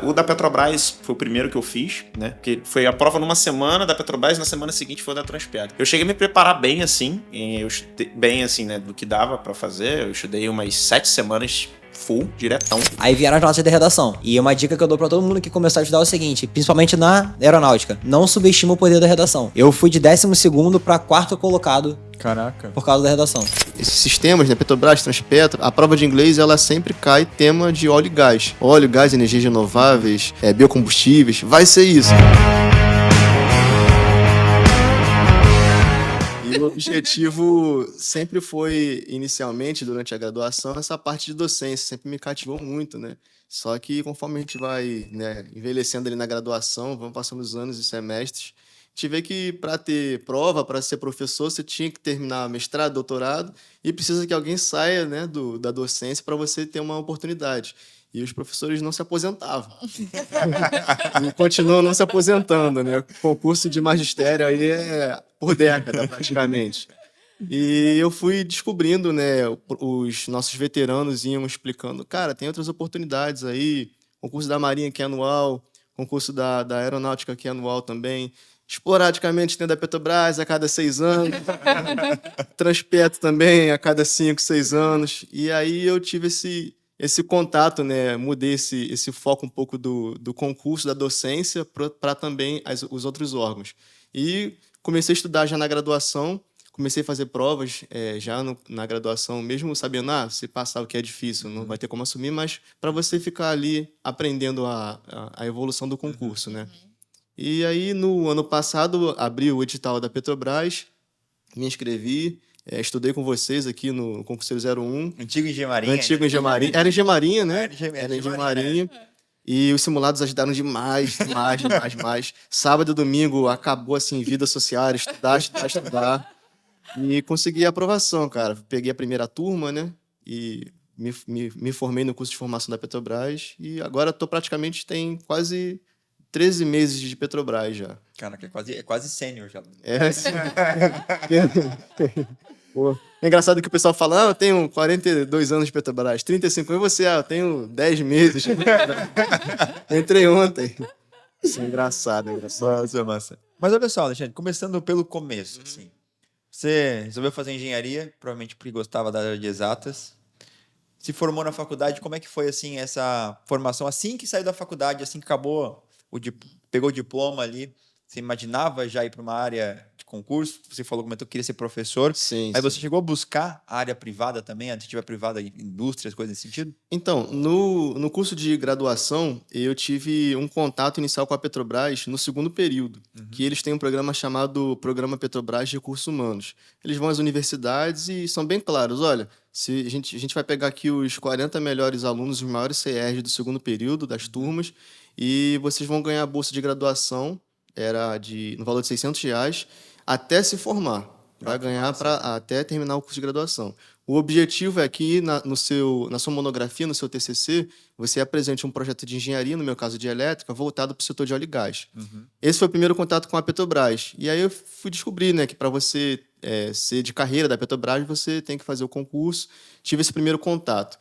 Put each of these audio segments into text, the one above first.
O da Petrobras foi o primeiro que eu fiz, né? Porque foi a prova numa semana da Petrobras e na semana seguinte foi a da Transpetro. Eu cheguei a me preparar bem assim, bem assim, né? Do que dava pra fazer. Eu estudei umas 7 semanas full, diretão. Aí vieram as notas de redação. E uma dica que eu dou pra todo mundo que começar a estudar é o seguinte, principalmente na aeronáutica, não subestima o poder da redação. Eu fui de 12º pra 4º colocado. Caraca. Por causa da redação. Esses sistemas, né, Petrobras, Transpetro, a prova de inglês, ela sempre cai tema de óleo e gás. Óleo, gás, energias renováveis, biocombustíveis, vai ser isso. E o objetivo sempre foi, inicialmente, durante a graduação, essa parte de docência, sempre me cativou muito, né? Só que conforme a gente vai, né, envelhecendo ali na graduação, vão passando os anos e semestres, a gente vê que para ter prova, para ser professor, você tinha que terminar mestrado, doutorado, e precisa que alguém saia, né, da docência para você ter uma oportunidade. E os professores não se aposentavam. E continuam não se aposentando, né? O concurso de magistério aí é por década, praticamente. E eu fui descobrindo, né? Os nossos veteranos iam explicando, cara, tem outras oportunidades aí, concurso da Marinha que é anual, concurso da Aeronáutica que é anual também. Esporadicamente tem da Petrobras a cada 6 anos, Transpetro também a cada 5, 6 anos. E aí eu tive esse contato, né? Mudei esse foco um pouco do concurso, da docência, para também os outros órgãos. E comecei a estudar já na graduação, comecei a fazer provas já na graduação, mesmo sabendo, se passar o que é difícil, não vai ter como assumir, mas para você ficar ali aprendendo a evolução do concurso, né? E aí, no ano passado, abri o edital da Petrobras, me inscrevi, estudei com vocês aqui no Concurseiro 01. Antigo Engemarinha. Antigo Engemarinha. Era Engemarinha, né? Era Engemarinha. E os simulados ajudaram demais. Sábado e domingo acabou, assim, vida social, estudar. E consegui a aprovação, cara. Peguei a primeira turma, né? E me formei no curso de formação da Petrobras. E agora praticamente tem quase 13 meses de Petrobras já. Caraca, é quase sênior já. Pô, é engraçado que o pessoal fala, eu tenho 42 anos de Petrobras, 35 anos, eu tenho 10 meses. Entrei ontem. Isso é engraçado. Massa. Mas olha só, Alexandre, começando pelo começo, assim. Você resolveu fazer engenharia, provavelmente porque gostava da área de exatas. Se formou na faculdade, como é que foi, assim, essa formação? Assim que saiu da faculdade, assim que acabou, pegou o diploma ali, você imaginava já ir para uma área de concurso? Você comentou que queria ser professor. Sim. Aí você chegou a buscar a área privada também, a iniciativa privada, indústrias, coisas nesse sentido? Então, no curso de graduação, eu tive um contato inicial com a Petrobras no segundo período, que eles têm um programa chamado Programa Petrobras de Recursos Humanos. Eles vão às universidades e são bem claros, olha, se a gente vai pegar aqui os 40 melhores alunos, os maiores CRs do segundo período, das turmas, e vocês vão ganhar a bolsa de graduação, no valor de R$600, até se formar. Vai ganhar até terminar o curso de graduação. O objetivo é que na sua monografia, no seu TCC, você apresente um projeto de engenharia, no meu caso de elétrica, voltado para o setor de óleo e gás. Esse foi o primeiro contato com a Petrobras. E aí eu fui descobrir, né, que para você ser de carreira da Petrobras, você tem que fazer o concurso. Tive esse primeiro contato.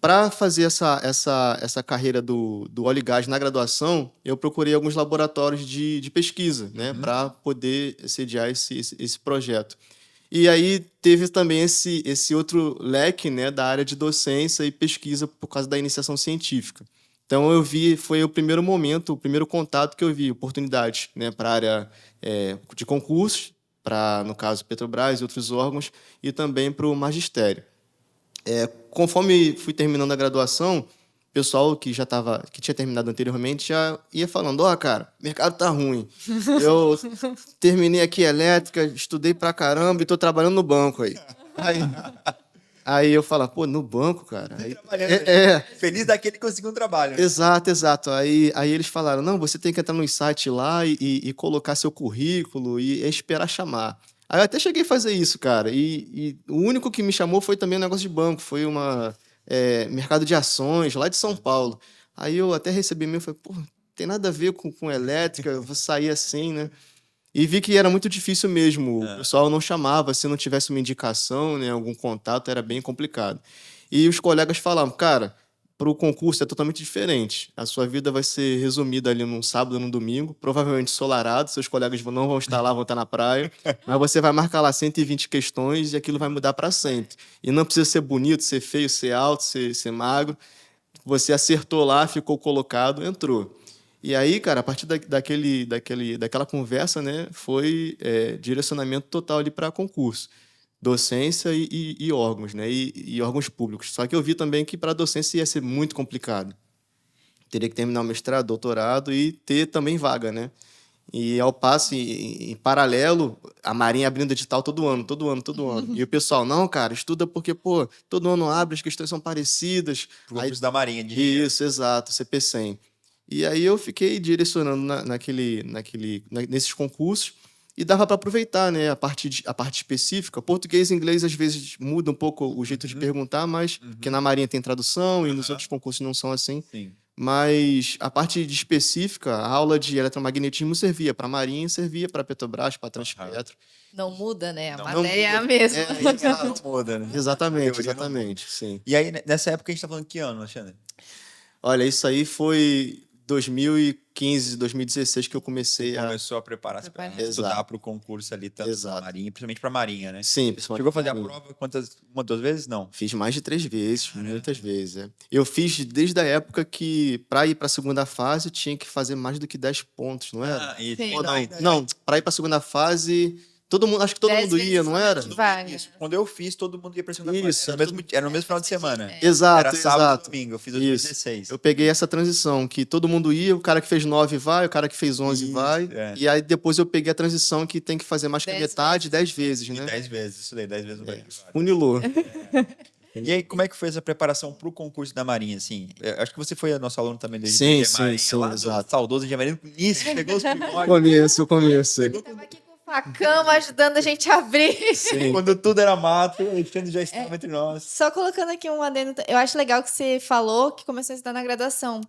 Para fazer essa carreira do óleo e gás na graduação, eu procurei alguns laboratórios de pesquisa, né, para poder sediar esse projeto. E aí teve também esse outro leque, né, da área de docência e pesquisa por causa da iniciação científica. Então foi o primeiro momento, o primeiro contato que eu vi, oportunidades, né, para a área de concursos, para, no caso, Petrobras e outros órgãos, e também para o magistério. Conforme fui terminando a graduação, o pessoal que tinha terminado anteriormente já ia falando, cara, o mercado tá ruim. Eu terminei aqui elétrica, estudei pra caramba e tô trabalhando no banco aí. Aí eu falo, no banco, cara. Feliz daquele que conseguiu um trabalho. Exato. Aí eles falaram, não, você tem que entrar no site lá e colocar seu currículo e esperar chamar. Aí eu até cheguei a fazer isso, cara. E o único que me chamou foi também um negócio de banco. Foi mercado de ações lá de São Paulo. Aí eu até recebi e falei, tem nada a ver com elétrica, eu vou sair assim, né? E vi que era muito difícil mesmo. O pessoal não chamava, se não tivesse uma indicação, né, algum contato, era bem complicado. E os colegas falavam, cara, para o concurso é totalmente diferente. A sua vida vai ser resumida ali num sábado, num domingo, provavelmente ensolarado, seus colegas não vão estar lá, vão estar na praia, mas você vai marcar lá 120 questões e aquilo vai mudar para sempre. E não precisa ser bonito, ser feio, ser alto, ser magro. Você acertou lá, ficou colocado, entrou. E aí, cara, a partir daquela conversa, né, foi direcionamento total ali para concurso. Docência e órgãos, né? E órgãos públicos. Só que eu vi também que para a docência ia ser muito complicado. Teria que terminar o mestrado, doutorado e ter também vaga, né? E ao passo, em paralelo, a Marinha abrindo edital todo ano. E o pessoal, não, cara, estuda porque, pô, todo ano abre, as questões são parecidas. Pro concurso da Marinha. Isso, exato, CP100. E aí eu fiquei direcionando nesses concursos. E dava para aproveitar, né, a parte específica. Português e inglês, às vezes, muda um pouco o jeito de perguntar, mas porque na Marinha tem tradução e nos outros concursos não são assim. Sim. Mas a parte de específica, a aula de eletromagnetismo servia para a Marinha, servia para a Petrobras, para a Transpetro. Não muda, né? A Não matéria é a muda. mesma. Exato. Muda, né? Exatamente, sim. E aí, nessa época, a gente tá falando que ano, Alexandre? Olha, isso aí foi 2015, 2016 que eu comecei Começou a preparar para estudar Exato. para o concurso ali, tanto Exato. da Marinha, principalmente para a Marinha, né? Sim, principalmente Chegou a fazer a Marinha. prova uma, duas vezes? Não. Fiz mais de 3 vezes, muitas vezes. Eu fiz desde a época que, para ir para a segunda fase, tinha que fazer mais do que 10 pontos, não era? E Sim. Ou não, para ir para a segunda fase, acho que todo 10 mundo ia, vezes não era? vaga. Isso. Quando eu fiz, todo mundo ia para a segunda Isso, fase. Era no mesmo final de semana. Exato, Era sábado exato. e domingo. Eu fiz Isso. 2016. Eu peguei essa transição, que todo mundo ia, o cara que fez 9 vai, o cara que fez 11 Isso, vai. é. E aí depois eu peguei a transição que tem que fazer mais que a 10 metade, 10 vezes, E né? 10 vezes. Estudei 10 vezes no Brasil. Funilou. E aí, como é que foi essa preparação para o concurso da Marinha, assim? Eu acho que você foi nosso aluno também do Sim, Engenharia sim, lá do exato. saudoso Engenharia no início, chegou os primórdios. Começo. Tava aqui com o facão ajudando a gente a abrir. Sim. Quando tudo era mato, o Alexandre já estava entre nós. Só colocando aqui um adendo, eu acho legal que você falou que começou a estudar na graduação.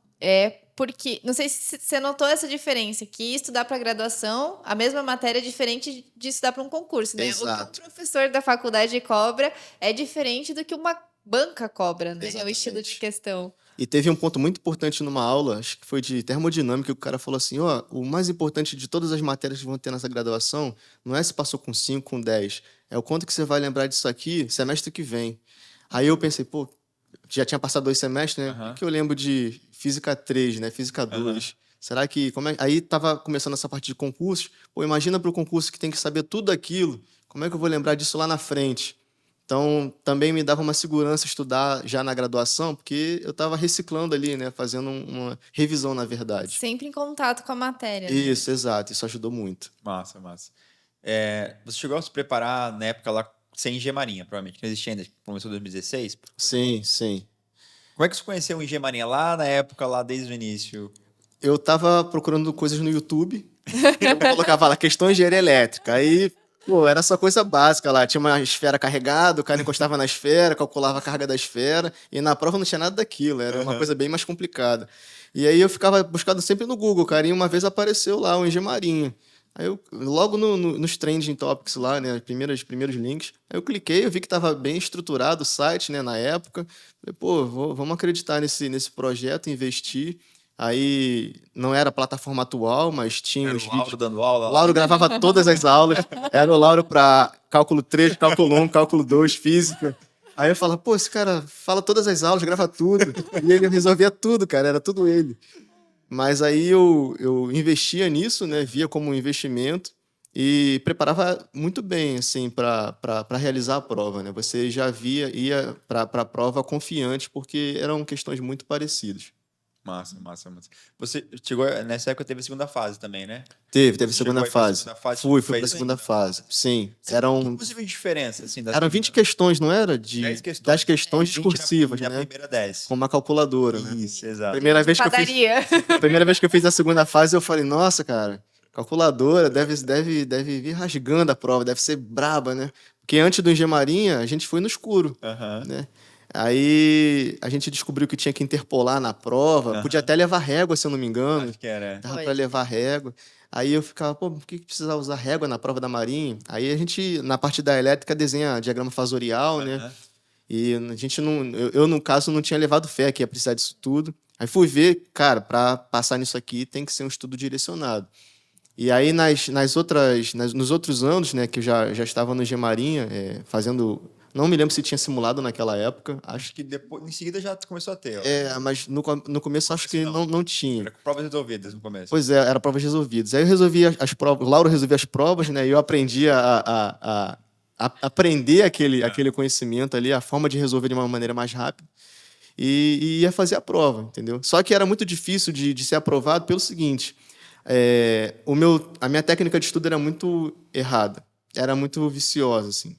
Porque, não sei se você notou essa diferença, que estudar para graduação, a mesma matéria é diferente de estudar para um concurso, né? Exato. O que um professor da faculdade cobra é diferente do que uma banca cobra, né? É o Exatamente. estilo de questão. E teve um ponto muito importante numa aula, acho que foi de termodinâmica, que o cara falou assim, ó, o mais importante de todas as matérias que vão ter nessa graduação não é se passou com 5, com 10, é o quanto que você vai lembrar disso aqui semestre que vem. Aí eu pensei, pô, já tinha passado 2 semestres, né? O que eu lembro de Física 3, né? Física 2. Será que... Aí tava começando essa parte de concursos. Pô, imagina para o concurso que tem que saber tudo aquilo. Como é que eu vou lembrar disso lá na frente? Então, também me dava uma segurança estudar já na graduação, porque eu estava reciclando ali, né? Fazendo uma revisão, na verdade. Sempre em contato com a matéria. Né? Isso, exato. Isso ajudou muito. Massa. Você chegou a se preparar na época lá sem Marinha, provavelmente, que não existia ainda, começou em 2016. Sim. Como é que você conheceu o Marinha lá na época, lá desde o início? Eu estava procurando coisas no YouTube. Eu colocava lá, questões de engenharia elétrica. Aí... Pô, era só coisa básica lá. Tinha uma esfera carregada, o cara encostava na esfera, calculava a carga da esfera, e na prova não tinha nada daquilo, era uma coisa bem mais complicada. E aí eu ficava buscando sempre no Google, cara, e uma vez apareceu lá o Marinha. Aí eu, logo nos trending topics lá, né, os primeiros links, aí eu cliquei, eu vi que estava bem estruturado o site, né, na época. Falei, pô, vamos acreditar nesse projeto, investir. Aí não era a plataforma atual, mas tinha Era os o Lauro vídeos. dando aula O lá. Lauro gravava todas as aulas. Era o Lauro para cálculo 3, cálculo 1, cálculo 2, física. Aí eu falava, pô, esse cara fala todas as aulas, grava tudo. E ele resolvia tudo, cara, era tudo ele. Mas aí eu investia nisso, né? Via como um investimento e preparava muito bem, assim, para realizar a prova, né? Você já ia para a prova confiante, porque eram questões muito parecidas. Massa. Você chegou, nessa época teve a segunda fase também, né? Teve Você segunda chegou aí pra fase. segunda fase, Fui fez para a segunda ainda? fase. Sim. Que Eram você viu de diferença, assim, da 20 questões, não era? 10 questões. 10 questões 20 discursivas, na né? primeira 10. Com uma calculadora, né? Isso, exato. Primeira vez que eu fiz a segunda fase, eu falei, nossa, cara, calculadora deve vir rasgando a prova, deve ser braba, né? Porque antes do Marinha, a gente foi no escuro, né? Aí a gente descobriu que tinha que interpolar na prova, podia até levar régua, se eu não me engano. Acho que era. Dava para levar régua. Aí eu ficava, pô, por que precisava usar régua na prova da Marinha? Aí a gente, na parte da elétrica, desenha diagrama fasorial, né? E a gente não, eu, no caso, não tinha levado fé que ia precisar disso tudo. Aí fui ver, cara, para passar nisso aqui tem que ser um estudo direcionado. E aí nos outros anos, né, que eu já estava no Gemarinha, fazendo, não me lembro se tinha simulado naquela época, acho Acho que depois, em seguida já começou a ter. Ó. mas no começo acho que não tinha. Era com provas resolvidas no começo. Pois é, era provas resolvidas. Aí eu resolvi as provas, o Lauro resolvia as provas, né? E eu aprendi a aprender aquele conhecimento ali, a forma de resolver de uma maneira mais rápida. E ia fazer a prova, entendeu? Só que era muito difícil de ser aprovado pelo seguinte: a minha técnica de estudo era muito errada, era muito viciosa, assim.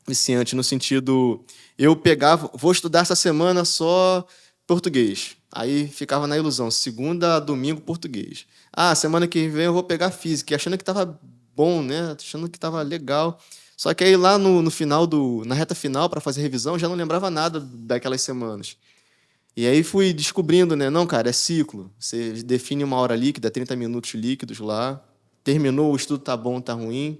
Viciante no sentido, eu pegava, vou estudar essa semana só português. Aí ficava na ilusão, segunda a domingo português. Semana que vem eu vou pegar física, e achando que estava bom, né? Achando que estava legal. Só que aí lá no final na reta final para fazer revisão, já não lembrava nada daquelas semanas. E aí fui descobrindo, né? Não, cara, é ciclo. Você define uma hora líquida, 30 minutos líquidos lá. Terminou, o estudo tá bom, tá ruim,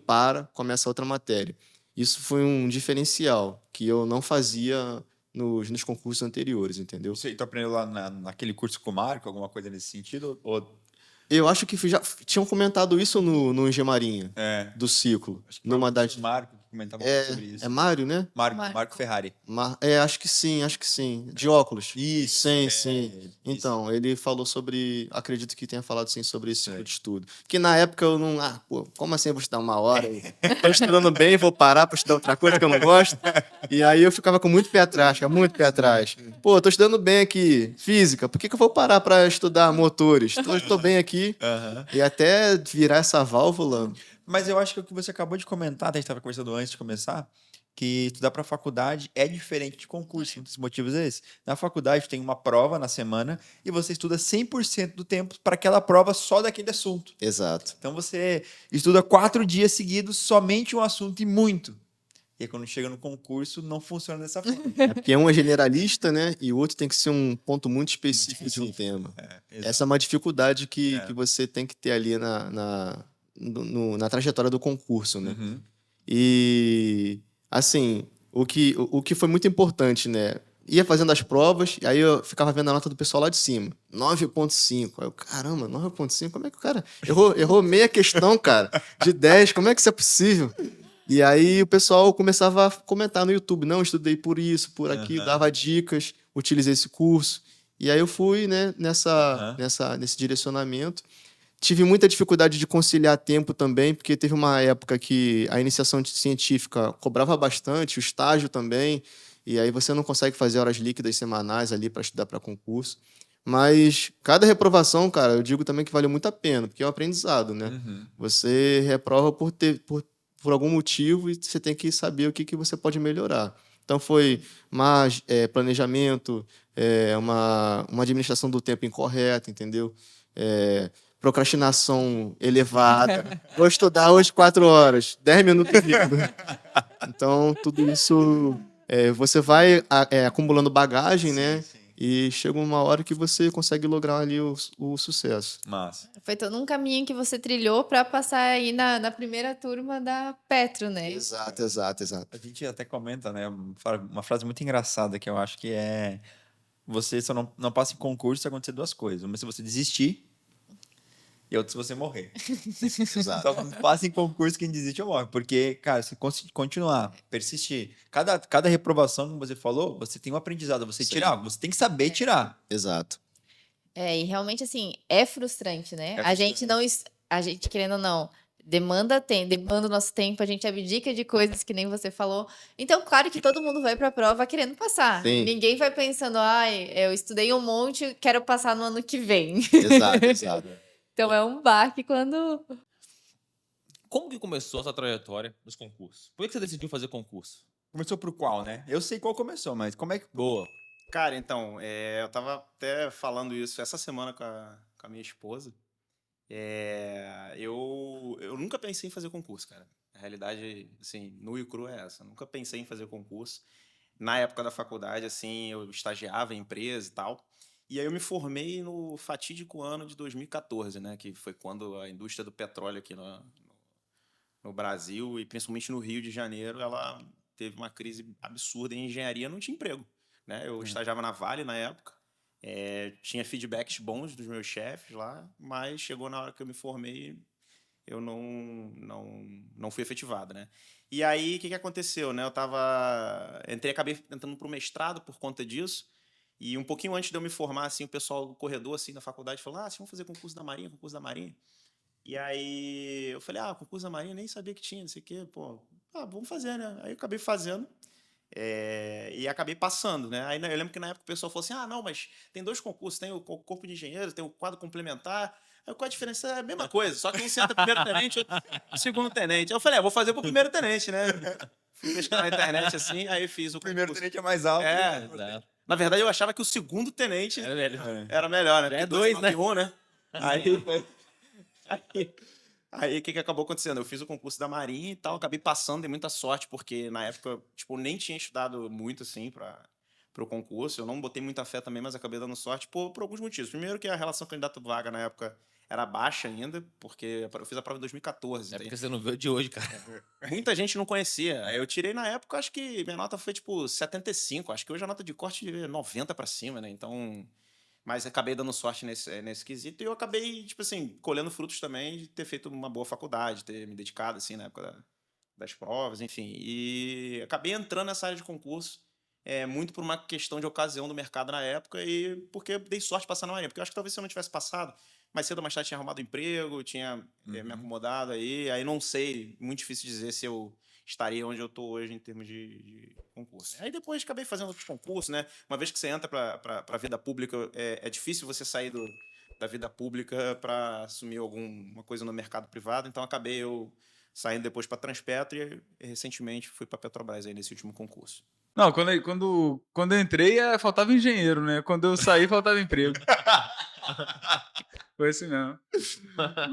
começa outra matéria. Isso foi um diferencial que eu não fazia nos concursos anteriores, entendeu? Você tu aprendeu lá naquele curso com o Marco, alguma coisa nesse sentido? Ou... Eu acho que já tinham comentado isso no Engemarinha, do ciclo. Acho que Numa foi das... o Marco que comentava muito sobre isso. É Mário, né? Marco Ferrari. Acho que sim. De óculos. Isso. Sim. Então, ele falou sobre... Acredito que tenha falado, sim, sobre esse tipo de estudo. Porque na época eu não... como assim eu vou estudar uma hora? Estou estudando bem, vou parar para estudar outra coisa que eu não gosto. E aí eu ficava com muito pé atrás, muito pé atrás. Pô, estou estudando bem aqui, física. Por que eu vou parar para estudar motores? Estou bem aqui. E até virar essa válvula... Mas eu acho que o que você acabou de comentar, a gente estava conversando antes de começar, que estudar para a faculdade é diferente de concurso. Um dos motivos é esse. Na faculdade tem uma prova na semana e você estuda 100% do tempo para aquela prova só daquele assunto. Exato. Então você estuda 4 dias seguidos somente um assunto e muito. E aí, quando chega no concurso, não funciona dessa forma. Porque um é generalista, né? E o outro tem que ser um ponto muito específico de um tema. Essa é uma dificuldade que você tem que ter ali na trajetória do concurso, né? E, assim, o que foi muito importante, né? Ia fazendo as provas, e aí eu ficava vendo a nota do pessoal lá de cima. 9,5. Aí eu, caramba, 9,5? Como é que o cara errou meia questão, cara? De 10, como é que isso é possível? E aí o pessoal começava a comentar no YouTube. Não, estudei por isso, por aquilo, dava dicas, utilizei esse curso. E aí eu fui, né, nesse direcionamento. Tive muita dificuldade de conciliar tempo também, porque teve uma época que a iniciação científica cobrava bastante, o estágio também, e aí você não consegue fazer horas líquidas semanais ali para estudar para concurso. Mas cada reprovação, cara, eu digo também que valeu muito a pena, porque é um aprendizado, né? Você reprova por algum motivo e você tem que saber o que você pode melhorar. Então foi mais planejamento, uma administração do tempo incorreta, entendeu? Procrastinação elevada. Vou estudar hoje 4 horas, 10 minutos líquido. Então, tudo isso você vai acumulando bagagem, né? Sim. E chega uma hora que você consegue lograr ali o sucesso. Massa. Foi todo um caminho que você trilhou para passar aí na primeira turma da Petro, né? Exato. A gente até comenta, né? Uma frase muito engraçada que eu acho que é: você só não passa em concurso se acontecer 2 coisas. Uma, se você desistir, e outra, se você morrer. Exato. Só não passa em concurso quem desiste ou morre. Porque, cara, se continuar, persistir, cada reprovação, como você falou, você tem um aprendizado, você tirar algo, você tem que saber tirar. Exato. E realmente, assim, é frustrante, né? A gente não... A gente, querendo ou não, demanda o nosso tempo, a gente abdica de coisas que nem você falou. Então, claro que todo mundo vai para a prova querendo passar. Sim. Ninguém vai pensando, eu estudei um monte, quero passar no ano que vem. Exato. Então, é um baque quando... Como que começou essa trajetória dos concursos? Por que você decidiu fazer concurso? Começou por qual, né? Eu sei qual começou, mas como é que... Boa. Cara, então, eu tava até falando isso essa semana com a minha esposa. Eu nunca pensei em fazer concurso, cara. A realidade, assim, nua e crua é essa. Eu nunca pensei em fazer concurso. Na época da faculdade, assim, eu estagiava em empresa e tal. E aí eu me formei no fatídico ano de 2014, né? Que foi quando a indústria do petróleo aqui no Brasil, e principalmente no Rio de Janeiro, ela teve uma crise absurda em engenharia, não tinha emprego, né? Eu estagiava na Vale na época, tinha feedbacks bons dos meus chefes lá, mas chegou na hora que eu me formei, eu não fui efetivado, né? E aí, o que aconteceu, né? Acabei entrando para o mestrado por conta disso, e um pouquinho antes de eu me formar, assim, o pessoal do corredor, assim, da faculdade falou, vocês vão fazer concurso da Marinha. E aí eu falei, concurso da Marinha, nem sabia que tinha, não sei o quê, pô, vamos fazer, né? Aí eu acabei fazendo e acabei passando, né? Aí eu lembro que na época o pessoal falou assim, não, mas tem 2 concursos, tem o corpo de engenheiros, tem o quadro complementar, aí qual a diferença? É a mesma coisa, só que um senta primeiro tenente, outro segundo tenente. Aí eu falei, vou fazer pro primeiro tenente, né? Fui pesquisar na internet assim, aí fiz o primeiro concurso. tenente é mais alto. Exato. Na verdade eu achava que o segundo tenente Era melhor. era melhor, né? Já é Porque 2, né? 1, né? Aí o que acabou acontecendo? Eu fiz o concurso da Marinha e tal, acabei passando, dei muita sorte, porque na época, tipo, nem tinha estudado muito, assim, para o concurso. Eu não botei muita fé também, mas acabei dando sorte por alguns motivos. Primeiro que a relação candidato-vaga na época era baixa ainda, porque eu fiz a prova em 2014. É porque você não veio de hoje, cara. Muita gente não conhecia. Aí eu tirei na época, acho que minha nota foi tipo 75. Acho que hoje a nota de corte é 90 para cima, né? Então, mas acabei dando sorte nesse quesito e eu acabei, tipo assim, colhendo frutos também de ter feito uma boa faculdade, ter me dedicado, assim, na época das provas, enfim. E acabei entrando nessa área de concurso muito por uma questão de ocasião do mercado na época e porque eu dei sorte de passar na Marinha. Porque eu acho que talvez se eu não tivesse passado, mais cedo ou mais tarde tinha arrumado emprego, tinha me acomodado aí não sei, muito difícil dizer se eu estaria onde eu estou hoje em termos de concurso. Aí depois acabei fazendo outros concursos, né? Uma vez que você entra para a vida pública, é difícil você sair da vida pública para assumir alguma coisa no mercado privado, então acabei eu saindo depois para Transpetro e recentemente fui para Petrobras aí nesse último concurso. Não, quando eu entrei, faltava engenheiro, né? Quando eu saí, faltava emprego. Foi assim mesmo.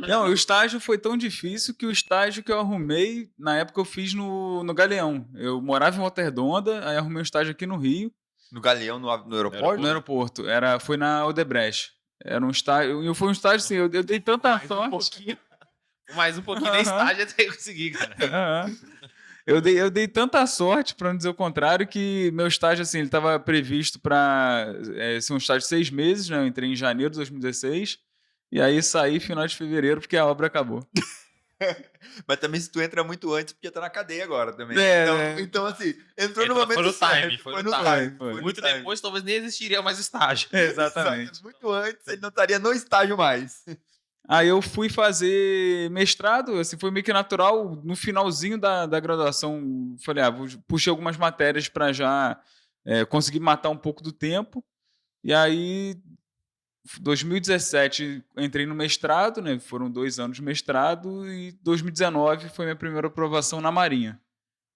Não, o estágio foi tão difícil que o estágio que eu arrumei, na época eu fiz no Galeão. Eu morava em Volta Redonda, aí arrumei um estágio aqui no Rio. No Galeão, no aeroporto? No aeroporto. Foi na Odebrecht. Era um estágio. Foi um estágio assim, eu dei tanta sorte. Mais um pouquinho da estágio até eu conseguir, cara. Eu dei tanta sorte, para não dizer o contrário, que meu estágio, assim, ele estava previsto para ser um estágio de 6 meses, né? Eu entrei em janeiro de 2016, e aí saí final de fevereiro, porque a obra acabou. Mas também se tu entra muito antes, porque tá na cadeia agora também. Então, assim, entrou no momento Foi no certo. time, Foi no time. Muito depois, talvez nem existiria mais estágio. Exatamente. Muito antes, ele não estaria no estágio mais. Aí eu fui fazer mestrado, assim, foi meio que natural. No finalzinho da graduação, falei, puxei algumas matérias para já conseguir matar um pouco do tempo. E aí, 2017, entrei no mestrado, né? Foram 2 anos de mestrado, e 2019 foi minha primeira aprovação na Marinha.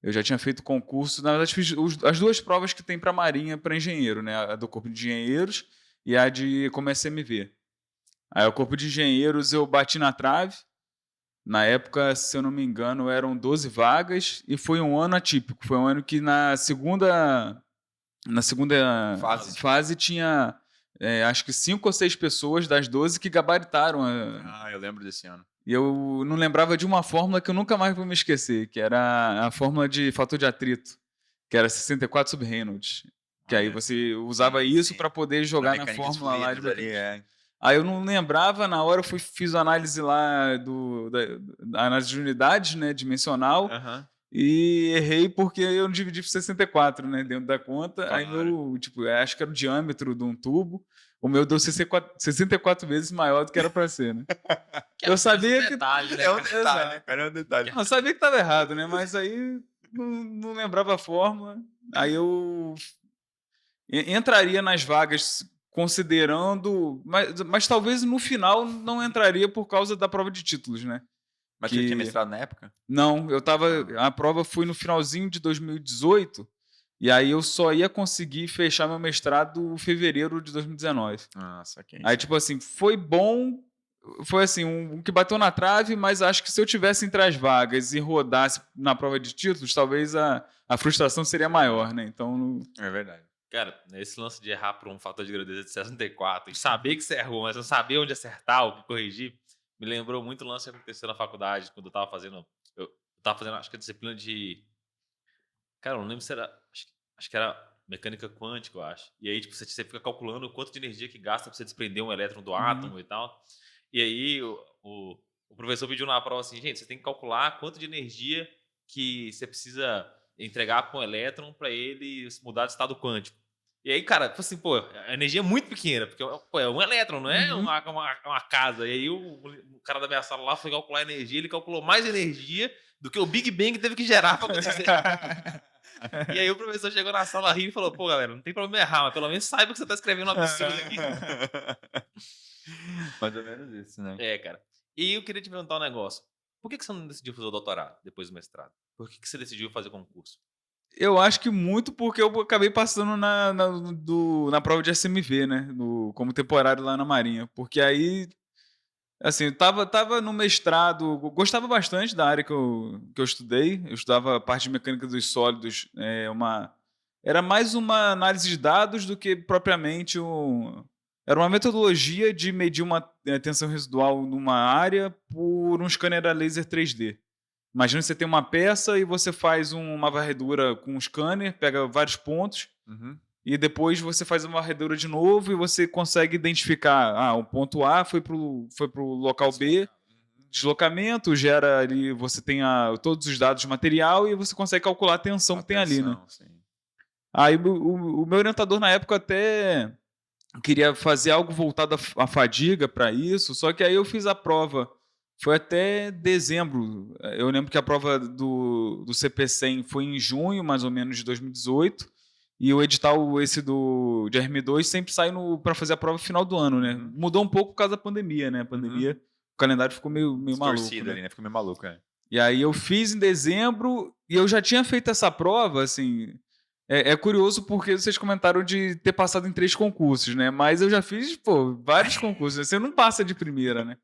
Eu já tinha feito concurso, na verdade, fiz as 2 provas que tem para a Marinha para engenheiro, né? A do Corpo de Engenheiros e a de como SMV. Aí o Corpo de Engenheiros eu bati na trave. Na época, se eu não me engano, eram 12 vagas e foi um ano atípico. Foi um ano que na segunda fase tinha acho que 5 ou 6 pessoas das 12 que gabaritaram. Eu lembro desse ano. E eu não lembrava de uma fórmula que eu nunca mais vou me esquecer, que era a fórmula de fator de atrito, que era 64 sobre Reynolds. Que aí você usava isso para poder jogar na fórmula lá de Aí eu não lembrava, na hora eu fiz a análise lá da análise de unidades, né, dimensional, e errei porque eu não dividi por 64, né, dentro da conta. Claro. Aí meu, acho que era o diâmetro de um tubo, o meu deu 64 vezes maior do que era para ser, né? Eu sabia que... Detalhe, né? É um detalhe, né, cara? É um detalhe. Eu sabia que estava errado, né, mas aí não lembrava a fórmula. Aí eu entraria nas vagas considerando, mas talvez no final não entraria por causa da prova de títulos, né? Mas você tinha mestrado na época? Não, a prova foi no finalzinho de 2018 e aí eu só ia conseguir fechar meu mestrado em fevereiro de 2019. Saquei. Aí tipo assim, foi bom, foi assim, um que bateu na trave, mas acho que se eu tivesse entre as vagas e rodasse na prova de títulos, talvez a frustração seria maior, né? Então... É verdade. Cara, esse lance de errar por um fator de grandeza de 64 e saber que você errou, mas não saber onde acertar, o que corrigir, me lembrou muito o lance que aconteceu na faculdade, quando eu tava fazendo, acho que a disciplina de Cara, eu não lembro se era. Acho que era mecânica quântica, eu acho. E aí, tipo, você fica calculando o quanto de energia que gasta pra você desprender um elétron do átomo e tal. E aí, o professor pediu na prova assim, gente, você tem que calcular quanto de energia que você precisa entregar para um elétron para ele mudar de estado quântico. E aí, cara, tipo assim, pô, a energia é muito pequena, porque pô, é um elétron, não é uma casa. E aí o cara da minha sala lá foi calcular a energia, ele calculou mais energia do que o Big Bang teve que gerar pra acontecer. E aí o professor chegou na sala rindo e falou, pô, galera, não tem problema errar, mas pelo menos saiba que você tá escrevendo um absurdo aqui. Mais ou menos isso, né? É, cara. E eu queria te perguntar um negócio. Por que você não decidiu fazer o doutorado depois do mestrado? Por que você decidiu fazer concurso? Eu acho que muito porque eu acabei passando na prova de SMV, né? Como temporário lá na Marinha. Porque aí, assim, eu tava no mestrado, gostava bastante da área que eu estudei. Eu estudava a parte de mecânica dos sólidos. Era mais uma análise de dados do que propriamente era uma metodologia de medir uma tensão residual numa área por um scanner a laser 3D. Imagina que você tem uma peça e você faz uma varredura com um scanner, pega vários pontos, e depois você faz uma varredura de novo e você consegue identificar, o ponto A foi pro local B, deslocamento, gera ali, você tem todos os dados de material e você consegue calcular a tensão que tem ali, né? Sim. Aí o meu orientador na época até queria fazer algo voltado à fadiga para isso, só que aí eu fiz a prova. Foi até dezembro. Eu lembro que a prova do CP100 foi em junho, mais ou menos, de 2018. E o edital esse de RM2 sempre sai para fazer a prova no final do ano, né? Mudou um pouco por causa da pandemia, né? A pandemia, o calendário ficou meio maluco, né? Ali, né? Ficou meio maluco, né? E aí eu fiz em dezembro e eu já tinha feito essa prova, assim... É curioso porque vocês comentaram de ter passado em 3 concursos, né? Mas eu já fiz, vários concursos. Você não passa de primeira, né?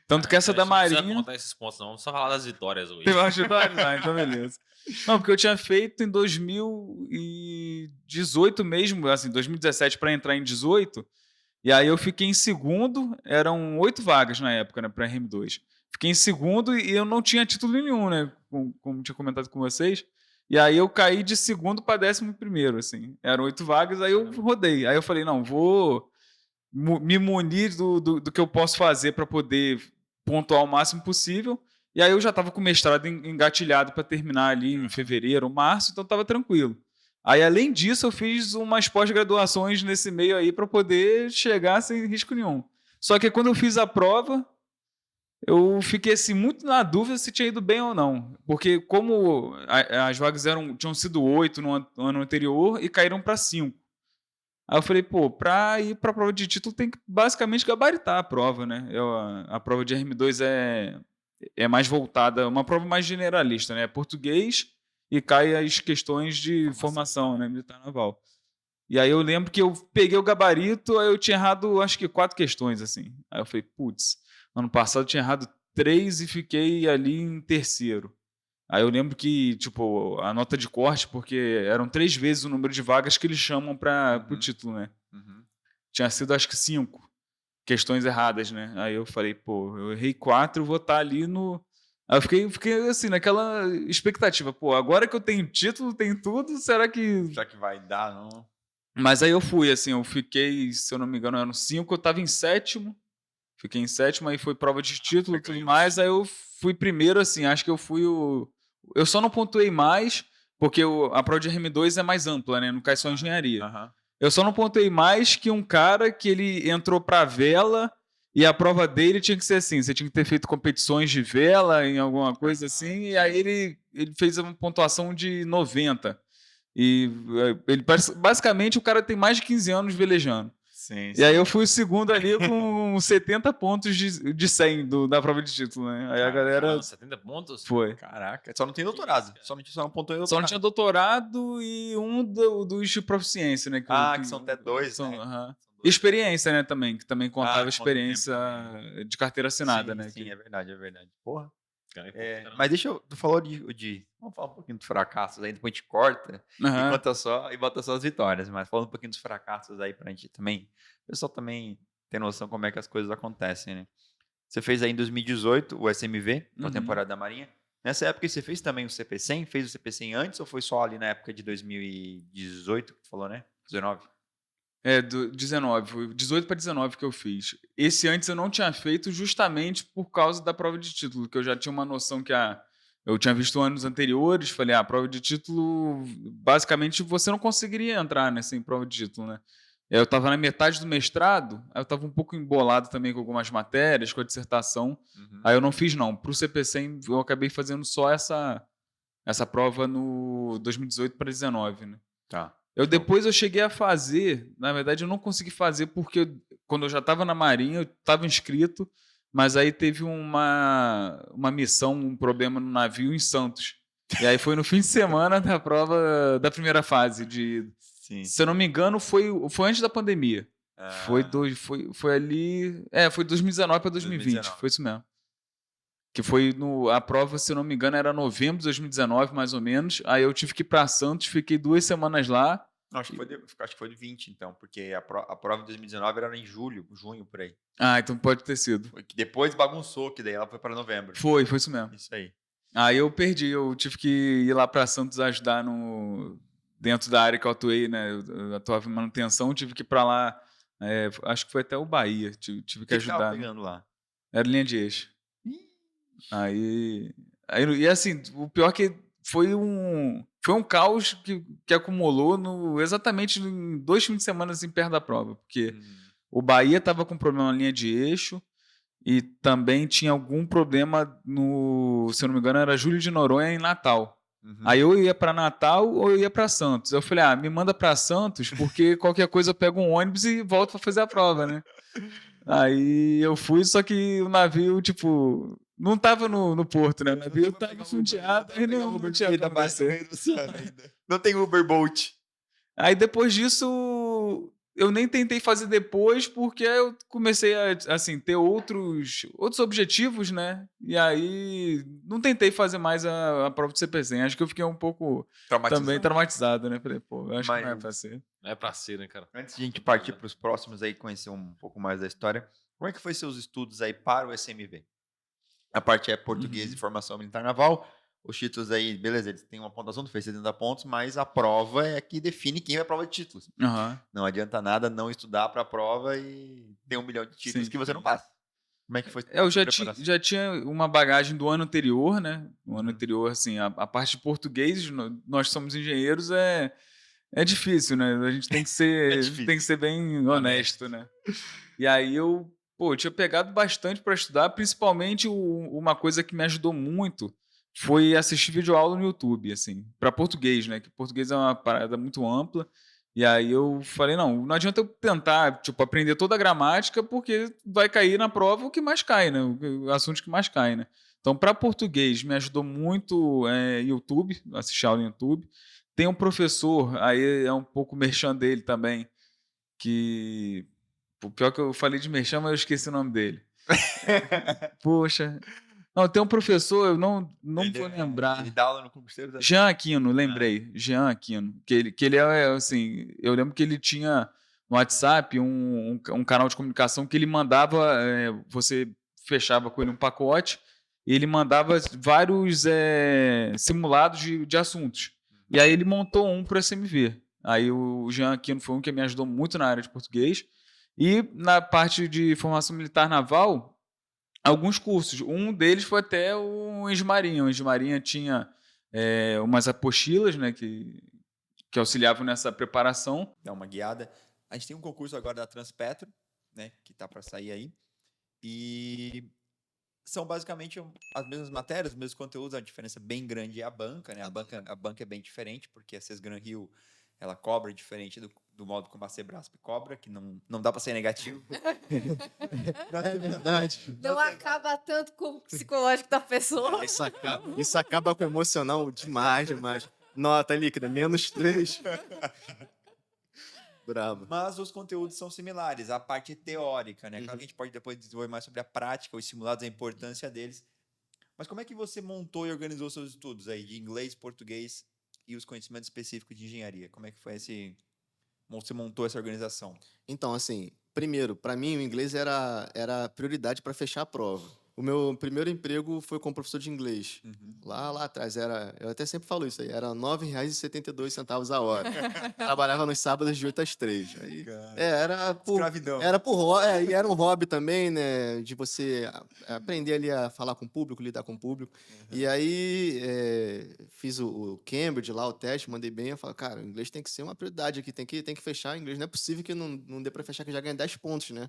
Tanto que essa da Marinha... Não precisa contar esses pontos, não. Vamos só falar das vitórias hoje. Tem mais vitórias? Então beleza. Não, porque eu tinha feito em 2018 mesmo, assim, 2017 para entrar em 18. E aí eu fiquei em segundo, eram 8 vagas na época, né, para RM2. Fiquei em segundo e eu não tinha título nenhum, né, como tinha comentado com vocês. E aí eu caí de segundo para 11º, assim. Eram 8 vagas, aí eu rodei. Aí eu falei, não, vou me munir do que eu posso fazer para poder pontuar o máximo possível. E aí eu já estava com o mestrado engatilhado para terminar ali em fevereiro, março, então estava tranquilo. Aí, além disso, eu fiz umas pós-graduações nesse meio aí para poder chegar sem risco nenhum. Só que quando eu fiz a prova, eu fiquei assim, muito na dúvida se tinha ido bem ou não. Porque como as vagas tinham sido 8 no ano anterior e caíram para 5. Aí eu falei, para ir para a prova de título tem que basicamente gabaritar a prova, né? A prova de RM2 é mais voltada, uma prova mais generalista, né? Português e cai as questões de formação, né? Militar naval. E aí eu lembro que eu peguei o gabarito, aí eu tinha errado acho que 4 questões, assim. Aí eu falei, putz, ano passado eu tinha errado 3 e fiquei ali em terceiro. Aí eu lembro que, tipo, a nota de corte, porque eram 3 vezes o número de vagas que eles chamam para o título, né? Tinha sido, acho que 5 questões erradas, né? Aí eu falei, eu errei 4, vou estar ali no... Aí eu fiquei assim, naquela expectativa, agora que eu tenho título, tenho tudo, será que vai dar, não? Mas aí eu fui, assim, eu fiquei, se eu não me engano, eram 5, eu tava em 7º, fiquei em 7º, aí foi prova de título e tudo mais, aí eu fui primeiro, assim, acho que eu fui eu só não pontuei mais, porque a prova de RM2 é mais ampla, né, não cai só engenharia. Eu só não pontuei mais que um cara que ele entrou pra vela e a prova dele tinha que ser assim, você tinha que ter feito competições de vela em alguma coisa assim, e aí ele fez uma pontuação de 90. E ele basicamente o cara tem mais de 15 anos velejando. Sim. E aí eu fui o segundo ali com 70 pontos de 100 da prova de título, né? Aí a galera... 70 pontos? Foi. Caraca, só não tem doutorado. Só não pontuou doutorado. Só não tinha doutorado e um dos de proficiência, né? Que são até 2, né? Experiência, né, também, que também contava experiência de carteira assinada, né? Sim, é verdade. Porra. Cara, Mas tu falou de... Vamos falar um pouquinho dos fracassos aí, depois a gente corta e bota só as vitórias. Mas falando um pouquinho dos fracassos aí pra gente também... O pessoal também tem noção como é que as coisas acontecem, né? Você fez aí em 2018 o SMV, a temporada da Marinha. Nessa época você fez também o CP100? Fez o CP100 antes ou foi só ali na época de 2018 que tu falou, né? 19? Do 19, foi 18 para 19 que eu fiz. Esse antes eu não tinha feito justamente por causa da prova de título, que eu já tinha uma noção que eu tinha visto anos anteriores, falei, a prova de título, basicamente você não conseguiria entrar, né, sem prova de título, né? Eu estava na metade do mestrado, aí eu estava um pouco embolado também com algumas matérias, com a dissertação, aí eu não fiz não. Para o CP100 eu acabei fazendo só essa prova no 2018 para 19, né? Tá. Depois eu cheguei a fazer, na verdade eu não consegui fazer porque quando eu já estava na Marinha, eu estava inscrito, mas aí teve uma missão, um problema no navio em Santos. E aí foi no fim de semana da prova da primeira fase. Sim. Se eu não me engano, foi antes da pandemia. Foi ali. Foi 2019 para 2020. 2019. Foi isso mesmo. Que foi a prova, se eu não me engano, era novembro de 2019, mais ou menos. Aí eu tive que ir para Santos, fiquei 2 semanas lá. Não, acho que foi de 20, então, porque a prova de 2019 era em junho, por aí. Então pode ter sido. Foi que depois bagunçou, que daí ela foi para novembro. Foi isso mesmo. Isso aí. Aí eu perdi, eu tive que ir lá para Santos ajudar dentro da área que eu atuei, né? Eu atuava em manutenção, tive que ir para lá, acho que foi até o Bahia, tive que ajudar. O que tava pegando lá? Era linha de eixo. Aí, e assim, o pior que foi um caos que acumulou exatamente em 2 fins de semana assim, perto da prova, porque o Bahia estava com problema na linha de eixo e também tinha algum problema se eu não me engano, era Júlio de Noronha em Natal. Aí eu ia para Natal ou eu ia para Santos. Eu falei, me manda para Santos, porque qualquer coisa eu pego um ônibus e volto para fazer a prova, né? Aí eu fui, só que o navio, tipo, não tava no porto, né? O navio tava fundeado, aí não tinha como descer. Não tem Uber Bolt. Aí depois disso, eu nem tentei fazer depois, porque eu comecei a, assim, ter outros objetivos, né? E aí não tentei fazer mais a prova de CP100. Acho que eu fiquei um pouco também traumatizado, né? Falei, pô, eu acho que não é pra ser. Não é pra ser, né, cara? Antes de a gente partir para os próximos aí, conhecer um pouco mais da história, como é que foi seus estudos aí para o SMV? A parte é português e formação militar naval. Os títulos aí, beleza, eles têm uma pontuação, tu fez 70 pontos, mas a prova é que define quem vai a prova de títulos. Não adianta nada não estudar para a prova e ter 1 milhão de títulos que você não passa. Como é que foi? Eu já tinha uma bagagem do ano anterior, né? O ano anterior, assim, a parte de português, nós somos engenheiros, é difícil, né? A gente tem que ser bem honesto, né? E aí eu tinha pegado bastante para estudar, principalmente uma coisa que me ajudou muito foi assistir videoaula no YouTube, assim, para português, né? Que português é uma parada muito ampla. E aí eu falei, não adianta eu tentar, tipo, aprender toda a gramática, porque vai cair na prova o que mais cai, né? O assunto que mais cai, né? Então, para português, me ajudou muito YouTube, assistir aula no YouTube. Tem um professor, aí é um pouco merchan dele também, que... O pior que eu falei de merchan, mas eu esqueci o nome dele. Poxa... Não, tem um professor, eu não vou lembrar. Ele dá aula no concurseiro? Jean Aquino, lembrei. Jean Aquino. Que ele é, assim, eu lembro que ele tinha no WhatsApp um canal de comunicação que ele mandava, você fechava com ele um pacote e ele mandava vários simulados de assuntos. E aí ele montou um para o SMV. Aí o Jean Aquino foi um que me ajudou muito na área de português. E na parte de formação militar naval, alguns cursos. Um deles foi até o Engenharia. O Engenharia tinha umas apostilas, né, que auxiliavam nessa preparação. Dá uma guiada. A gente tem um concurso agora da Transpetro, né, que está para sair aí. E são basicamente as mesmas matérias, os mesmos conteúdos. A diferença bem grande é a banca, né? A banca é bem diferente, porque a Sesgran Rio ela cobra diferente do modo como a Sebrasp cobra, que não dá para ser negativo. É verdade. Não acaba tanto com o psicológico da pessoa. Isso acaba com o emocional demais. Nota líquida, -3. Bravo. Mas os conteúdos são similares, a parte teórica, né? Claro que a gente pode depois desenvolver mais sobre a prática, os simulados, a importância deles. Mas como é que você montou e organizou seus estudos aí de inglês, português e os conhecimentos específicos de engenharia? Como é que foi você montou essa organização? Então, assim, primeiro, para mim o inglês era prioridade para fechar a prova. o meu primeiro emprego foi como professor de inglês. Lá atrás, eu até sempre falo isso aí, era R$ 9,72 a hora. Trabalhava nos sábados de 8 às 3. Aí, era por... Escravidão. E era um hobby também, né? De você aprender ali a falar com o público, lidar com o público. E aí, fiz o Cambridge lá, o teste, mandei bem. Eu falei, cara, o inglês tem que ser uma prioridade aqui, tem que fechar o inglês. Não é possível que não dê pra fechar, que já ganha 10 pontos, né?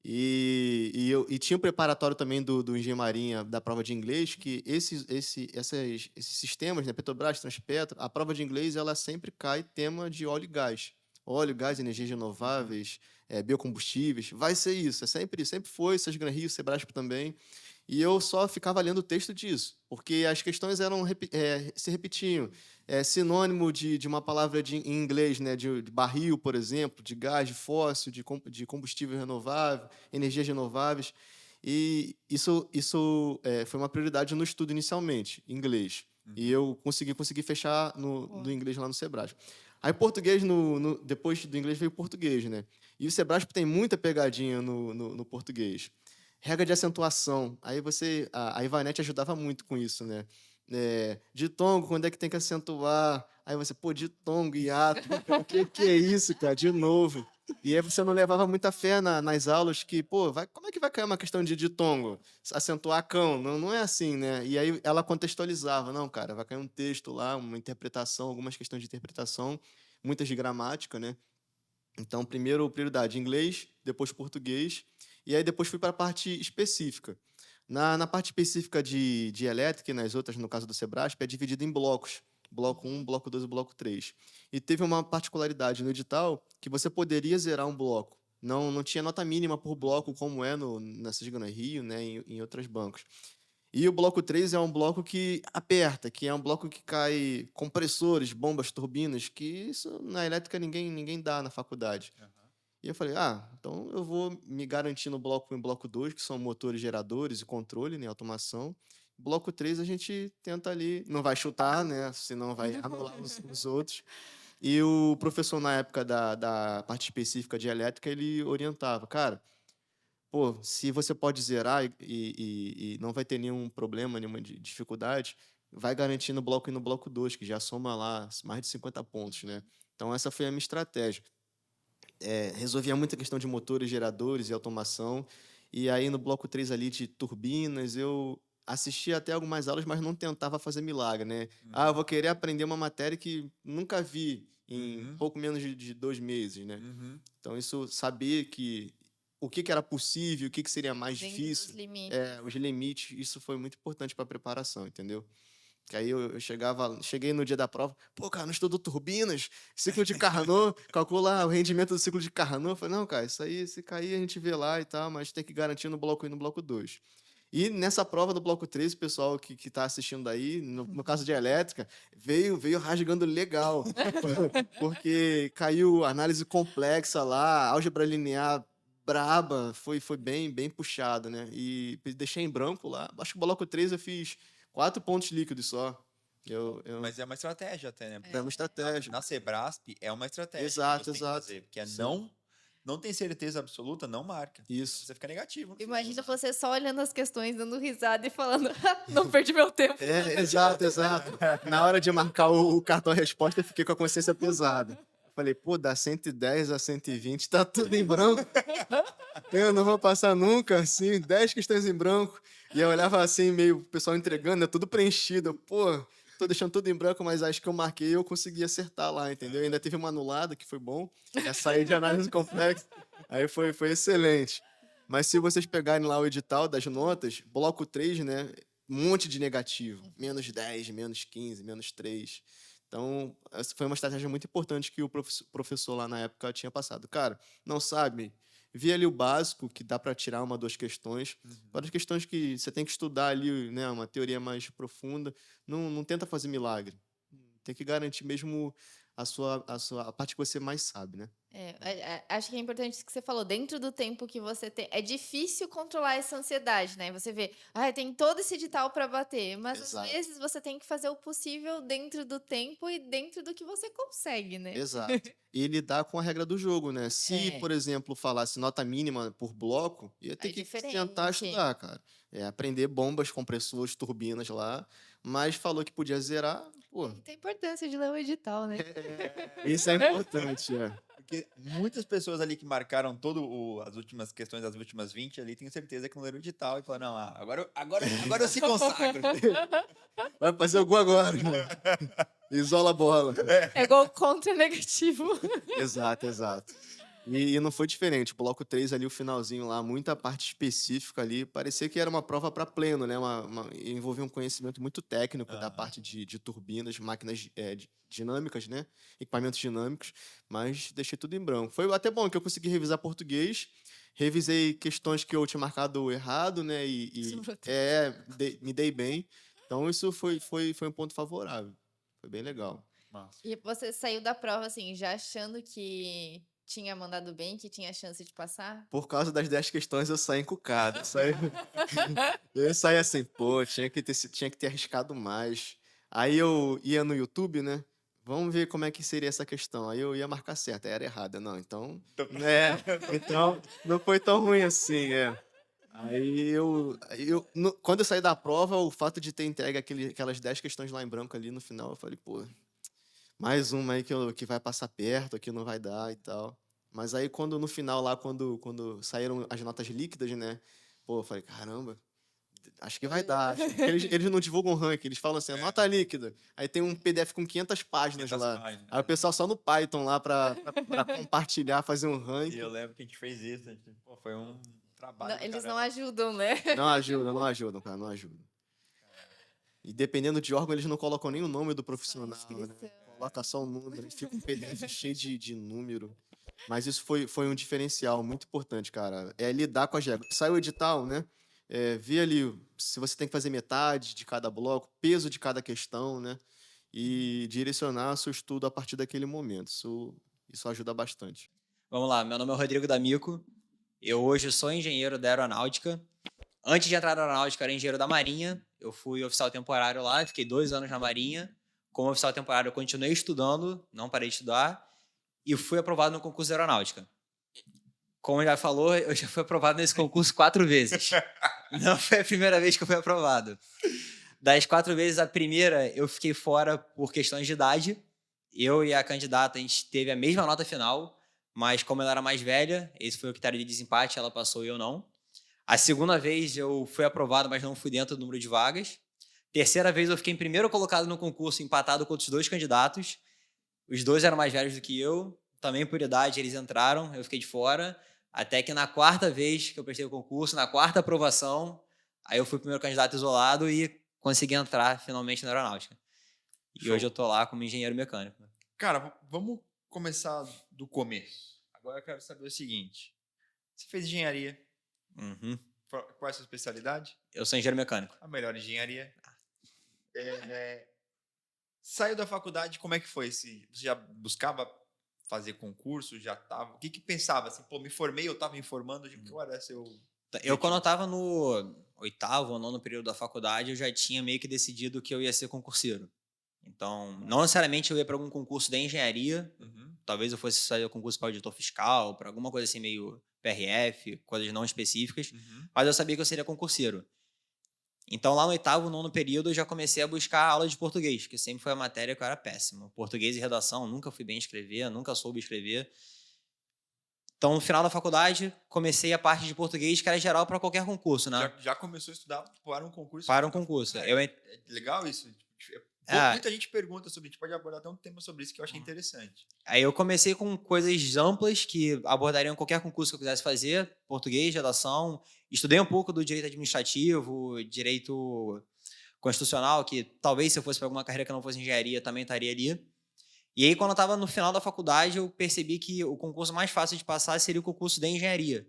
E tinha o preparatório também do Engenharia da prova de inglês, que esses sistemas, né, Petrobras, Transpetro, a prova de inglês, ela sempre cai tema de óleo e gás. Óleo, gás, energias renováveis, biocombustíveis, vai ser isso, sempre foi, Sesgran Rio, Sebrasp também. E eu só ficava lendo o texto disso, porque as questões se repetiam. Sinônimo de uma palavra em inglês, né, de barril, por exemplo, de gás, de fóssil, de combustível renovável, energias renováveis. E isso foi uma prioridade no estudo inicialmente, inglês. E eu consegui fechar no inglês lá no Sebrasp. Aí português, depois do inglês veio o português, né? E o Sebrasp tem muita pegadinha no português. Regra de acentuação. Aí a Ivanete ajudava muito com isso, né? Ditongo, quando é que tem que acentuar? Aí você, ditongo, hiato. O que é isso, cara? De novo. E aí você não levava muita fé nas aulas que, como é que vai cair uma questão de ditongo? Acentuar cão? Não é assim, né? E aí ela contextualizava. Não, cara, vai cair um texto lá, uma interpretação, algumas questões de interpretação, muitas de gramática, né? Então, primeiro, prioridade, inglês, depois português. E aí depois fui para a parte específica. Na parte específica de elétrica e nas outras, no caso do Sebrasp, é dividido em blocos. Bloco 1, bloco 2 e bloco 3. E teve uma particularidade no edital que você poderia zerar um bloco. Não tinha nota mínima por bloco, como na Sesgran Rio, né, em outros bancos. E o bloco 3 é um bloco que aperta, que é um bloco que cai compressores, bombas, turbinas, que isso na elétrica ninguém dá na faculdade. E eu falei, então eu vou me garantir no bloco 1 e bloco 2, que são motores, geradores e controle, né, automação. Bloco 3 a gente tenta ali, não vai chutar, né, senão vai anular os outros. E o professor na época da parte específica de elétrica, ele orientava, cara, se você pode zerar e não vai ter nenhum problema, nenhuma dificuldade, vai garantir no bloco 1 e no bloco 2, que já soma lá mais de 50 pontos, né? Então essa foi a minha estratégia. Resolvia muita questão de motores, geradores e automação. E aí, no bloco 3 ali de turbinas, eu assistia até algumas aulas, mas não tentava fazer milagre, né? Eu vou querer aprender uma matéria que nunca vi em pouco menos de 2 meses, né? Então, isso, saber o que era possível, o que seria mais difícil. Os limites. Os limites, isso foi muito importante para a preparação, entendeu? Que aí eu cheguei no dia da prova, cara, não estudou turbinas, ciclo de Carnot, calcula o rendimento do ciclo de Carnot. Eu falei, não, cara, isso aí, se cair a gente vê lá e tal, mas tem que garantir no bloco 1 e no bloco 2. E nessa prova do bloco 3, o pessoal que tá assistindo aí, no caso de elétrica, veio rasgando legal, porque caiu análise complexa lá, álgebra linear braba, foi bem puxado, né? E deixei em branco lá, acho que o bloco 3 eu fiz 4 pontos líquidos só. Mas é uma estratégia até, né? É uma estratégia. Na Sebrasp é uma estratégia. Exato, que você tem que exato. fazer, porque não tem certeza absoluta, não marca. Isso. Você fica negativo. Imagina você só olhando as questões, dando risada e falando, não perdi meu tempo. Exato. Na hora de marcar o cartão resposta, eu fiquei com a consciência pesada. Falei, dá 110 a 120, tá tudo em branco. Eu não vou passar nunca, assim, 10 questões em branco. E eu olhava assim, meio o pessoal entregando, tudo preenchido. Tô deixando tudo em branco, mas acho que eu marquei e eu consegui acertar lá, entendeu? Ainda teve uma anulada, que foi bom. Saí de análise complexa. Aí foi excelente. Mas se vocês pegarem lá o edital das notas, bloco 3, né? Um monte de negativo. Menos 10, menos 15, menos 3. Então, essa foi uma estratégia muito importante que o professor lá na época tinha passado. Cara, não sabe? Vi ali o básico, que dá para tirar 1, 2 questões. Várias questões que você tem que estudar ali, né, uma teoria mais profunda. Não tenta fazer milagre. Tem que garantir mesmo a parte que você mais sabe, né? Acho que é importante isso que você falou. Dentro do tempo que você tem... É difícil controlar essa ansiedade, né? Você vê, tem todo esse edital para bater. Mas, Exato. às vezes, você tem que fazer o possível dentro do tempo e dentro do que você consegue, né? Exato. E lidar com a regra do jogo, né? Se, por exemplo, falasse nota mínima por bloco, ia ter que diferente. tentar estudar, cara. aprender bombas, compressores, turbinas lá, mas falou que podia zerar, pô, Tem importância de ler o edital, né? isso é importante, Porque muitas pessoas ali que marcaram as últimas questões das últimas 20 ali, tenho certeza que não leram o edital e falaram, não, agora eu se consagro. Vai fazer o gol agora, né? Isola a bola. É gol contra negativo. Exato. E não foi diferente. O bloco 3 ali, o finalzinho lá, muita parte específica ali, parecia que era uma prova para pleno, né? Envolvia um conhecimento muito técnico da parte de turbinas, máquinas dinâmicas, né? Equipamentos dinâmicos, mas deixei tudo em branco. Foi até bom que eu consegui revisar português, revisei questões que eu tinha marcado errado, né? Me dei bem. Então isso foi um ponto favorável. Foi bem legal. E você saiu da prova, assim, já achando que tinha mandado bem, que tinha chance de passar? Por causa das 10 questões, eu saí encucado. Eu saí assim, pô, tinha que ter arriscado mais. Aí eu ia no YouTube, né? Vamos ver como é que seria essa questão. Aí eu ia marcar certo, aí era errada. Não, então não foi tão ruim assim, quando eu saí da prova, o fato de ter entregue aquelas 10 questões lá em branco ali no final, eu falei, pô, mais uma aí que vai passar perto, aqui não vai dar e tal. Mas aí no final lá, quando saíram as notas líquidas, né? Pô, eu falei, caramba, acho que vai dar. Eles não divulgam ranking, eles falam assim, nota líquida. Aí tem um PDF com 500 páginas lá. Aí o pessoal só no Python lá pra compartilhar, fazer um ranking. E eu lembro que a gente fez isso, pô, foi um trabalho. Eles não ajudam, né? Não ajudam, cara, não ajudam. E dependendo de órgão, eles não colocam nem o nome do profissional, né? Coloca só o número, fica um PDF cheio de número. Mas isso foi um diferencial muito importante, cara. É lidar com as regras. Saiu o edital, né? Ver ali se você tem que fazer metade de cada bloco, peso de cada questão, né? E direcionar seu estudo a partir daquele momento. Isso ajuda bastante. Vamos lá, meu nome é Rodrigo D'Amico. Eu hoje sou engenheiro da aeronáutica. Antes de entrar na aeronáutica, eu era engenheiro da Marinha. Eu fui oficial temporário lá, fiquei 2 anos na Marinha. Como oficial temporário, eu continuei estudando, não parei de estudar. E fui aprovado no concurso de aeronáutica. Como já falou, eu já fui aprovado nesse concurso 4 vezes. Não foi a primeira vez que eu fui aprovado. Das 4 vezes, a primeira eu fiquei fora por questões de idade. Eu e a candidata, a gente teve a mesma nota final, mas como ela era mais velha, esse foi o critério de desempate, ela passou e eu não. A segunda vez eu fui aprovado, mas não fui dentro do número de vagas. Terceira vez eu fiquei em primeiro colocado no concurso, empatado com outros 2 candidatos. Os 2 eram mais velhos do que eu, também por idade eles entraram, eu fiquei de fora. Até que na 4ª vez que eu prestei o concurso, na 4ª aprovação, aí eu fui o primeiro candidato isolado e consegui entrar finalmente na aeronáutica. E hoje eu tô lá como engenheiro mecânico. Cara, vamos começar do começo. Agora eu quero saber o seguinte. Você fez engenharia. Uhum. Qual é a sua especialidade? Eu sou engenheiro mecânico. A melhor engenharia. Saiu da faculdade, como é que foi? Você já buscava fazer concurso? Já estava? O que pensava? Assim, pô, me formei, eu estava me informando, de qual era seu... Quando eu estava no 8º ou 9º período da faculdade, eu já tinha meio que decidido que eu ia ser concurseiro. Então, não necessariamente eu ia para algum concurso da engenharia. Talvez eu fosse fazer concurso para auditor fiscal, para alguma coisa assim meio PRF, coisas não específicas. Mas eu sabia que eu seria concurseiro. Então, lá no 8º, 9º período, eu já comecei a buscar aula de português, que sempre foi a matéria que eu era péssimo. Português e redação, nunca fui bem escrever, nunca soube escrever. Então, no final da faculdade, comecei a parte de português, que era geral para qualquer concurso, né? Já começou a estudar para um concurso? Para um concurso. É legal isso. Muita gente pergunta sobre, a gente pode abordar até um tema sobre isso que eu achei interessante. Aí eu comecei com coisas amplas que abordariam qualquer concurso que eu quisesse fazer, português, redação. Estudei um pouco do direito administrativo, direito constitucional, que talvez se eu fosse para alguma carreira que não fosse engenharia, também estaria ali. E aí, quando eu estava no final da faculdade, eu percebi que o concurso mais fácil de passar seria o concurso de engenharia,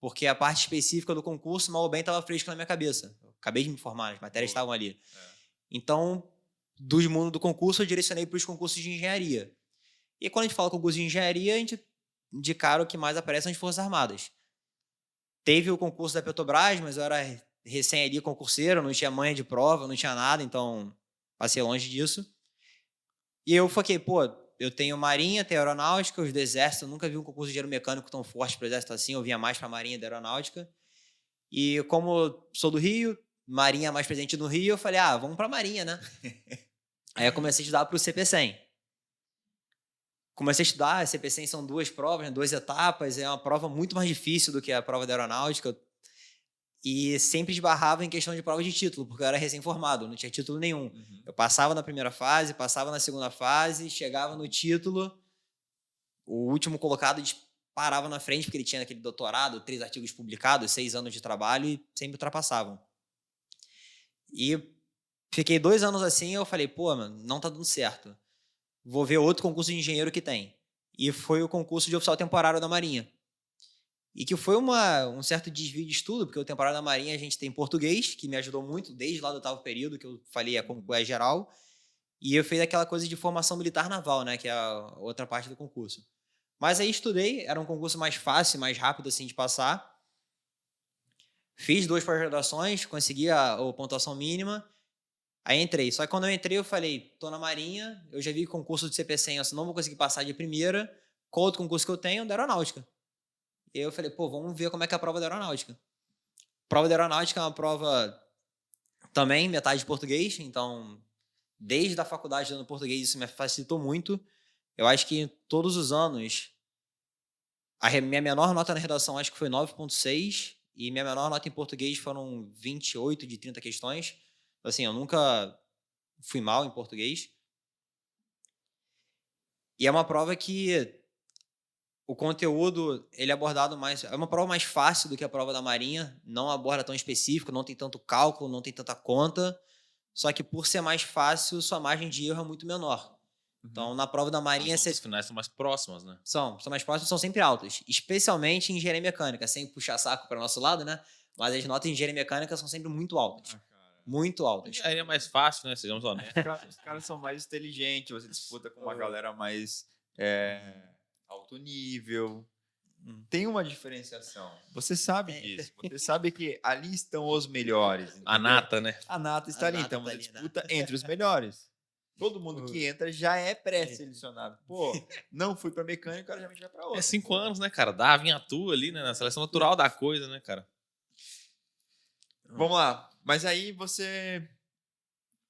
porque a parte específica do concurso, mal ou bem, estava fresca na minha cabeça. Eu acabei de me formar, as matérias estavam ali. Então, do mundo do concurso, eu direcionei para os concursos de engenharia. E quando a gente fala concurso de engenharia, a gente, de cara, o que mais aparece são as Forças Armadas. Teve o concurso da Petrobras, mas eu era recém ali concurseiro, não tinha manha de prova, não tinha nada, então passei longe disso. E eu foquei, pô, eu tenho Marinha, tenho Aeronáutica, os do Exército, eu nunca vi um concurso de engenheiro mecânico tão forte para o Exército assim, eu vinha mais para a Marinha da Aeronáutica. E como sou do Rio, Marinha mais presente no Rio, eu falei, vamos pra Marinha, né? Aí eu comecei a estudar pro CP100. Comecei a estudar, a CP100 são 2 provas, né, 2 etapas, é uma prova muito mais difícil do que a prova da aeronáutica. E sempre esbarrava em questão de prova de título, porque eu era recém-formado, não tinha título nenhum. Eu passava na primeira fase, passava na segunda fase, chegava no título, o último colocado parava na frente, porque ele tinha aquele doutorado, 3 artigos publicados, 6 anos de trabalho, e sempre ultrapassavam. E fiquei 2 anos assim, eu falei, pô, mano, não tá dando certo. Vou ver outro concurso de engenheiro que tem. E foi o concurso de oficial temporário da Marinha. E que foi um certo desvio de estudo, porque o temporário da Marinha a gente tem português, que me ajudou muito desde lá do 8º período, que eu falei é geral. E eu fiz aquela coisa de formação militar naval, né, que é a outra parte do concurso. Mas aí estudei, era um concurso mais fácil, mais rápido assim de passar. Fiz 2 pós-graduações, consegui a pontuação mínima. Aí entrei. Só que quando eu entrei, eu falei, tô na Marinha, eu já vi concurso de CP100, eu não vou conseguir passar de primeira. Qual outro concurso que eu tenho? Da aeronáutica. E eu falei, pô, vamos ver como é que é a prova da aeronáutica. A prova da aeronáutica é uma prova também, metade de português, então, desde a faculdade dando português, isso me facilitou muito. Eu acho que todos os anos, a minha menor nota na redação acho que foi 9,6, e minha menor nota em português foram 28 de 30 questões. Assim, eu nunca fui mal em português. E é uma prova que o conteúdo, ele é abordado mais... É uma prova mais fácil do que a prova da Marinha. Não aborda tão específico, não tem tanto cálculo, não tem tanta conta. Só que por ser mais fácil, sua margem de erro é muito menor. Então, na prova da Marinha... As finais são mais próximas, né? São mais próximas, são sempre altas. Especialmente em engenharia mecânica. Sem puxar saco para o nosso lado, né? Mas as notas em engenharia mecânica são sempre muito altas. Muito altas. Aí é mais fácil, né? Sejamos honestos. Os caras são mais inteligentes, você disputa com uma galera mais alto nível. Tem uma diferenciação. Você sabe disso. Você sabe que ali estão os melhores. Entendeu? A nata, né? A nata está ali. Então você disputa entre os melhores. Todo mundo que entra já é pré-selecionado. Pô, não fui pra mecânica, o cara já vai pra outra. É 5 anos, né, cara? Dá, vinha tua ali, né? Na seleção natural da coisa, né, cara? Vamos lá. Mas aí você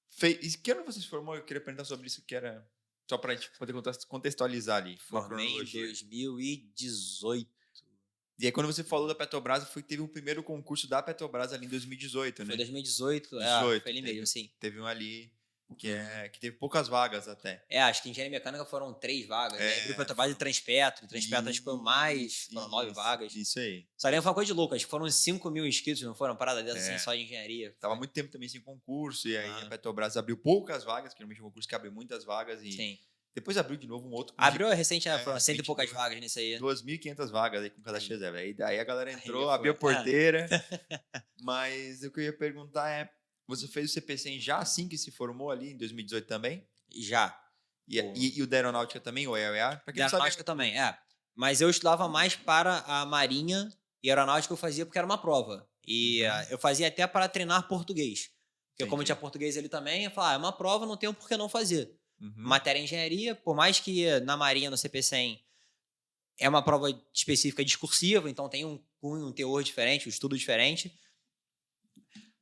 fez... Que ano você se formou? Eu queria perguntar sobre isso, que era... Só pra gente poder contextualizar ali. Formei em 2018. E aí quando você falou da Petrobras, teve um primeiro concurso da Petrobras ali em 2018, né? Foi 2018, foi ali mesmo, sim. Teve um ali que teve poucas vagas até. Acho que em engenharia mecânica foram 3 vagas. Né? Petrobras e Transpetro. Transpetro acho que foi mais, foram 9 vagas. Isso aí. Só lembro foi uma coisa de louco, acho que foram 5 mil inscritos, não foram parada dessa assim, só de engenharia. Tava muito tempo também sem concurso, e aí a Petrobras abriu poucas vagas, que normalmente é um concurso que abre muitas vagas. E sim. Depois abriu de novo um outro. Abriu recente, foram 100 e poucas vagas nisso aí. 2.500 vagas aí com cada reserva. Aí daí a galera entrou, abriu a porteira. Mas o que eu ia perguntar é, você fez o CP100 já assim que se formou ali em 2018 também? Já. E o da aeronáutica também, o EAEA? Da aeronáutica também, Mas eu estudava mais para a Marinha e a aeronáutica eu fazia porque era uma prova. E eu fazia até para treinar português. Porque como eu tinha português ali também, eu falava, é uma prova, não tenho por que não fazer. Matéria engenharia, por mais que na Marinha, no CP100, é uma prova específica discursiva, então tem um teor diferente, um estudo diferente.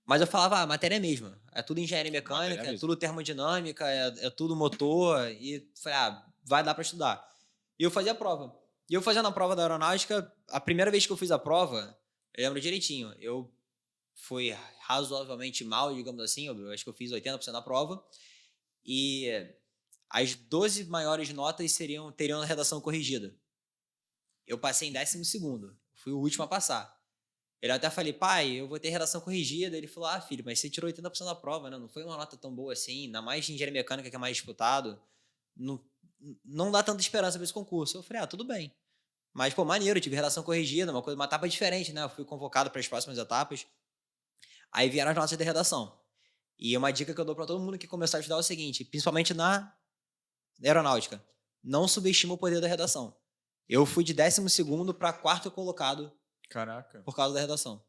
Mas eu falava, a matéria é a mesma. É tudo engenharia mecânica, é tudo termodinâmica, é tudo motor. E falei, vai dar para estudar. E eu fazia a prova. E eu fazendo a prova da aeronáutica, a primeira vez que eu fiz a prova, eu lembro direitinho, eu fui razoavelmente mal, digamos assim, eu acho que eu fiz 80% da prova. E as 12 maiores notas teriam redação corrigida. Eu passei em 12º. Fui o último a passar. Ele até falei, pai, eu vou ter redação corrigida. Ele falou, filho, mas você tirou 80% da prova, né? Não foi uma nota tão boa assim. Ainda mais de engenharia mecânica, que é mais disputado. Não dá tanta esperança para esse concurso. Eu falei, tudo bem. Mas, pô, maneiro, eu tive redação corrigida, uma etapa diferente, né? Eu fui convocado para as próximas etapas. Aí vieram as notas de redação. E uma dica que eu dou para todo mundo que começar a estudar é o seguinte, principalmente na aeronáutica, não subestima o poder da redação. Eu fui de 12º para 4º colocado. Caraca. Por causa da redação.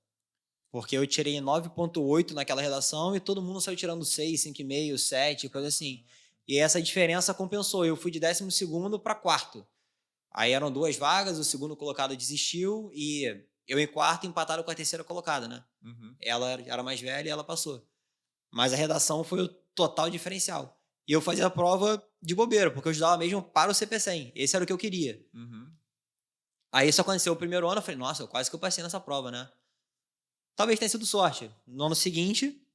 Porque eu tirei 9,8 naquela redação e todo mundo saiu tirando 6, 5,5, 7, coisa assim. E essa diferença compensou. Eu fui de 12º para 4º. Aí eram 2 vagas, o segundo colocado desistiu e Eu em quarto, empatado com a terceira colocada, né? Uhum. Ela era mais velha e ela passou. Mas a redação foi o total diferencial. E eu fazia a prova de bobeira, porque eu estudava mesmo para o CP100. Esse era o que eu queria. Uhum. Aí isso aconteceu o primeiro ano, eu falei, nossa, quase que eu passei nessa prova, né? Talvez tenha sido sorte. No ano seguinte,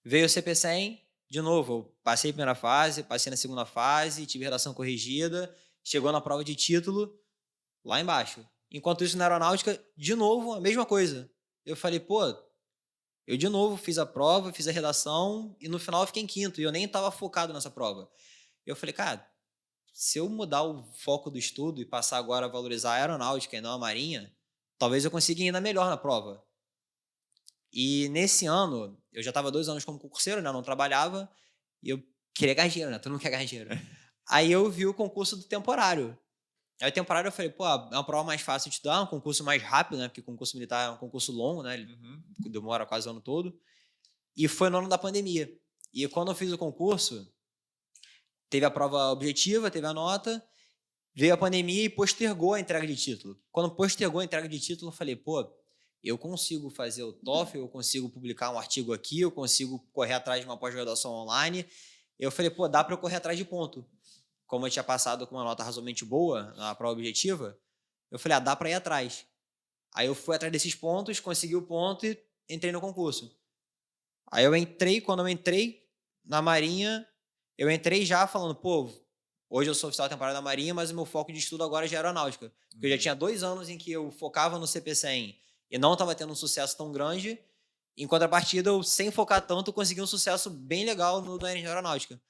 veio o CP100, de novo, eu passei a primeira fase, passei na segunda fase, tive redação corrigida, chegou na prova de título, lá embaixo. Enquanto isso, na aeronáutica, de novo, a mesma coisa. Eu falei, pô, eu de novo fiz a prova, fiz a redação, e no final eu fiquei em quinto, e eu nem estava focado nessa prova. Eu falei, cara, se eu mudar o foco do estudo e passar agora a valorizar a aeronáutica e não a marinha, talvez eu consiga ir ainda melhor na prova. E nesse ano, eu já estava 2 anos como concurseiro, né? Eu não trabalhava, e eu queria ganhar dinheiro, né? Todo mundo quer ganhar dinheiro. Aí eu vi o concurso do temporário. Aí o temporário eu falei, pô, é uma prova mais fácil de estudar, um concurso mais rápido, né? Porque o concurso militar é um concurso longo, né? Ele demora quase o ano todo. E foi no ano da pandemia. E quando eu fiz o concurso, teve a prova objetiva, teve a nota, veio a pandemia e postergou a entrega de título. Quando postergou a entrega de título, eu falei, pô, eu consigo fazer o TOEFL, eu consigo publicar um artigo aqui, eu consigo correr atrás de uma pós-graduação online. Eu falei, pô, dá para eu correr atrás de ponto. Como eu tinha passado com uma nota razoavelmente boa na prova objetiva, eu falei, dá para ir atrás. Aí eu fui atrás desses pontos, consegui o ponto e entrei no concurso. Aí eu entrei, quando eu entrei na Marinha, eu entrei já falando, pô, hoje eu sou oficial temporário da Marinha, mas o meu foco de estudo agora já é aeronáutica. Porque eu já tinha 2 anos em que eu focava no CP100 e não estava tendo um sucesso tão grande. Em contrapartida, eu, sem focar tanto, consegui um sucesso bem legal no da aeronáutica.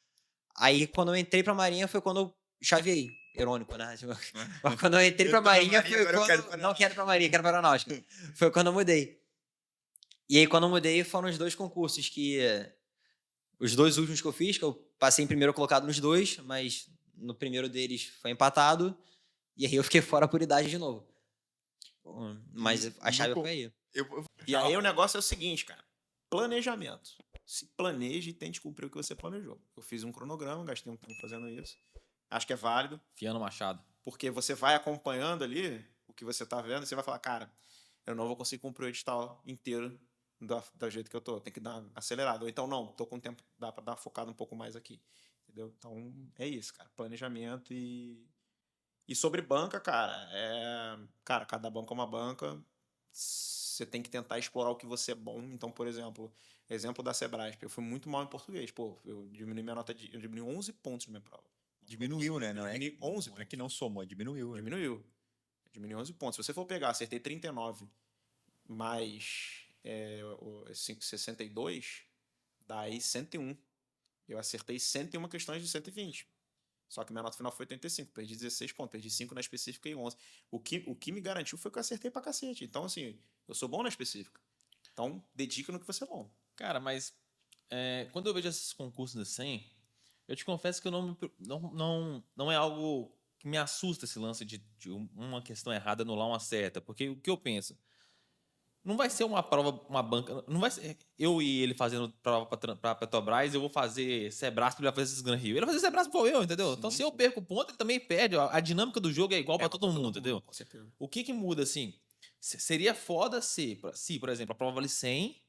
Aí, quando eu entrei pra Marinha, foi quando eu chaveei. Irônico, né? Quando eu entrei pra Marinha, foi quando... Não quero pra Marinha, quero pra aeronáutica. Foi quando eu mudei. E aí, quando eu mudei, foram os 2 concursos que... Os 2 últimos que eu fiz, que eu passei em primeiro colocado nos 2, mas no primeiro deles foi empatado. E aí eu fiquei fora por idade de novo. Mas a chave foi aí. E aí o negócio é o seguinte, cara. Planejamento. Se planeje e tente cumprir o que você planejou. Eu fiz um cronograma, gastei um tempo fazendo isso. Acho que é válido. Fiando Machado. Porque você vai acompanhando ali o que você tá vendo e você vai falar, cara, eu não vou conseguir cumprir o edital inteiro do jeito que eu tô. Tem que dar uma acelerada. Ou então, não, tô com tempo, dá pra dar uma focada um pouco mais aqui. Entendeu? Então, é isso, cara. Planejamento e sobre banca, cara, Cara, cada banca é uma banca. Você tem que tentar explorar o que você é bom. Então, por exemplo da Sebrasp, eu fui muito mal em português. Pô, eu diminui minha nota eu diminui 11 pontos na minha prova. Diminuiu, né? Não é Diminui 11. Não é que não somou, diminuiu. Né? Diminuiu 11 pontos. Se você for pegar, acertei 39 mais 62, dá aí 101. Eu acertei 101 questões de 120. Só que minha nota final foi 85. Perdi 16 pontos. Perdi 5 na específica e 11. O que me garantiu foi que eu acertei pra cacete. Então, assim, eu sou bom na específica. Então, dedica no que você é bom. Cara, mas quando eu vejo esses concursos assim, eu te confesso que eu não é algo que me assusta esse lance de uma questão errada anular uma certa. Porque o que eu penso? Não vai ser uma prova, uma banca. Não vai ser eu e ele fazendo prova para Petrobras, eu vou fazer Sebrasp, ele vai fazer esses Gran Rio. Ele vai fazer Sebrasp igual eu, entendeu? Então, se eu perco o ponto, ele também perde. A dinâmica do jogo é igual para todo mundo, entendeu? Com certeza. O que muda, assim? Seria foda se, por exemplo, a prova vale 100,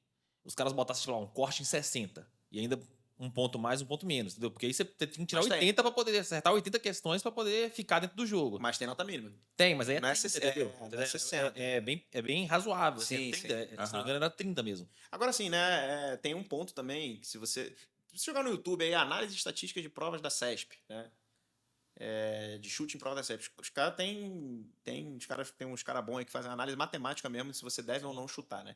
os caras botassem, sei lá, um corte em 60. E ainda um ponto mais, um ponto menos, entendeu? Porque aí você tem que tirar 80 para poder acertar 80 questões para poder ficar dentro do jogo. Mas tem nota mínima. Tem, mas aí não é 60, entendeu? não é 60. É bem razoável. Sim, assim, 30, sim. Se não me engano, era 30 mesmo. Agora, assim, né? Tem um ponto também que se você jogar no YouTube aí, análise estatística de provas da CESP, né? De chute em prova da CESP. Os caras tem uns caras bons aí que fazem análise matemática mesmo, se você deve ou não chutar, né?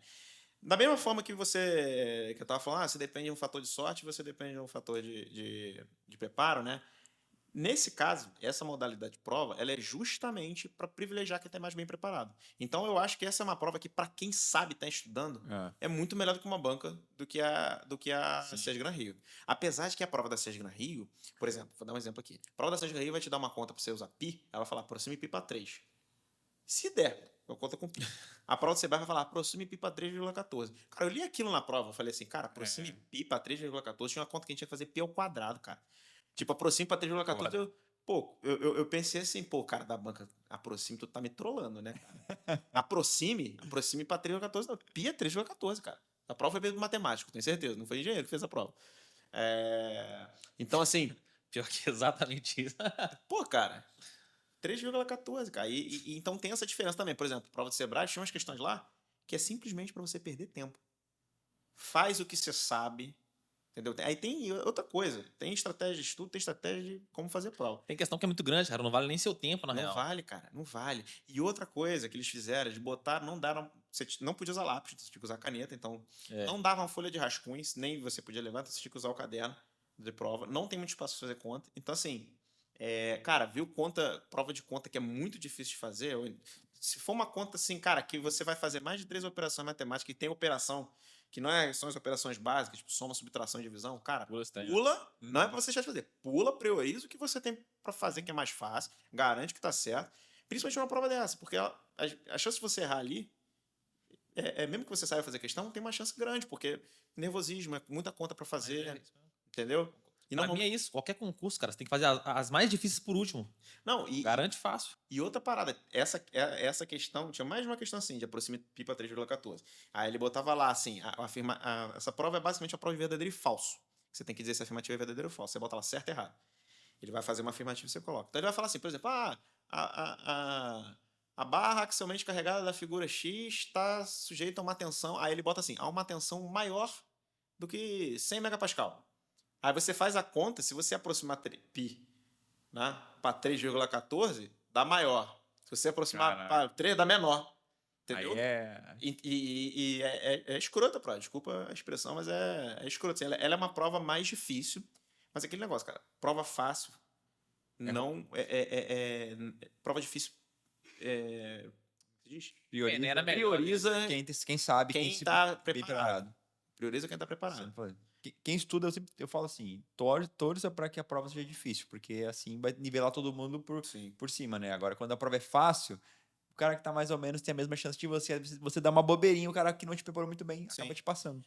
Da mesma forma que que eu tava falando, você depende de um fator de sorte, você depende de um fator de preparo, né? Nesse caso, essa modalidade de prova, ela é justamente para privilegiar quem está mais bem preparado. Então, eu acho que essa é uma prova que, para quem sabe estar estudando, é muito melhor do que uma banca do que a SES Gran Rio. Apesar de que a prova da SES Gran Rio, por exemplo, vou dar um exemplo aqui. A prova da SES Gran Rio vai te dar uma conta para você usar pi, ela vai falar aproxime pi para 3. Se der, eu conta com pi. A prova do Sebrae vai falar aproxime pi para 3,14. Cara, eu li aquilo na prova, eu falei assim, cara, aproxime pi para 3,14, tinha uma conta que a gente tinha que fazer pi ao quadrado, cara. Tipo, aproxime para 3,14, Pô, eu pensei assim, pô, cara da banca, aproxime, tu tá me trollando, né, cara? Aproxime pra 3,14. Não, Pia 3,14, cara. A prova foi feita por matemático, tenho certeza. Não foi engenheiro que fez a prova. Então, assim, Pior que exatamente isso. pô, cara, 3,14, cara. Então tem essa diferença também. Por exemplo, prova de Sebrae, tinha umas questões lá que é simplesmente pra você perder tempo. Faz o que você sabe, entendeu? Aí tem outra coisa. Tem estratégia de estudo, tem estratégia de como fazer prova. Tem questão que é muito grande, cara. Não vale nem seu tempo, na Não real. vale, cara, não vale. E outra coisa que eles fizeram, eles botaram, não deram. Você não podia usar lápis, você tinha que usar caneta, então não dava uma folha de rascunhos, nem você podia levar, então você tinha que usar o caderno de prova. Não tem muito espaço para fazer conta. Então, assim, cara, viu prova de conta que é muito difícil de fazer. Se for uma conta assim, cara, que você vai fazer mais de 3 operações matemáticas e tem operação que não são as operações básicas, tipo soma, subtração e divisão, cara, pula, não é pra você deixar de fazer. Pula, prioriza o que você tem pra fazer, que é mais fácil, garante que tá certo, principalmente numa prova dessa, porque a chance de você errar ali, mesmo que você saiba fazer questão, tem uma chance grande, porque nervosismo, é muita conta pra fazer, entendeu? E Pra mim é isso. Qualquer concurso, cara, você tem que fazer as mais difíceis por último. Não, Garante fácil. E outra parada, essa questão, tinha mais de uma questão assim, de aproxime pipa 3,14. Aí ele botava lá assim, essa prova é basicamente a prova de verdadeiro e falso. Você tem que dizer se a afirmativa é verdadeiro ou falso. Você bota lá certo e errado. Ele vai fazer uma afirmativa e você coloca. Então ele vai falar assim, por exemplo, a barra axialmente carregada da figura X está sujeita a uma tensão. Aí ele bota assim, a uma tensão maior do que 100 megapascal. Aí você faz a conta, se você aproximar pi, né, para 3,14, dá maior. Se você aproximar para 3, dá menor. Entendeu? Aí é escrota, prova. Desculpa a expressão, mas é escrota. Assim, ela é uma prova mais difícil, mas é aquele negócio, cara. Prova fácil. Não. Prova difícil. Prioriza quem sabe, quem se está bem preparado. Prioriza quem está preparado. Quem estuda, eu falo assim, torça para que a prova seja difícil, porque assim vai nivelar todo mundo por cima, né? Agora, quando a prova é fácil, o cara que tá mais ou menos tem a mesma chance de você dar uma bobeirinha, o cara que não te preparou muito bem acaba te passando.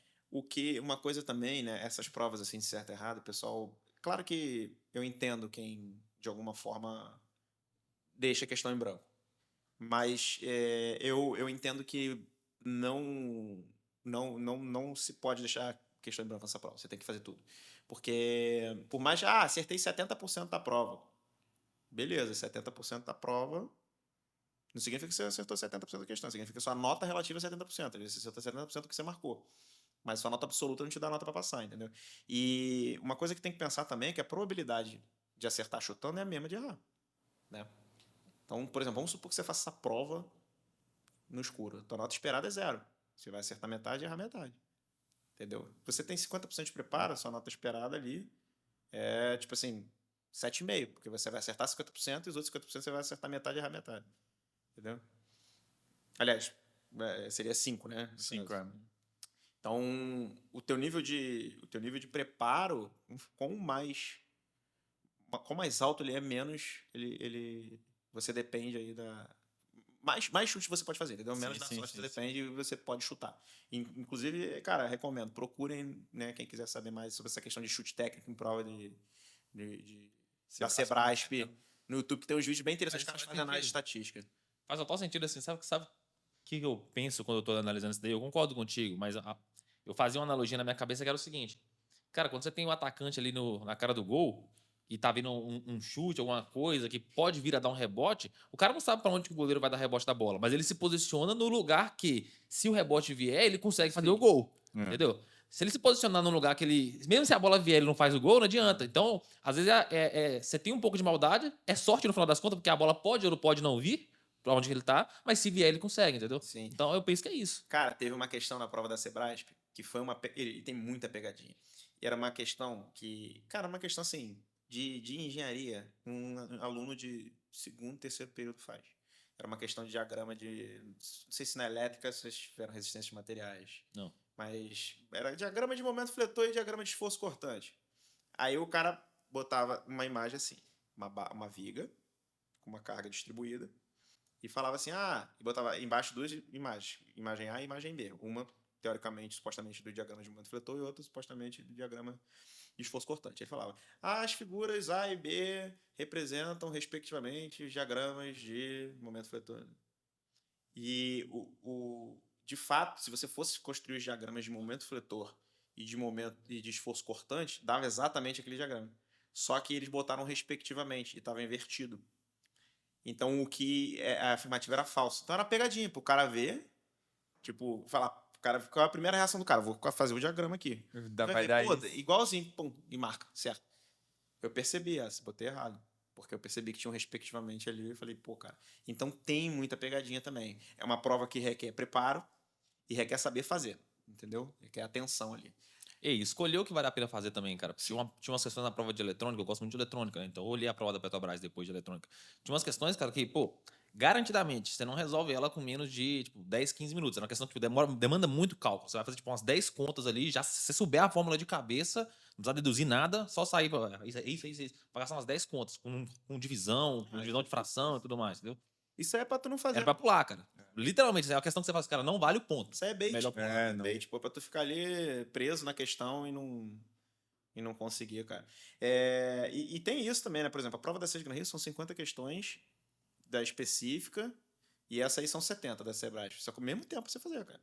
Uma coisa também, né? Essas provas assim de certo e errado, pessoal. Claro que eu entendo quem, de alguma forma, deixa a questão em branco. Mas eu entendo que não se pode deixar questão em branco nessa prova. Você tem que fazer tudo. Porque, por mais acertei 70% da prova. Beleza, 70% da prova não significa que você acertou 70% da questão. Significa que sua nota relativa é 70%. Às vezes você acertou 70% do que você marcou. Mas sua nota absoluta não te dá nota para passar, entendeu? E uma coisa que tem que pensar também é que a probabilidade de acertar chutando é a mesma de errar, né? Então, por exemplo, vamos supor que você faça essa prova no escuro. Tua nota esperada é 0. Você vai acertar metade e errar metade. Entendeu? Você tem 50% de preparo, sua nota esperada ali é, tipo assim, 7,5. Porque você vai acertar 50% e os outros 50% você vai acertar metade e errar metade. Entendeu? Aliás, seria 5, né? 5, Então, o teu nível de preparo, quanto mais alto ele é, menos você depende aí da... Mais chute você pode fazer, entendeu? Menos da sorte você depende e você pode chutar. Inclusive, cara, recomendo, procurem, né, quem quiser saber mais sobre essa questão de chute técnico em prova da Sebrasp no YouTube, que tem uns vídeos bem interessantes, os caras fazem análise estatística. Faz total sentido assim, sabe o que eu penso quando eu tô analisando isso daí? Eu concordo contigo, mas eu fazia uma analogia na minha cabeça que era o seguinte, cara, quando você tem um atacante ali na cara do gol e tá vindo um chute, alguma coisa que pode vir a dar um rebote, o cara não sabe para onde o goleiro vai dar rebote da bola, mas ele se posiciona no lugar que, se o rebote vier, ele consegue fazer o gol, entendeu? Se ele se posicionar num lugar que mesmo se a bola vier, ele não faz o gol, não adianta. Então, às vezes, você tem um pouco de maldade, é sorte no final das contas, porque a bola pode ou não pode não vir pra onde ele tá, mas se vier, ele consegue, entendeu? Sim. Então, eu penso que é isso. Cara, teve uma questão na prova da Sebrasp que foi e tem muita pegadinha. E era uma questão uma questão assim, de engenharia, um aluno de segundo, terceiro período faz. Era uma questão de diagrama não sei se na elétrica vocês tiveram resistência de materiais. Não. Mas era diagrama de momento fletor e diagrama de esforço cortante. Aí o cara botava uma imagem assim, uma viga com uma carga distribuída e falava assim, e botava embaixo duas imagens, imagem A e imagem B. Uma teoricamente, supostamente, do diagrama de momento fletor e outro, supostamente, do diagrama de esforço cortante. Ele falava, as figuras A e B representam, respectivamente, os diagramas de momento fletor. E, de fato, se você fosse construir os diagramas de momento fletor e de esforço cortante, dava exatamente aquele diagrama. Só que eles botaram respectivamente e estava invertido. Então, a afirmativa era falsa. Então, era pegadinha pro cara ver, tipo, falar, qual é a primeira reação do cara? Vou fazer o diagrama aqui. Vai dar pô, isso. igualzinho, pum, e marca, certo. Eu percebi botei errado. Porque eu percebi que tinham respectivamente ali. Eu falei, pô, cara. Então, tem muita pegadinha também. É uma prova que requer preparo e requer saber fazer, entendeu? Requer atenção ali. E escolher o que vale a pena fazer também, cara. Tinha umas questões na prova de eletrônica, eu gosto muito de eletrônica, né? Então eu olhei a prova da Petrobras depois de eletrônica. Tinha umas questões, cara, que, pô, garantidamente, você não resolve ela com menos de, tipo, 10, 15 minutos. É uma questão que demanda muito cálculo. Você vai fazer, tipo, umas 10 contas ali, já se você souber a fórmula de cabeça, não precisa deduzir nada, só sair, isso. Pra gastar umas 10 contas, com divisão, com divisão de fração e tudo mais, entendeu? Isso aí é pra tu não fazer. Era pra pular, cara. Literalmente, é uma questão que você faz, cara, não vale o ponto. Isso aí é bait. Melhor não. Bait, pô, pra tu ficar ali preso na questão e não conseguir, cara. E tem isso também, né? Por exemplo, a prova da Sesg Gran Rio são 50 questões da específica e essa aí são 70 da Sebrasp. Só que ao mesmo tempo pra você fazer, cara.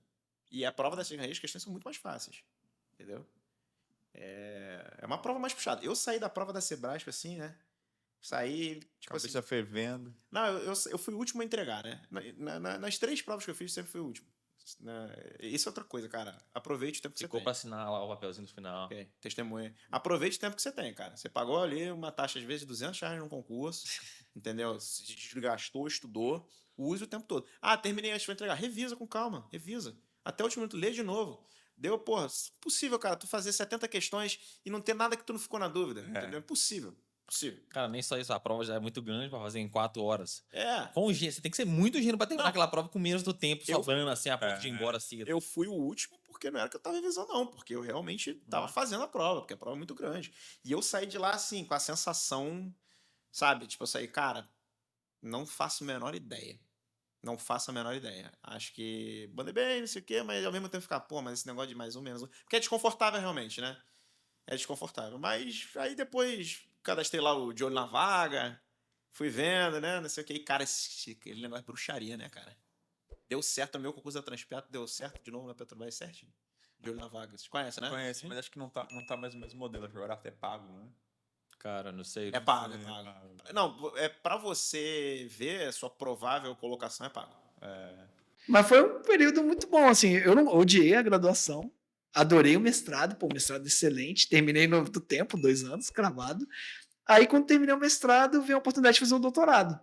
E a prova da Sesg Gran Rio, as questões são muito mais fáceis. Entendeu? É uma prova mais puxada. Eu saí da prova da Sebrasp assim, né? Saí, tipo Cabeça assim... fervendo. Não, eu fui o último a entregar, né? Nas 3 provas que eu fiz, sempre fui o último. Isso é outra coisa, cara. Aproveite o tempo que você tem. Ficou pra assinar lá o papelzinho no final. Okay. Testemunha. Aproveite o tempo que você tem, cara. Você pagou ali uma taxa, às vezes, de R$200 num concurso, entendeu? Se desgastou, estudou, use o tempo todo. Terminei antes de entregar. Revisa com calma, revisa. Até o último minuto, lê de novo. Deu, porra, possível, cara, tu fazer 70 questões e não ter nada que tu não ficou na dúvida, entendeu? Impossível. Cara, nem só isso, a prova já é muito grande pra fazer em 4 horas. Com o você tem que ser muito gênio pra terminar aquela prova com menos do tempo, sobrando assim, a ponto de ir embora assim. Eu fui o último porque não era que eu tava revisando, não, porque eu realmente tava fazendo a prova, porque a prova é muito grande. E eu saí de lá, assim, com a sensação, sabe? Tipo, eu saí, cara, não faço a menor ideia. Não faço a menor ideia. Acho que mandei bem, não sei o quê, mas ao mesmo tempo ficar, pô, mas esse negócio de mais um, menos um. Porque é desconfortável realmente, né? É desconfortável. Mas aí depois cadastrei lá o de olho na vaga, fui vendo, né? Não sei o que. E, cara, aquele negócio é bruxaria, né, cara? Deu certo o meu concurso da Transpetro, deu certo de novo na Petrobras, certinho. De olho na vaga. Você conhece, né? Conheço, mas acho que não tá mais o mesmo modelo. Agora até pago, né? Cara, não sei. É pago. Não, pra você ver a sua provável colocação, é pago. Mas foi um período muito bom, assim. Eu não odiei a graduação. Adorei o mestrado, pô, mestrado excelente. Terminei no tempo, 2 anos, cravado. Aí, quando terminei o mestrado, veio a oportunidade de fazer um doutorado.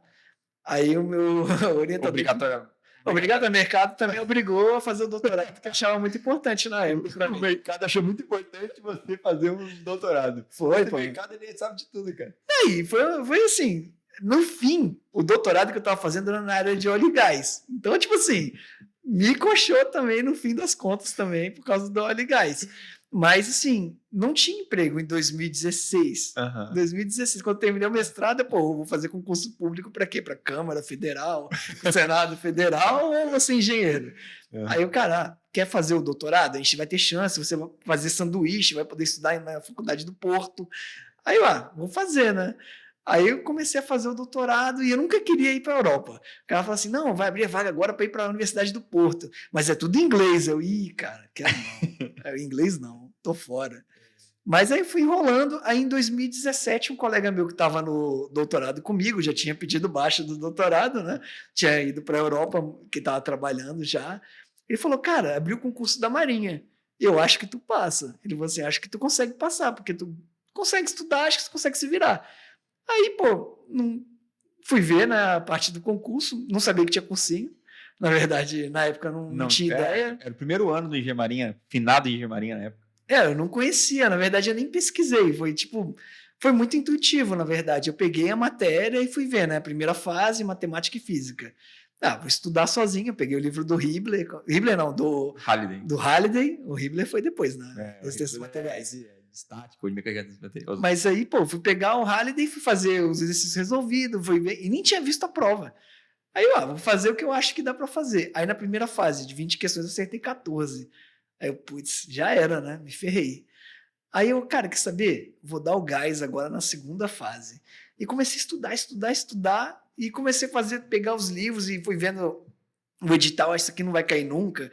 Aí, o meu orientador... Obrigado, o mercado também obrigou a fazer o doutorado, que eu achava muito importante na época. O mercado achou muito importante você fazer um doutorado. Foi, pô. O mercado, ele sabe de tudo, cara. Aí, foi assim... No fim, o doutorado que eu estava fazendo era na área de óleo e gás. Então, tipo assim... Me coxou também, no fim das contas, também, por causa do óleo e gás. Mas, assim, não tinha emprego em 2016. 2016, quando terminei o mestrado, vou fazer concurso público para quê? Para Câmara Federal, Senado Federal, ou vou ser engenheiro? Aí o cara, quer fazer o doutorado? A gente vai ter chance, você vai fazer sanduíche, vai poder estudar na Faculdade do Porto. Aí, vou fazer, né? Aí eu comecei a fazer o doutorado e eu nunca queria ir para a Europa. O cara falou assim, não, vai abrir a vaga agora para ir para a Universidade do Porto. Mas é tudo em inglês. Eu, cara, quero não. Inglês não, tô fora. Mas aí fui enrolando. Aí em 2017, um colega meu que estava no doutorado comigo, já tinha pedido baixa do doutorado, né? Tinha ido para a Europa, que estava trabalhando já. Ele falou, cara, abriu o concurso da Marinha. Eu acho que tu passa. Ele falou assim, acho que tu consegue passar, porque tu consegue estudar, acho que tu consegue se virar. Aí, fui ver, né, a parte do concurso, não sabia que tinha cursinho. Na verdade, na época não tinha ideia. Era o primeiro ano do IG Marinha, finado IG Marinha na época. Eu não conhecia, na verdade eu nem pesquisei. Foi muito intuitivo, na verdade. Eu peguei a matéria e fui ver, né, a primeira fase, matemática e física. Vou estudar sozinho, eu peguei o livro do Hibler não, do Halliday. O Hibler foi depois, né, os textos materiais. Estático, de mecânica dos materiais. Mas aí, fui pegar o Halliday e fui fazer os exercícios resolvidos, fui ver, e nem tinha visto a prova. Aí, vou fazer o que eu acho que dá para fazer. Aí, na primeira fase, de 20 questões, eu acertei 14. Aí eu, putz, já era, né? Me ferrei. Aí eu, cara, quer saber? Vou dar o gás agora na segunda fase. E comecei a estudar, e comecei a pegar os livros e fui vendo o edital, isso aqui não vai cair nunca.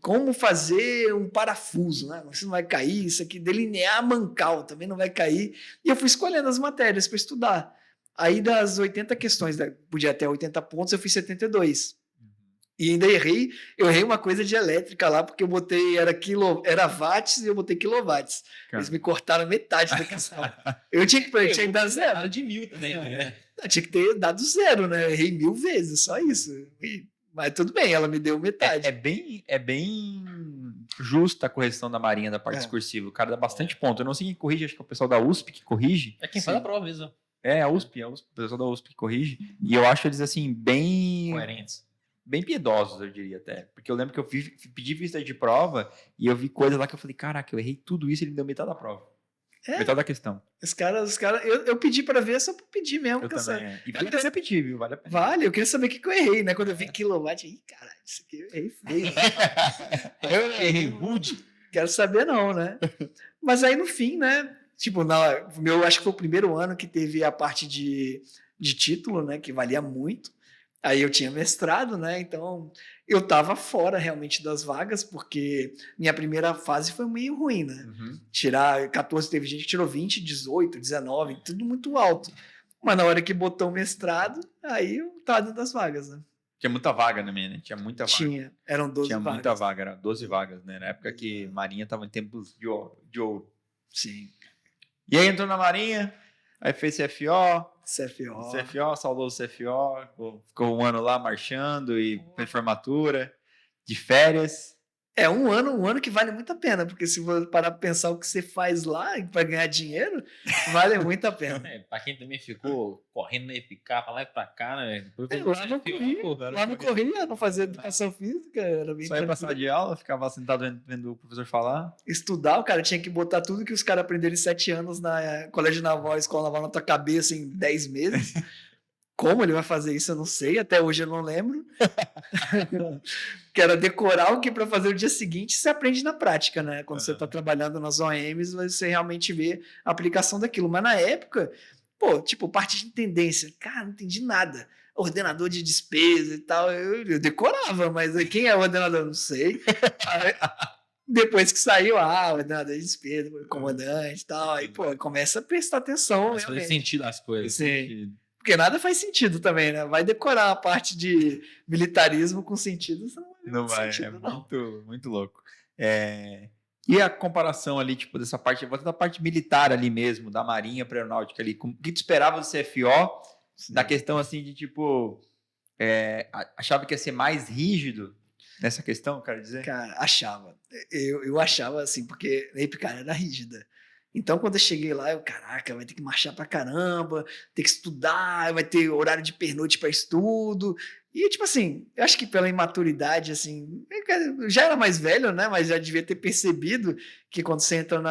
Como fazer um parafuso, né? Isso não vai cair, isso aqui, delinear mancal também não vai cair. E eu fui escolhendo as matérias para estudar. Aí das 80 questões, podia até 80 pontos, eu fiz 72. E ainda eu errei uma coisa de elétrica lá, porque eu botei, era watts e eu botei quilowatts. Eles me cortaram metade da questão. Eu tinha que dar zero. De 1000 também, né? Eu tinha que ter dado zero, né? Eu errei 1000 vezes, só isso. Mas tudo bem, ela me deu metade. É bem justa a correção da Marinha da parte discursiva. O cara dá bastante ponto. Eu não sei quem corrige, acho que é o pessoal da USP que corrige. É quem faz a prova mesmo. A USP, o pessoal da USP que corrige. E eu acho eles, assim, bem... Coerentes. Bem piedosos, eu diria até. Porque eu lembro que eu pedi vista de prova e eu vi coisas lá que eu falei, caraca, eu errei tudo isso e ele me deu metade da prova. Metade da questão. Os caras, eu pedi pra ver só pra pedir mesmo. Eu também. E vale a pena pedir, viu? Vale a pena. Vale, eu queria saber o que eu errei, né? Quando eu vi quilowatt, aí, caralho, isso aqui eu errei feio. Eu errei rude. Quero saber não, né? Mas aí no fim, né? Tipo, acho que foi o primeiro ano que teve a parte de título, né? Que valia muito. Aí eu tinha mestrado, né? Então eu estava fora realmente das vagas, porque minha primeira fase foi meio ruim, né? Tirar 14, teve gente que tirou 20, 18, 19, tudo muito alto. Mas na hora que botou o mestrado, aí eu estava dentro das vagas, né? Tinha muita vaga na minha, né? Tinha muita vaga. Eram 12 Tinha vagas. muita vaga, era 12 vagas, né? Na época que Marinha estava em tempos de ouro. Sim. E aí entrou na Marinha, aí fez CFO, saudoso CFO, ficou um ano lá marchando e fez formatura, de férias. É um ano que vale muito a pena, porque se você parar pra pensar o que você faz lá para ganhar dinheiro, vale muito a pena. Pra quem também ficou correndo na Epicar, pra lá e pra cá, né? Lá não corria, não fazia educação física, era bem só ia passar de aula, ficava sentado vendo o professor falar. Estudar, o cara tinha que botar tudo que os caras aprenderam em 7 anos na Colégio Naval, Escola Naval na tua cabeça em 10 meses. Como ele vai fazer isso, eu não sei. Até hoje eu não lembro. Que era decorar o que para fazer o dia seguinte, você aprende na prática, né? Quando você está trabalhando nas OMs, você realmente vê a aplicação daquilo. Mas na época, parte de tendência. Cara, não entendi nada. Ordenador de despesa e tal. Eu decorava, mas quem é o ordenador? Não sei. Aí, depois que saiu, ordenador de despesa, comandante e tal. Aí, começa a prestar atenção. Mas faz sentido as coisas. Sim. Porque nada faz sentido também, né? Vai decorar a parte de militarismo com sentido, você não vai sentido, não. Muito louco. E a comparação ali, tipo, dessa parte, da parte militar ali mesmo, da Marinha para a Aeronáutica ali, o que tu esperava do CFO, da questão assim de, tipo, achava que ia ser mais rígido nessa questão, quero dizer? Cara, achava. Eu achava assim, porque a Epicar era rígida. Então, quando eu cheguei lá, caraca, vai ter que marchar pra caramba, ter que estudar, vai ter horário de pernoite para estudo. E, tipo assim, eu acho que pela imaturidade, assim, eu já era mais velho, né? Mas já devia ter percebido que quando você entra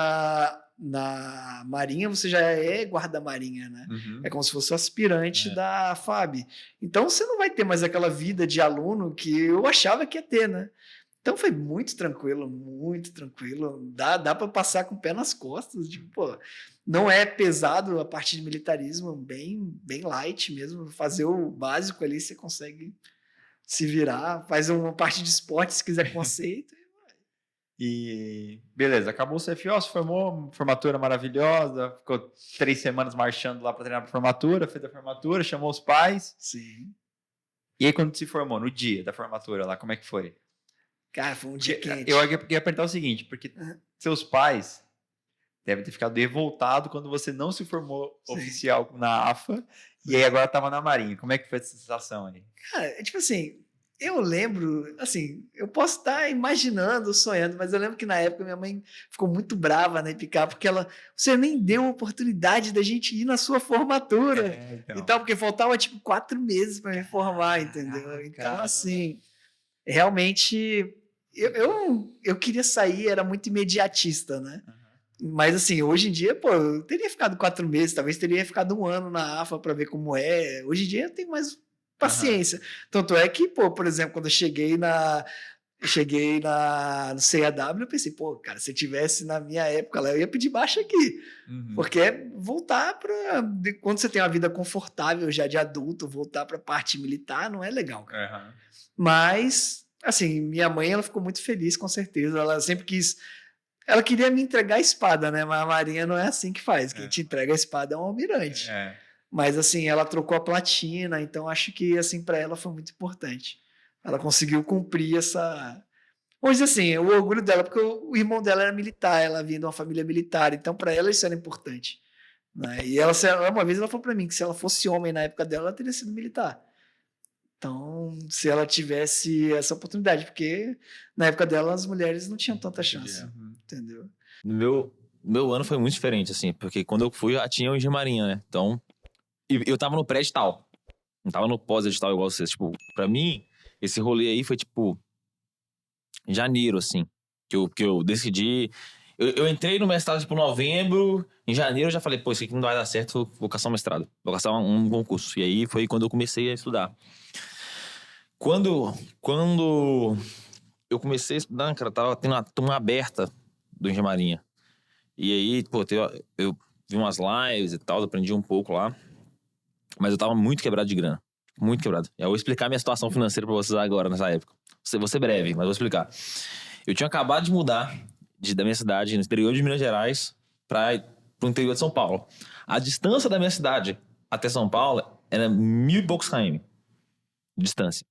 na Marinha, você já é guarda-marinha, né? É como se fosse o aspirante da FAB. Então, você não vai ter mais aquela vida de aluno que eu achava que ia ter, né? Então foi muito tranquilo, muito tranquilo. Dá para passar com o pé nas costas. Tipo, não é pesado a parte de militarismo, bem light mesmo. Fazer o básico ali, você consegue se virar. Faz uma parte de esporte se quiser conceito. E beleza, acabou o CFO, se formou, formatura maravilhosa, ficou 3 semanas marchando lá para treinar para formatura, fez a formatura, chamou os pais. Sim. E aí quando se formou, no dia da formatura lá, como é que foi? Cara, foi um dia quente. Eu ia perguntar o seguinte, porque seus pais devem ter ficado revoltados quando você não se formou oficial na AFA e aí agora estava na Marinha. Como é que foi essa sensação aí? Cara, tipo assim, eu lembro, assim, eu posso estar imaginando, sonhando, mas eu lembro que na época minha mãe ficou muito brava na Epicar, porque você nem deu a oportunidade da gente ir na sua formatura. Então, porque faltava tipo 4 meses para me formar, entendeu? Então, assim, realmente eu queria sair, era muito imediatista, né? Mas assim, hoje em dia, eu teria ficado 4 meses, talvez teria ficado 1 ano na AFA para ver como é. Hoje em dia eu tenho mais paciência. Tanto é que, por exemplo, quando eu cheguei Eu cheguei no CAW, eu pensei, pô, cara, se eu tivesse na minha época lá, eu ia pedir baixa aqui. Porque é voltar para... Quando você tem uma vida confortável já de adulto, voltar para a parte militar não é legal, cara. Mas, assim, minha mãe, ela ficou muito feliz, com certeza. Ela sempre quis... Ela queria me entregar a espada, né? Mas a Marinha não é assim que faz. Quem te entrega a espada é um almirante. Mas, assim, ela trocou a platina, então acho que, assim, para ela foi muito importante. Ela conseguiu cumprir essa... Vamos dizer assim, o orgulho dela, porque o irmão dela era militar, ela vinha de uma família militar, então para ela isso era importante. Né? E ela, uma vez ela falou para mim que se ela fosse homem na época dela, ela teria sido militar. Então, se ela tivesse essa oportunidade, porque na época dela as mulheres não tinham tanta chance, entendeu? No meu ano foi muito diferente, assim, porque quando eu fui, já tinha o Engenharia, né? Então, eu tava no pré-edital, não tava no pós-edital igual vocês. Tipo, pra mim, esse rolê aí foi, tipo, em janeiro, assim, que eu decidi... Eu entrei no mestrado, tipo, novembro, em janeiro eu já falei, pô, isso aqui não vai dar certo, vou caçar um mestrado, vou caçar um concurso. E aí foi quando eu comecei a estudar. Quando eu comecei a estudar, cara, tava tendo uma turma aberta do Engenharia. E aí, pô, eu vi umas lives e tal, aprendi um pouco lá, mas eu tava muito quebrado de grana. Muito quebrado. Eu vou explicar minha situação financeira pra vocês agora, nessa época. Vou ser breve, mas vou explicar. Eu tinha acabado de mudar da minha cidade, no interior de Minas Gerais, para o interior de São Paulo. A distância da minha cidade até São Paulo era 1.000 e poucos km de distância.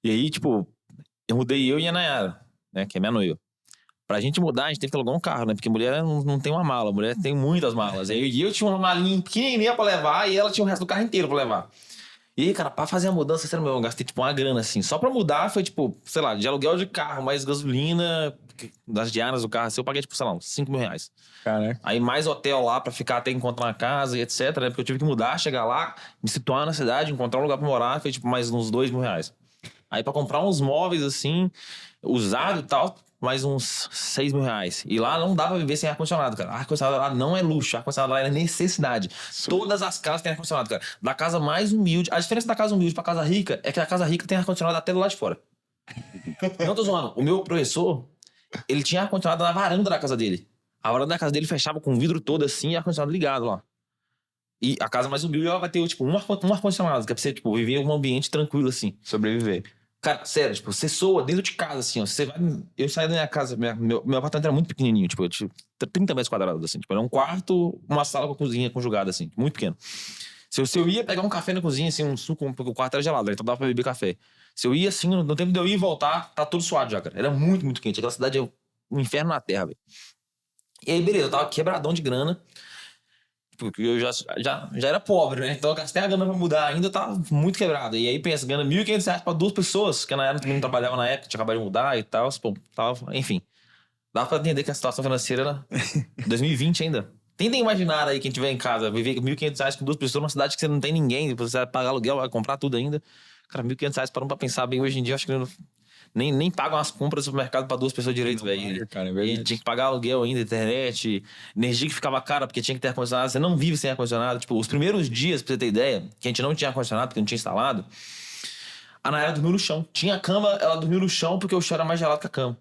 E aí, tipo, eu mudei eu e a Nayara, né, que é minha noiva. Pra gente mudar, a gente teve que alugar um carro, né? Porque mulher não tem uma mala, mulher tem muitas malas. E eu tinha uma malinha pequenininha pra levar e ela tinha o resto do carro inteiro pra levar. E aí, cara, pra fazer a mudança, sério mesmo, eu gastei, tipo, uma grana, assim. Só pra mudar foi, tipo, sei lá, de aluguel de carro, mais gasolina, das diárias do carro, assim, eu paguei, tipo, sei lá, uns 5 mil reais. Caraca. Aí mais hotel lá pra ficar até encontrar uma casa e etc, né? Porque eu tive que mudar, chegar lá, me situar na cidade, encontrar um lugar pra morar, foi, tipo, mais uns 2 mil reais. Aí pra comprar uns móveis, assim, usado e tal, mais uns 6 mil reais. E lá não dá pra viver sem ar-condicionado, cara. Ar-condicionado lá não é luxo, ar-condicionado lá é necessidade. Todas as casas têm ar-condicionado, cara. Da casa mais humilde... A diferença da casa humilde pra casa rica é que a casa rica tem ar-condicionado até do lado de fora. Não tô zoando. O meu professor, ele tinha ar-condicionado na varanda da casa dele. A varanda da casa dele fechava com o vidro todo assim e ar-condicionado ligado lá. E a casa mais humilde ela vai ter, tipo, um ar-condicionado, que é pra você, tipo, viver em um ambiente tranquilo, assim. Sobreviver. Cara, sério, tipo, você soa dentro de casa, assim, ó. Você vai... Eu saí da minha casa, meu apartamento era muito pequenininho, tipo, eu tinha 30 metros quadrados, assim. Tipo, era um quarto, uma sala com a cozinha conjugada, assim, muito pequeno. Se eu ia pegar um café na cozinha, assim, um suco, porque o quarto era gelado, então dava pra beber café. Se eu ia, assim, no tempo de eu ir e voltar, tá todo suado já, cara. Era muito, muito quente. Aquela cidade é um inferno na terra, velho. E aí, beleza, eu tava quebradão de grana. Porque eu já era pobre, né? Então eu gastei a grana pra mudar ainda, eu tava muito quebrado. E aí pensa, ganhando R$1.500 pra 2 pessoas, que na época não trabalhava na época, tinha acabado de mudar e tal. Pô, tava, enfim. Dava pra entender que a situação financeira era 2020 ainda. Tentem imaginar aí quem tiver em casa, viver com R$1.500 com 2 pessoas numa cidade que você não tem ninguém, você vai pagar aluguel, vai comprar tudo ainda. Cara, R$1.500 parando pra pensar bem hoje em dia, eu acho que nem pagam as compras do supermercado pra 2 pessoas direito, velho. E tinha que pagar aluguel ainda, internet, energia que ficava cara porque tinha que ter ar-condicionado. Você não vive sem ar-condicionado. Tipo, os primeiros dias, pra você ter ideia, que a gente não tinha ar-condicionado, porque não tinha instalado, a Nayara dormiu no chão. Tinha cama, ela dormiu no chão porque o chão era mais gelado que a cama.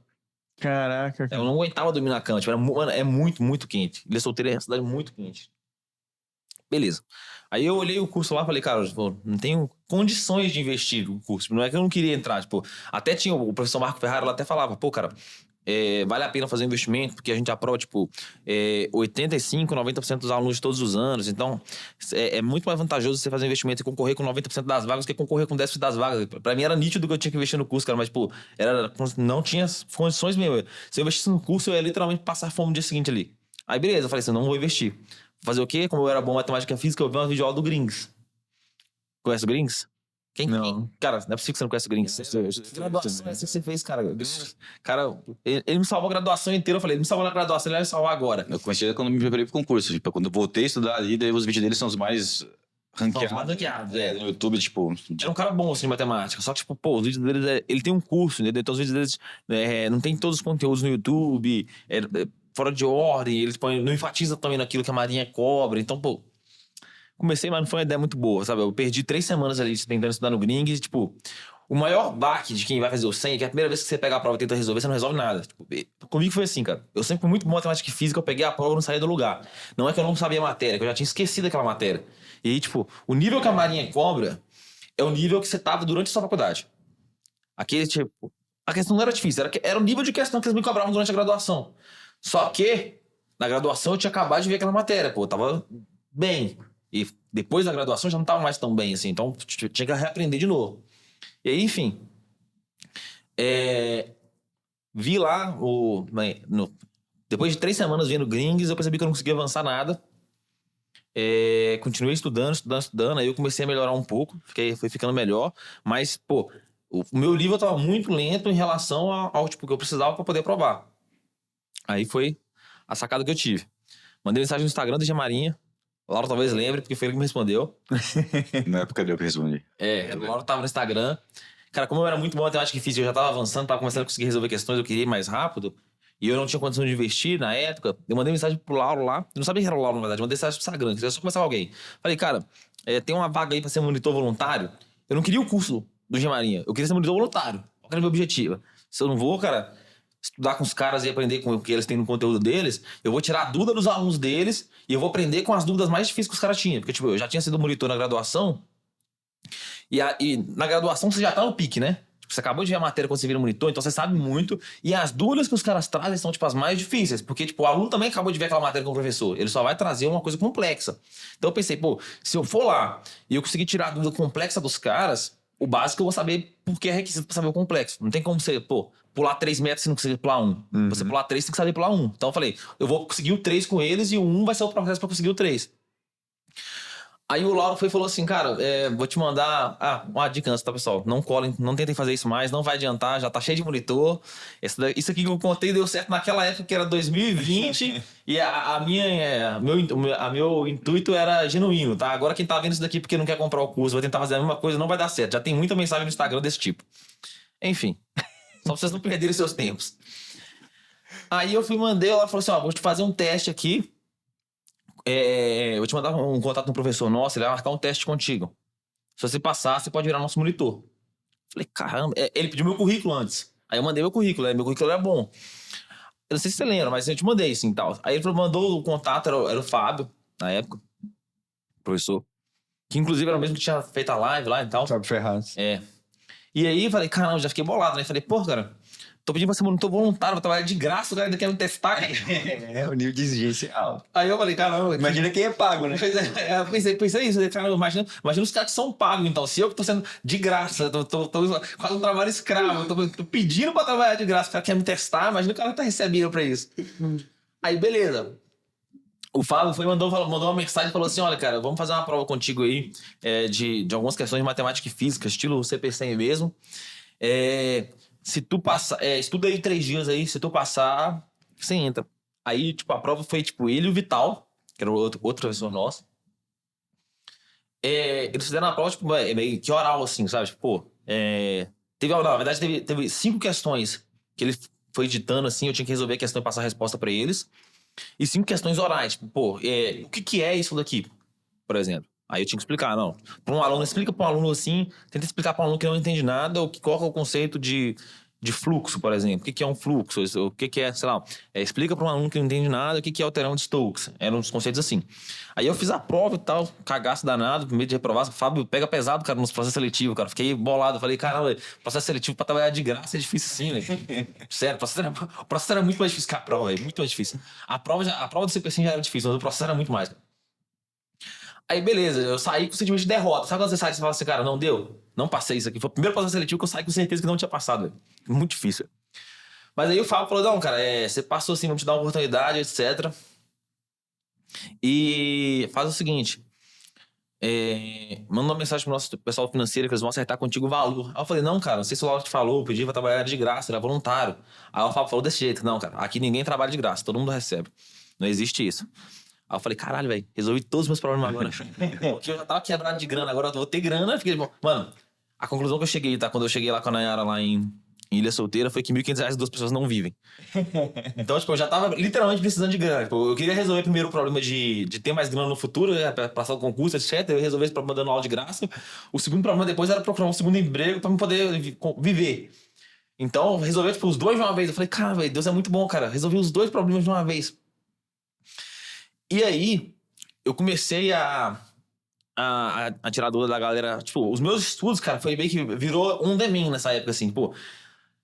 Caraca, cara. Eu não aguentava dormir na cama. Tipo, mano, é muito, muito quente. Ilha Solteira é uma cidade muito quente. Beleza. Aí eu olhei o curso lá e falei, cara, tipo, não tenho condições de investir no curso. Não é que eu não queria entrar, tipo, até tinha o professor Marco Ferrara lá até falava, pô, cara, vale a pena fazer um investimento, porque a gente aprova, tipo, 85, 90% dos alunos de todos os anos. Então, é muito mais vantajoso você fazer um investimento e concorrer com 90% das vagas do que concorrer com 10% das vagas. Pra mim era nítido que eu tinha que investir no curso, cara, mas, tipo, não tinha condições mesmo. Se eu investisse no curso, eu ia literalmente passar fome no dia seguinte ali. Aí, beleza, eu falei assim, não vou investir. Fazer o quê? Como eu era bom em matemática e física, eu vi uma videoaula do Grings. Conhece o Grings? Quem? Não. Cara, não é possível que você não conhece o Grings. Que graduação essa que você fez, cara? Cara, ele me salvou a graduação inteira. Eu falei, ele me salvou na graduação, ele vai me salvar agora. Eu comecei quando me preparei pro concurso. Tipo, quando eu voltei a estudar ali, daí os vídeos dele são os mais ranqueados. No YouTube, tipo... Era um cara bom, assim, em matemática. Só que, tipo, pô, os vídeos dele... Ele tem um curso, entendeu? Então os vídeos deles não tem todos os conteúdos no YouTube... fora de ordem, eles não enfatiza também naquilo que a Marinha cobra. Então, pô, comecei, mas não foi uma ideia muito boa, sabe? Eu perdi 3 semanas ali tentando estudar no Grings, tipo, O maior baque de quem vai fazer o 100 é que a primeira vez que você pega a prova e tenta resolver, você não resolve nada. Tipo, comigo foi assim, cara. Eu sempre fui muito bom em matemática e física, eu peguei a prova e não saía do lugar. Não é que eu não sabia a matéria, que eu já tinha esquecido aquela matéria. E aí, tipo, o nível que a Marinha cobra é o nível que você tava durante a sua faculdade. Aquele, tipo... A questão não era difícil, era o nível de questão que eles me cobravam durante a graduação. Só que, na graduação, eu tinha acabado de ver aquela matéria, pô. Eu tava bem. E depois da graduação, eu já não tava mais tão bem, assim. Então, tinha que reaprender de novo. E aí, enfim... vi lá depois de 3 semanas vendo Gringos, eu percebi que eu não conseguia avançar nada. Continuei estudando. Aí eu comecei a melhorar um pouco, foi ficando melhor. Mas, pô, o meu nível estava muito lento em relação ao tipo que eu precisava para poder provar. Aí foi a sacada que eu tive. Mandei mensagem no Instagram da Marinha. O Lauro talvez lembre, porque foi ele que me respondeu. Na época eu que respondi. O Lauro tava no Instagram. Cara, como eu era muito bom em matemática e física, eu já tava avançando, tava começando a conseguir resolver questões, eu queria ir mais rápido, e eu não tinha condição de investir na época. Eu mandei mensagem pro Lauro lá, eu não sabia que era o Lauro, na verdade, eu mandei mensagem pro Instagram, queria só começar com alguém. Falei, cara, tem uma vaga aí pra ser monitor voluntário. Eu não queria o curso do Marinha, eu queria ser monitor voluntário. Qual era o meu objetivo? Se eu não vou, cara, estudar com os caras e aprender com o que eles têm no conteúdo deles, eu vou tirar a dúvida dos alunos deles e eu vou aprender com as dúvidas mais difíceis que os caras tinham. Porque, tipo, eu já tinha sido monitor na graduação, e na graduação você já tá no pique, né? Você acabou de ver a matéria quando você vira monitor, então você sabe muito. E as dúvidas que os caras trazem são, tipo, as mais difíceis. Porque, tipo, o aluno também acabou de ver aquela matéria com o professor. Ele só vai trazer uma coisa complexa. Então eu pensei, pô, se eu for lá e eu conseguir tirar a dúvida complexa dos caras, o básico eu vou saber porque é requisito pra saber o complexo. Não tem como você, pô, pular 3 metros se não conseguir pular 1. Você pular 3, tem que saber pular 1. Então eu falei, eu vou conseguir o 3 com eles e o 1 vai ser o processo pra conseguir o 3. Aí o Lauro foi e falou assim, cara, vou te mandar uma dica antes, tá, pessoal? Não colhem, não tentem fazer isso mais, não vai adiantar, já tá cheio de monitor. Isso aqui que eu contei deu certo naquela época, que era 2020, e meu intuito era genuíno, tá? Agora quem tá vendo isso daqui porque não quer comprar o curso, vai tentar fazer a mesma coisa, não vai dar certo. Já tem muita mensagem no Instagram desse tipo. Enfim, só pra vocês não perderem seus tempos. Aí eu mandei, ela falou assim, vou te fazer um teste aqui. Eu vou te mandar um contato do professor nosso, ele vai marcar um teste contigo. Se você passar, você pode virar nosso monitor. Falei, caramba. Ele pediu meu currículo antes. Aí eu mandei meu currículo, meu currículo era bom. Eu não sei se você lembra, mas eu te mandei assim e tal. Aí ele mandou o contato, era o Fábio, na época, professor. Que inclusive era o mesmo que tinha feito a live lá e tal. Fábio Ferraz. E aí eu falei, caramba, já fiquei bolado, né? Falei, pô, cara, tô pedindo pra ser monitor voluntário, pra trabalhar de graça, o cara ainda quer me testar. O nível de exigência é alto. Aí eu falei, caramba... Imagina quem é pago, né? Pensei isso. Cara, imagina os caras que são pagos, então. Se eu que tô sendo de graça, tô quase um trabalho escravo, tô pedindo pra trabalhar de graça, o cara quer me testar, imagina o cara que tá recebendo pra isso. Aí, beleza. O Fábio mandou uma mensagem e falou assim, olha, cara, vamos fazer uma prova contigo aí de algumas questões de matemática e física, estilo CP100 mesmo. Se tu passar, estuda aí 3 dias aí, se tu passar, você entra. Aí, tipo, a prova foi, tipo, ele e o Vital, que era o outro professor nosso. Eles fizeram a prova, tipo, meio que oral, assim, sabe? Tipo, pô, na verdade, teve 5 questões que ele foi editando, assim, eu tinha que resolver a questão e passar a resposta pra eles. E 5 questões orais, tipo, pô, o que é isso daqui, por exemplo? Aí eu tinha que explicar, não. Para um aluno, explica para um aluno assim, tenta explicar para um aluno que não entende nada, qual é o conceito de fluxo, por exemplo. O que é um fluxo? O que é, sei lá, explica para um aluno que não entende nada o que é o teorema de Stokes. Eram uns conceitos assim. Aí eu fiz a prova e tal, cagaço danado, com medo de reprovar. O Fábio pega pesado, cara, nos processos seletivos, cara. Fiquei bolado, falei, caramba, processo seletivo para trabalhar de graça é difícil sim, né? Sério, o processo era muito mais difícil que a prova, muito mais difícil. A prova do CPC já era difícil, mas o processo era muito mais, cara. Aí, beleza, eu saí com sentimento de derrota. Sabe quando você sai e você fala assim, cara, não deu? Não passei isso aqui. Foi o primeiro processo seletivo que eu saí com certeza que não tinha passado, velho. Muito difícil. Mas aí o Fábio falou, não, cara, você passou assim, vamos te dar uma oportunidade, etc. E faz o seguinte, manda uma mensagem pro nosso pessoal financeiro que eles vão acertar contigo o valor. Aí eu falei, não, cara, não sei se o Lauro te falou, eu pedi pra trabalhar de graça, era voluntário. Aí o Fábio falou desse jeito, não, cara, aqui ninguém trabalha de graça, todo mundo recebe. Não existe isso. Aí eu falei, caralho, velho, resolvi todos os meus problemas agora. Porque eu já tava quebrado de grana, agora eu vou ter grana. Fiquei, mano, a conclusão que eu cheguei, tá? Quando eu cheguei lá com a Nayara lá em em Ilha Solteira foi que R$1.500 duas pessoas não vivem. Então, tipo, eu já tava literalmente precisando de grana. Tipo, eu queria resolver primeiro o problema de ter mais grana no futuro, né, pra passar o concurso, etc. Eu resolvi esse problema dando aula de graça. O segundo problema depois era procurar um segundo emprego pra eu poder viver. Então, eu resolvi, tipo, os dois de uma vez. Eu falei, cara, velho, Deus é muito bom, cara. Resolvi os dois problemas de uma vez. E aí, eu comecei a tirar dúvida da galera. Tipo, os meus estudos, cara, foi meio que virou um de mim nessa época, assim, pô.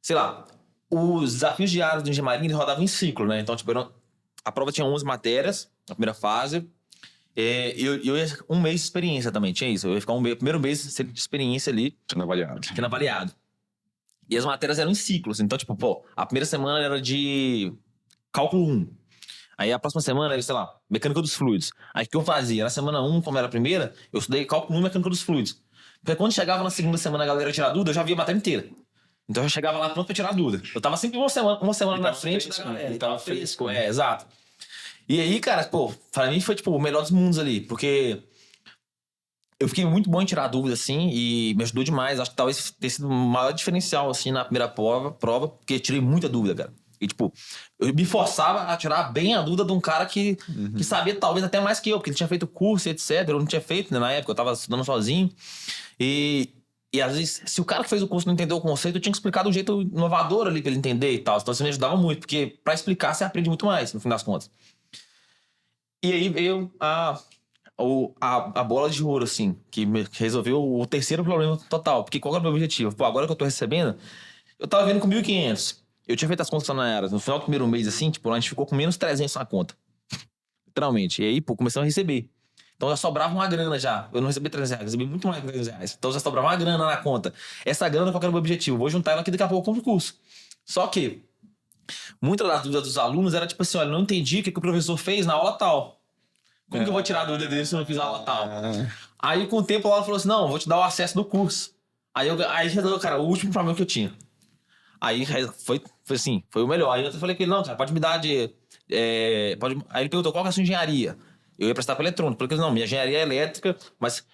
Sei lá, os desafios diários do engenharia eles rodavam em ciclo, né? Então, tipo, a prova tinha 11 matérias, na primeira fase. Eu ia um mês de experiência também, tinha isso. Eu ia ficar primeiro mês de experiência ali. Sendo avaliado. E as matérias eram em ciclos. Então, tipo, pô, a primeira semana era de cálculo 1. Aí a próxima semana era, sei lá, mecânica dos fluidos. Aí o que eu fazia? Na semana 1, como era a primeira, eu estudei cálculo 1 e mecânica dos fluidos. Porque quando chegava na segunda semana a galera tirar dúvida, eu já via a matéria inteira. Então eu já chegava lá pronto pra tirar dúvida. Eu tava sempre uma semana na frente da galera. Ele tava fresco, exato. E aí, cara, pô, pra mim foi, tipo, o melhor dos mundos ali. Porque eu fiquei muito bom em tirar dúvida, assim, e me ajudou demais. Acho que talvez tenha sido o maior diferencial, assim, na primeira prova, porque eu tirei muita dúvida, cara. E, tipo, eu me forçava a tirar bem a dúvida de um cara que sabia talvez até mais que eu, porque ele tinha feito curso, etc. Eu não tinha feito, né, na época, eu tava estudando sozinho. E às vezes, se o cara que fez o curso não entendeu o conceito, eu tinha que explicar de um jeito inovador ali pra ele entender e tal. Então isso me ajudava muito, porque pra explicar você aprende muito mais, no fim das contas. E aí veio a bola de ouro, assim, que resolveu o terceiro problema total. Porque qual era o meu objetivo? Pô, agora que eu tô recebendo, eu tava vendo com 1.500. Eu tinha feito as contas na era. No final do primeiro mês, assim, tipo, a gente ficou com menos 300 na conta. Literalmente. E aí, pô, começamos a receber. Então já sobrava uma grana já. Eu não recebi R$300, recebi muito mais de R$300. Então já sobrava uma grana na conta. Essa grana, qual era o meu objetivo? Vou juntar ela aqui daqui a pouco eu compro o curso. Só que muita das dúvidas dos alunos era tipo assim, olha, não entendi o que o professor fez na aula tal. Como que eu vou tirar a dúvida dele se eu não fiz a aula tal? Aí com o tempo ela falou assim, não, vou te dar o acesso do curso. Aí resolveu, cara, o último problema que eu tinha. Aí foi assim, foi o melhor. Aí eu falei com ele, não, cara, pode me dar de... Aí ele perguntou, qual que é a sua engenharia? Eu ia prestar para eletrônica. Falei, não, minha engenharia é elétrica, mas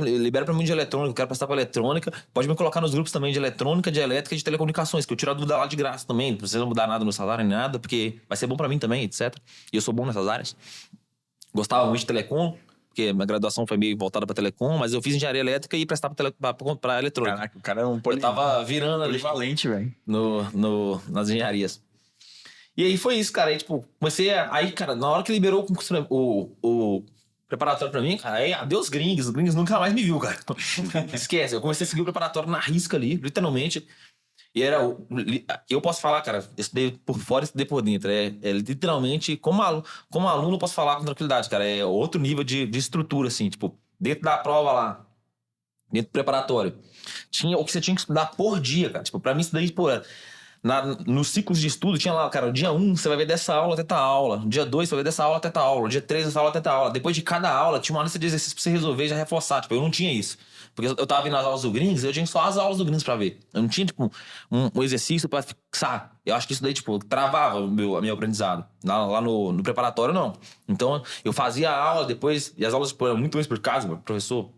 libera para mim de eletrônica, eu quero prestar para eletrônica. Pode me colocar nos grupos também de eletrônica, de elétrica e de telecomunicações, que eu tiro a dúvida lá de graça também. Não precisa mudar nada no salário nem nada, porque vai ser bom para mim também, etc. E eu sou bom nessas áreas. Gostava muito de telecom, porque minha graduação foi meio voltada para telecom, mas eu fiz engenharia elétrica e prestar para eletrônica. Caraca, o cara é um Eu tava virando ali polivalente, velho. nas engenharias. E aí foi isso, cara. Aí, tipo, comecei a... Aí, cara, na hora que liberou o preparatório pra mim, cara, aí adeus gringos. Os gringos nunca mais me viu, cara. Esquece. Eu comecei a seguir o preparatório na risca ali, literalmente. E era... Eu posso falar, cara, eu estudei por fora e estudei por dentro. É literalmente, como aluno, eu posso falar com tranquilidade, cara. É outro nível de estrutura, assim. Tipo, dentro da prova lá, dentro do preparatório, tinha o que você tinha que estudar por dia, cara. Tipo, pra mim, estudei por... Nos ciclos de estudo tinha lá, cara, dia 1 você vai ver dessa aula até tal aula, dia 2 você vai ver dessa aula até tal aula, dia 3 dessa aula até tal aula. Depois de cada aula tinha uma lista de exercícios pra você resolver e já reforçar. Tipo, eu não tinha isso. Porque eu tava vendo as aulas do Gringos, eu tinha só as aulas do Gringos pra ver. Eu não tinha, tipo, um exercício pra fixar. Eu acho que isso daí, tipo, travava a meu aprendizado. Lá no preparatório, não. Então, eu fazia a aula depois, e as aulas, tipo, eram muito mais por casa, meu professor.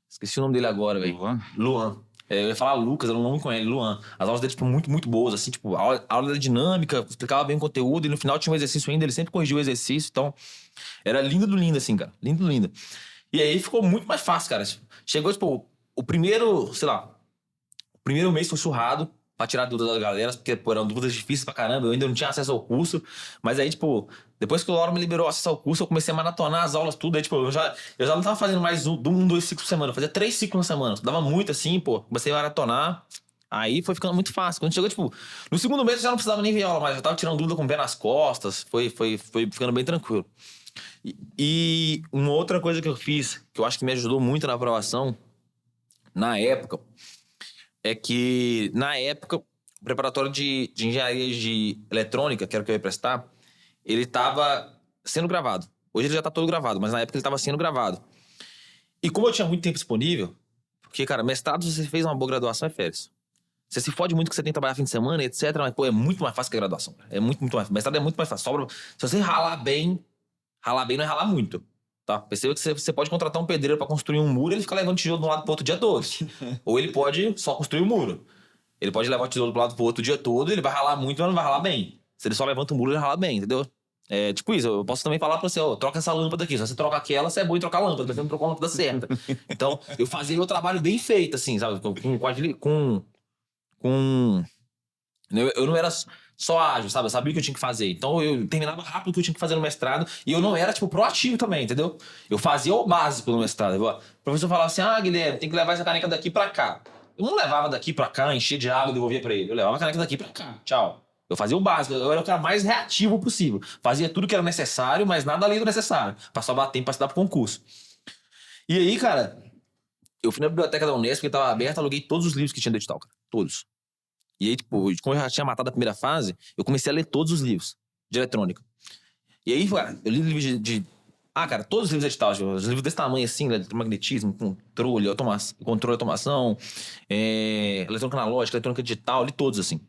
Esqueci o nome dele agora, velho. Luan. Eu ia falar Lucas, eu não conheço, Luan. As aulas dele, tipo, muito, muito boas, assim, tipo, a aula era dinâmica, explicava bem o conteúdo, e no final tinha um exercício ainda, ele sempre corrigia o exercício, então, era lindo do lindo, assim, cara, lindo do lindo. E aí ficou muito mais fácil, cara. Chegou, tipo, o primeiro mês foi surrado pra tirar dúvidas da galera, porque, pô, eram dúvidas difíceis pra caramba, eu ainda não tinha acesso ao curso, mas aí, tipo, depois que o Lauro me liberou acesso ao curso, eu comecei a maratonar as aulas, tudo, aí, tipo, eu já não tava fazendo mais 2 ciclos por semana, eu fazia 3 ciclos na semana, dava muito, assim, pô, comecei a maratonar, aí foi ficando muito fácil. Quando chegou, tipo, no segundo mês eu já não precisava nem ver aula mais, eu tava tirando dúvida com o pé nas costas, foi ficando bem tranquilo. E uma outra coisa que eu fiz, que eu acho que me ajudou muito na aprovação, na época, é que, na época, o preparatório de engenharia de eletrônica, que era o que eu ia prestar, ele estava sendo gravado. Hoje ele já está todo gravado, mas na época ele estava sendo gravado. E como eu tinha muito tempo disponível, porque, cara, mestrado, se você fez uma boa graduação, é férias. Você se fode muito que você tem que trabalhar fim de semana, etc. Mas, pô, é muito mais fácil que a graduação. É muito, muito mais fácil. Mestrado é muito mais fácil. Se você ralar bem não é ralar muito. Tá? Perceba que você pode contratar um pedreiro para construir um muro e ele fica levando tijolo de um lado pro outro o dia todo. Ou ele pode só construir o muro. Ele pode levar o tijolo do lado pro outro o dia todo e ele vai ralar muito, mas não vai ralar bem. Se ele só levanta o muro, ele rala bem, entendeu? É tipo isso, eu posso também falar pra você, ó, troca essa lâmpada aqui. Se você troca aquela, você é bom em trocar a lâmpada, mas você não trocou a lâmpada certa. Então, eu fazia meu trabalho bem feito, assim, sabe? Eu não era só ágil, sabe? Eu sabia o que eu tinha que fazer. Então, eu terminava rápido o que eu tinha que fazer no mestrado. E eu não era, tipo, proativo também, entendeu? Eu fazia o básico no mestrado. O professor falava assim, Guilherme, tem que levar essa caneca daqui pra cá. Eu não levava daqui pra cá, enchia de água e devolvia pra ele. Eu levava a caneca daqui pra cá. Tchau. Eu fazia o básico. Eu era o cara mais reativo possível. Fazia tudo que era necessário, mas nada além do necessário. Pra sobrar tempo pra estudar pro concurso. E aí, cara, eu fui na biblioteca da Unesp, que tava aberta, aluguei todos os livros que tinha do edital, cara. Todos. E aí, tipo, como eu já tinha matado a primeira fase, eu comecei a ler todos os livros de eletrônica. E aí, cara, eu li livros cara, todos os livros de edital, os livros desse tamanho assim, eletromagnetismo, controle, automação, eletrônica analógica, eletrônica digital, li todos assim.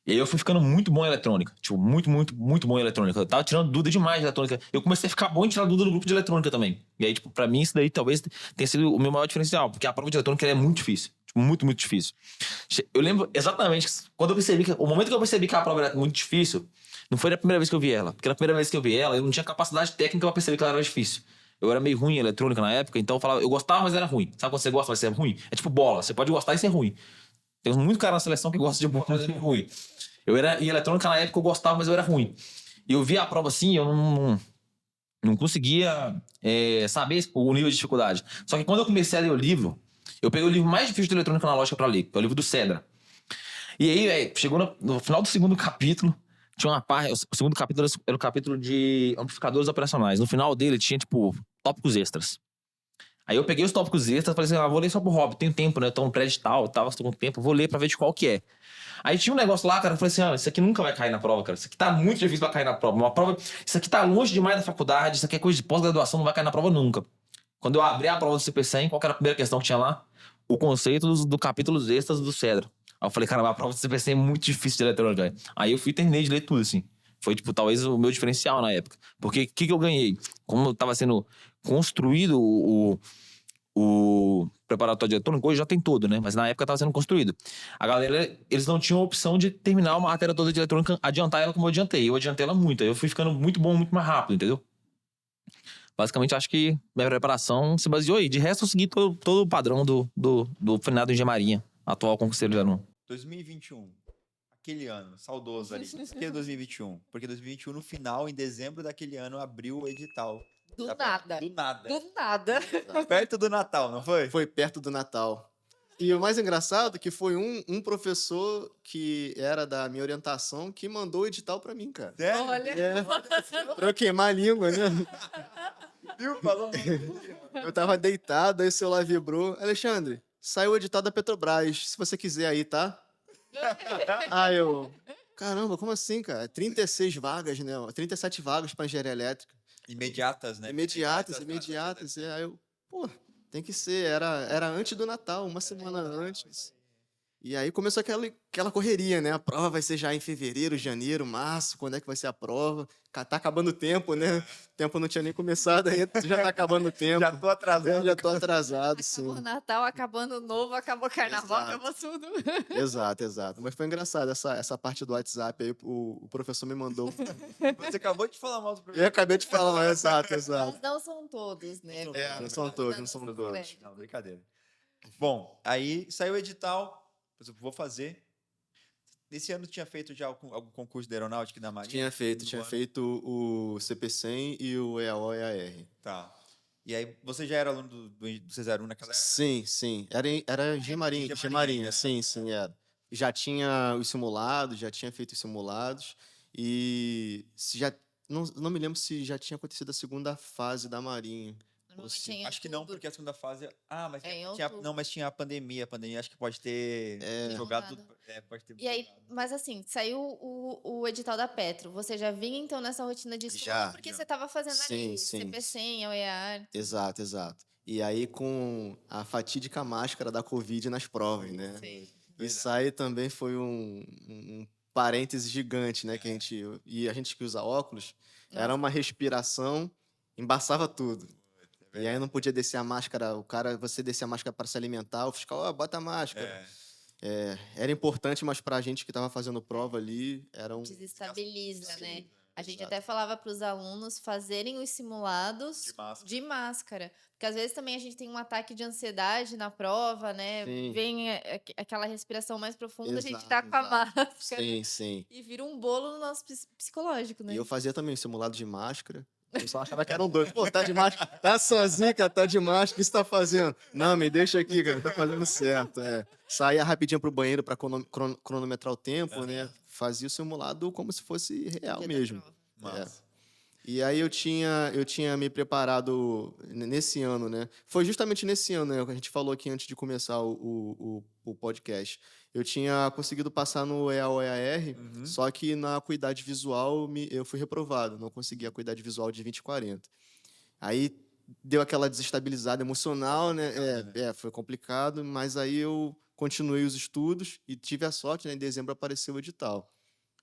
E aí eu fui ficando muito bom em eletrônica. Tipo, muito, muito, muito bom em eletrônica. Eu tava tirando dúvida demais de eletrônica. Eu comecei a ficar bom em tirar dúvida no grupo de eletrônica também. E aí, tipo, pra mim isso daí talvez tenha sido o meu maior diferencial. Porque a prova de eletrônica é muito difícil. Tipo, muito, muito difícil. Eu lembro exatamente quando eu percebi o momento que eu percebi que a prova era muito difícil, não foi a primeira vez que eu vi ela. Porque na primeira vez que eu vi ela, eu não tinha capacidade técnica pra perceber que ela era difícil. Eu era meio ruim em eletrônica na época, então eu falava, eu gostava, mas era ruim. Sabe quando você gosta, mas você é ruim? É tipo bola. Você pode gostar e ser ruim. Tem muito cara na seleção que gosta de bola, mas é ruim. Eu era em eletrônica na época, eu gostava, mas eu era ruim. E eu via a prova assim, eu não conseguia saber o nível de dificuldade. Só que quando eu comecei a ler o livro, eu peguei o livro mais difícil de eletrônica analógica pra ler, que é o livro do Cedra. E aí, chegou no final do segundo capítulo, tinha uma parte. O segundo capítulo era o capítulo de amplificadores operacionais. No final dele tinha, tipo, tópicos extras. Aí eu peguei os tópicos extras e falei assim, vou ler só pro hobby, tenho tempo, né? Eu tô no prédio tal, estou com tempo, vou ler pra ver de qual que é. Aí tinha um negócio lá, cara, eu falei assim, isso aqui nunca vai cair na prova, cara. Isso aqui tá muito difícil pra cair na prova. Isso aqui tá longe demais da faculdade, isso aqui é coisa de pós-graduação, não vai cair na prova nunca. Quando eu abri a prova do CP100, qual que era a primeira questão que tinha lá? O conceito do capítulos extras do Cedra. Aí eu falei, cara, a prova do CP100 é muito difícil de eletrônica. Aí eu fui e terminei de ler tudo, assim. Foi, tipo, talvez o meu diferencial na época. Porque o que eu ganhei? Como tava sendo construído o preparatório de eletrônica, hoje já tem todo, né? Mas na época estava sendo construído. A galera, eles não tinham a opção de terminar uma matéria toda de eletrônica, adiantar ela como eu adiantei. Eu adiantei ela muito. Aí eu fui ficando muito bom, muito mais rápido, entendeu? Basicamente, acho que minha preparação se baseou aí. De resto, eu segui todo o padrão do finado Engenharia Marinha, atual concurseiro de aluno. 2021. Aquele ano, saudoso ali. Por que 2021? Porque 2021, no final, em dezembro daquele ano, abriu o edital. Do nada. Do nada. Do nada. Perto do Natal, não foi? Foi perto do Natal. E o mais engraçado é que foi um professor que era da minha orientação que mandou o edital pra mim, cara. Olha. Pra eu queimar a língua, né? Viu? Falou. Eu tava deitado, aí o celular vibrou. Alexandre, saiu o edital da Petrobras, se você quiser aí, tá? Aí eu... Caramba, como assim, cara? 36 vagas, né? 37 vagas pra engenharia elétrica. Imediatas, né? Imediatas. E aí eu, pô, tem que ser. Era antes do Natal, uma semana antes. E aí começou aquela correria, né? A prova vai ser já em fevereiro, janeiro, março. Quando é que vai ser a prova? Tá acabando o tempo, né? O tempo não tinha nem começado ainda, já tá acabando o tempo. Já tô atrasado. Já tô atrasado, sim. Acabou o Natal, acabando o novo, acabou o carnaval, Exato. acabou tudo. Exato. Mas foi engraçado essa parte do WhatsApp aí, o professor me mandou. Você acabou de falar mal do professor. Eu acabei de falar, exato. Mas não são todos, né? Não são todos, não são todos. Não, brincadeira. Bom, aí saiu o edital, eu vou fazer. Esse ano tinha feito já algum concurso de aeronáutica da Marinha? Tinha feito o CP100 e o EAO-EAR. Tá. E aí, você já era aluno do C01 naquela época? Sim. Era G-Marinha, sim, era. Já tinha os simulados, já tinha feito os simulados. E não me lembro se já tinha acontecido a segunda fase da Marinha. Normalmente em Acho que não, outubro. porque a segunda fase... Mas É em tinha, outubro. não, mas tinha a pandemia. A pandemia acho que pode ter jogado... pode ter E aí, mas assim, saiu o edital da Petro. Você já vinha, então, nessa rotina de estudo? Já. Porque você estava fazendo ali Sim. CP100, OER. Exato. E aí com a fatídica máscara da Covid nas provas, né? Sim. Isso aí também foi um parêntese gigante, né? Que a gente que usa óculos, era uma respiração embaçava tudo. E aí não podia descer a máscara, você descia a máscara para se alimentar, o fiscal, bota a máscara. Era importante, mas pra gente que tava fazendo prova ali, era um... Desestabiliza, né? A gente até falava para os alunos fazerem os simulados de máscara. Porque às vezes também a gente tem um ataque de ansiedade na prova, né? Sim. Vem aquela respiração mais profunda, a gente Exato, tá com a máscara. Sim. E vira um bolo no nosso psicológico, né? E eu fazia também o simulado de máscara. O pessoal achava que eram dois. Pô, tá de máscara. Tá sozinho, cara, tá de máscara. O que você tá fazendo? Não, me deixa aqui, cara. Tá fazendo certo. Saía rapidinho pro banheiro pra cronometrar o tempo, né? Fazia o simulado como se fosse real mesmo. E aí eu tinha me preparado nesse ano, né? Foi justamente nesse ano, né, que a gente falou aqui antes de começar o podcast. Eu tinha conseguido passar no EAO-EAR, só que na acuidade visual eu fui reprovado. Não consegui a acuidade visual de 20 e 40. Aí deu aquela desestabilizada emocional, né? Foi complicado, mas aí eu continuei os estudos e tive a sorte, né? Em dezembro apareceu o edital.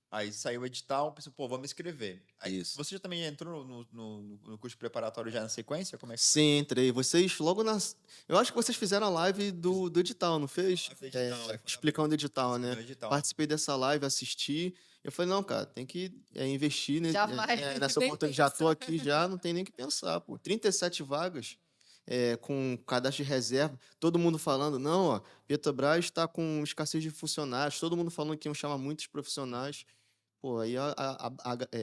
Aí saiu o edital, pensou, pô, vamos escrever. Aí, Isso. Você já também entrou no curso preparatório já na sequência? Como é que foi? Sim, entrei. Vocês logo nas... Eu acho que vocês fizeram a live do edital, não fez? Explicando o edital, né? Participei dessa live, assisti. Eu falei, não, cara, tem que investir nessa oportunidade. Já tô aqui, já não tem nem o que pensar, pô. 37 vagas. Com cadastro de reserva, todo mundo falando, não, ó, Petrobras está com escassez de funcionários, todo mundo falando que iam chamar muitos profissionais. Pô, aí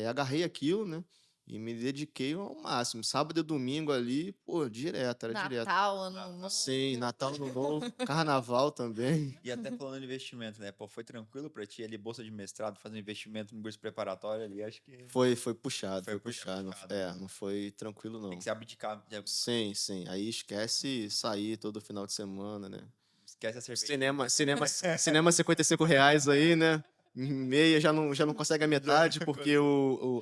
agarrei aquilo, né? E me dediquei ao máximo. Sábado e domingo ali, pô, direto, era direto. Natal, Ano Novo. Sim, Natal, Ano Novo, Carnaval também. E até falando de investimento, né? Pô, foi tranquilo pra ti ali, bolsa de mestrado, fazer um investimento no curso preparatório ali, acho que... Foi puxado, foi puxado. Não foi tranquilo, não. Tem que se abdicar. Sim. Aí esquece sair todo final de semana, né? Esquece a cerveja. Cinema R$55 aí, né? Meia já não consegue a metade, porque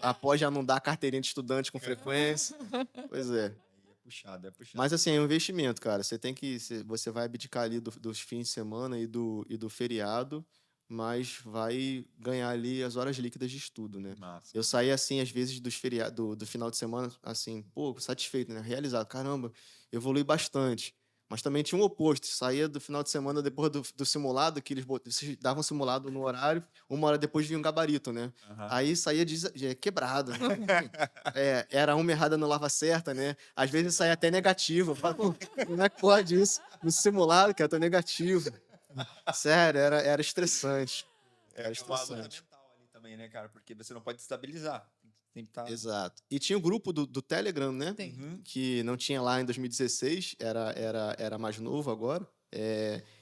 a pós já não dá carteirinha de estudante com frequência. Pois é. É puxado. Mas assim, é um investimento, cara. Você vai abdicar ali dos fins de semana e do feriado, mas vai ganhar ali as horas líquidas de estudo, né? Massa. Eu saí assim, às vezes, do final de semana, assim, pô, satisfeito, né? Realizado. Caramba, evolui bastante. Mas também tinha um oposto. Saía do final de semana depois do simulado, que eles davam simulado no horário, 1 hora depois vinha um gabarito, né? Aí saía quebrado. Era uma errada no lava certa, né? Às vezes saía até negativo. Eu falava, como é que pode isso? No simulado, cara, eu tô negativo. Sério, era estressante. Era estressante. Mental ali também, né, cara? Porque você não pode estabilizar. Tem que estar... Exato. E tinha o grupo do Telegram, né? Que não tinha lá em 2016, era mais novo agora.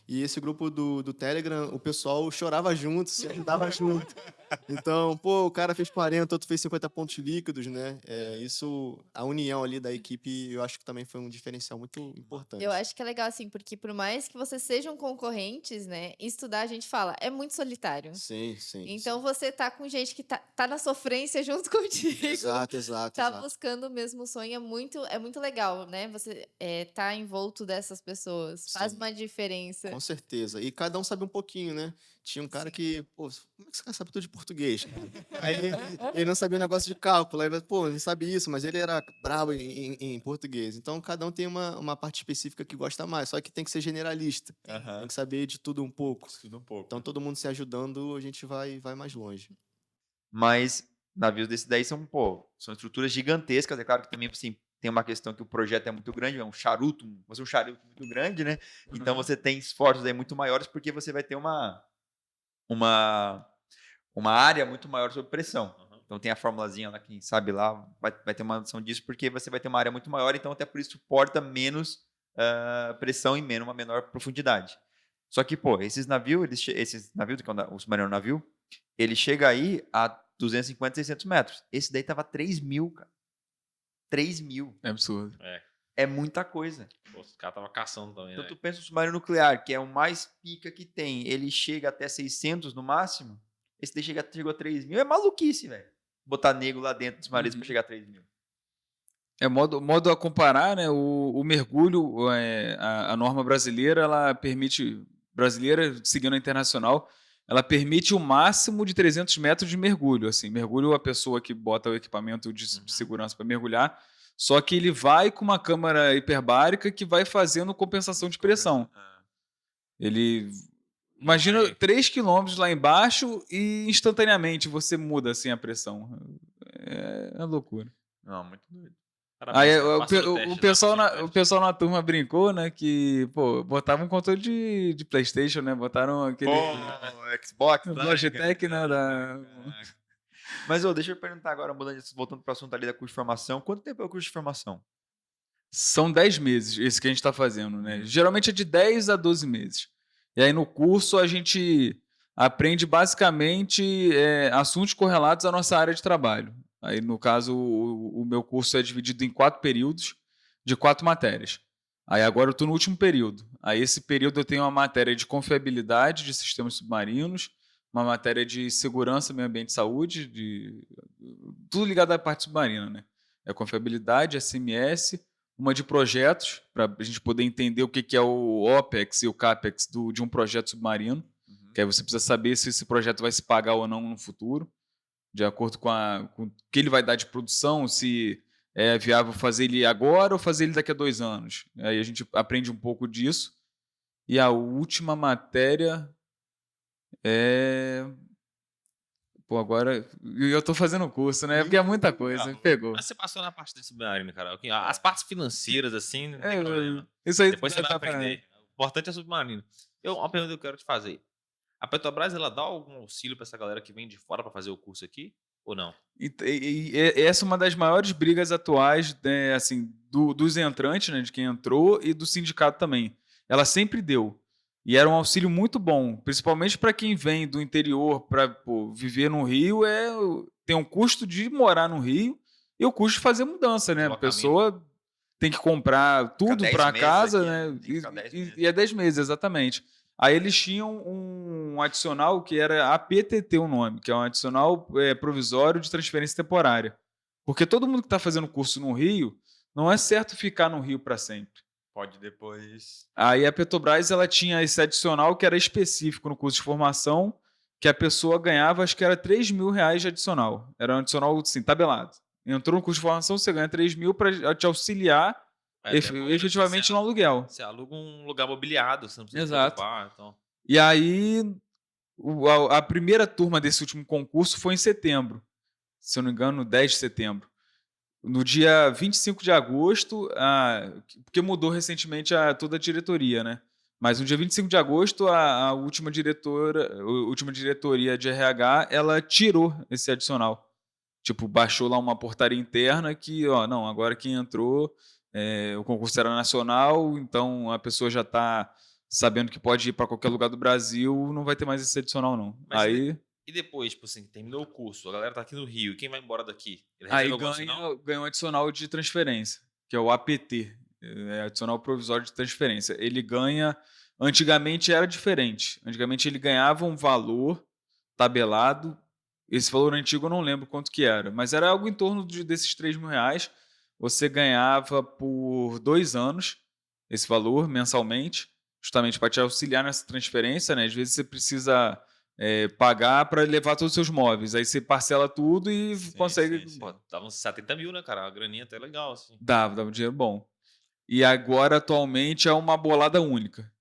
E esse grupo do Telegram, o pessoal chorava junto, se ajudava junto. Então, pô, o cara fez 40, outro fez 50 pontos líquidos, né? A união ali da equipe, eu acho que também foi um diferencial muito importante. Eu acho que é legal, assim, porque por mais que vocês sejam concorrentes, né? Estudar, a gente fala, é muito solitário. Sim. Então, você tá com gente que tá na sofrência junto contigo. Exato. Tá buscando o mesmo sonho, é muito legal, né? Você tá envolto dessas pessoas, faz uma diferença. Com certeza. E cada um sabe um pouquinho, né? Tinha um cara que, pô, como é que esse cara sabe tudo de português? Aí ele não sabia o negócio de cálculo. Aí, pô, ele sabe isso, mas ele era bravo em português. Então, cada um tem uma parte específica que gosta mais. Só que tem que ser generalista. Tem que saber de tudo um pouco. Então, todo mundo se ajudando, a gente vai mais longe. Mas navios desses daí são estruturas gigantescas. É claro que também, assim, tem uma questão que o projeto é muito grande, um charuto muito grande, né? Então você tem esforços aí muito maiores porque você vai ter uma área muito maior sob pressão. Então tem a formulazinha lá, quem sabe lá vai ter uma noção disso, porque você vai ter uma área muito maior, então até por isso suporta menos pressão e uma menor profundidade. Só que, pô, esses navios, que é o submarino navio, ele chega aí a 250, 600 metros. Esse daí tava 3.000, cara. 3.000. É absurdo. É muita coisa. Pô, os caras estavam caçando também, Então né? tu pensa no submarino nuclear, que é o mais pica que tem, ele chega até 600 no máximo, esse daí chegou a 3.000, é maluquice, velho. Botar nego lá dentro dos marinhos pra chegar a 3.000. Modo a comparar, né? O mergulho, a norma brasileira, ela permite, seguindo a internacional, ela permite o máximo de 300 metros de mergulho. Assim, mergulho, a pessoa que bota o equipamento de segurança para mergulhar, Só que ele vai com uma câmara hiperbárica que vai fazendo compensação de pressão. Ele... Imagina 3 km lá embaixo e instantaneamente você muda assim a pressão. É loucura. Não, muito doido. Aí, Passou no teste, o pessoal na turma brincou, né? Que, pô, botavam um controle de PlayStation, né? Botaram aquele. Xbox, Logitech, né? Mas deixa eu perguntar agora, voltando para o assunto ali da curso de formação. Quanto tempo é o curso de formação? São 10 meses, esse que a gente está fazendo, né? Geralmente é de 10 a 12 meses. E aí no curso a gente aprende basicamente assuntos correlatos à nossa área de trabalho. Aí no caso o meu curso é dividido em 4 períodos de 4 matérias. Aí agora eu estou no último período. Aí esse período eu tenho uma matéria de confiabilidade de sistemas submarinos, uma matéria de segurança, meio ambiente e saúde, tudo ligado à parte submarina, né? É confiabilidade, SMS, uma de projetos, para a gente poder entender o que é o OPEX e o CAPEX de um projeto submarino, que aí você precisa saber se esse projeto vai se pagar ou não no futuro, de acordo com o que ele vai dar de produção, se é viável fazer ele agora ou fazer ele daqui a 2 anos. Aí a gente aprende um pouco disso. E a última matéria Pô, agora eu tô fazendo curso, né? Porque é muita coisa, me pegou. Mas você passou na parte do submarino, cara. As partes financeiras, assim, não tem problema. Isso aí Depois você vai aprender. O importante é submarino. Uma pergunta que eu quero te fazer. A Petrobras, ela dá algum auxílio para essa galera que vem de fora para fazer o curso aqui? Ou não? E essa é uma das maiores brigas atuais, né, assim, dos entrantes, né, de quem entrou, e do sindicato também. Ela sempre deu. E era um auxílio muito bom, principalmente para quem vem do interior para viver no Rio, tem um custo de morar no Rio e o custo de fazer mudança, né? A pessoa tem que comprar tudo para casa, né? E é 10 meses, exatamente. Aí eles tinham um adicional que era APTT o nome, que é um adicional provisório de transferência temporária. Porque todo mundo que está fazendo curso no Rio, não é certo ficar no Rio para sempre. Pode depois... Aí a Petrobras ela tinha esse adicional que era específico no curso de formação, que a pessoa ganhava, acho que era R$3.000 de adicional. Era um adicional, assim, tabelado. Entrou no curso de formação, você ganha 3 mil para te auxiliar efetivamente no aluguel. Você aluga um lugar mobiliado, você não precisa Exato. preocupar. Então... E aí, a primeira turma desse último concurso foi em setembro. Se eu não me engano, 10 de setembro. No dia 25 de agosto, porque mudou recentemente toda a diretoria, né? Mas no dia 25 de agosto, a última diretoria de RH, ela tirou esse adicional. Tipo, baixou lá uma portaria interna que, não, agora quem entrou, o concurso era nacional, então a pessoa já está sabendo que pode ir para qualquer lugar do Brasil, não vai ter mais esse adicional, não. Mas aí... E depois, tipo assim, terminou o curso, a galera tá aqui no Rio, e quem vai embora daqui? Ele aí ganha um adicional de transferência, que é o APT, adicional provisório de transferência. Ele ganha... Antigamente era diferente. Antigamente ele ganhava um valor tabelado. Esse valor antigo eu não lembro quanto que era, mas era algo em torno desses R$3.000. Você ganhava por 2 anos esse valor mensalmente, justamente para te auxiliar nessa transferência, né? Às vezes você precisa... pagar para levar todos os seus móveis. Aí você parcela tudo e consegue... Sim. Pô, dava uns 70 mil, né, cara? A graninha até legal, assim. Dava um dinheiro bom. E agora, atualmente, é uma bolada única.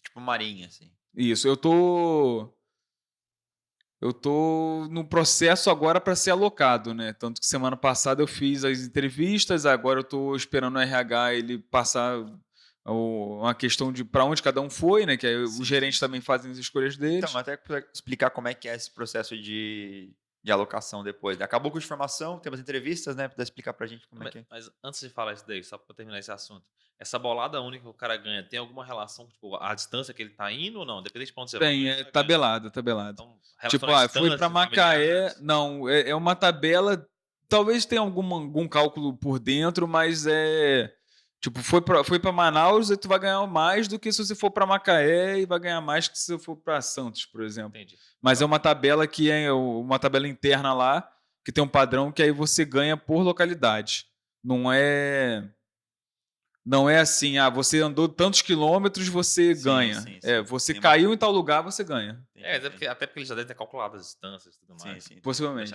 Tipo marinha, assim. Isso. Eu tô no processo agora para ser alocado, né? Tanto que semana passada eu fiz as entrevistas, agora eu tô esperando o RH ele passar... uma questão de para onde cada um foi, né? Que aí os gerentes também fazem as escolhas deles. Então, até para explicar como é que é esse processo de alocação depois. Acabou o curso de formação, temos entrevistas, né? Para explicar pra gente como é que é. Mas antes de falar isso daí, só para terminar esse assunto, essa bolada única que o cara ganha, tem alguma relação, tipo, a distância que ele tá indo ou não? Dependente de onde você vai. Tem, tabelado. Então, tipo, foi para Macaé, não, é uma tabela, talvez tenha algum cálculo por dentro, mas tipo, foi para Manaus e tu vai ganhar mais do que se você for para Macaé e vai ganhar mais que se você for para Santos, por exemplo. Entendi. Mas é uma tabela que é uma tabela interna lá, que tem um padrão que aí você ganha por localidade. Não é assim, você andou tantos quilômetros, você ganha. Sim. Você caiu em tal lugar, você ganha. Até porque eles já devem ter calculado as distâncias e tudo mais. Sim. Possivelmente.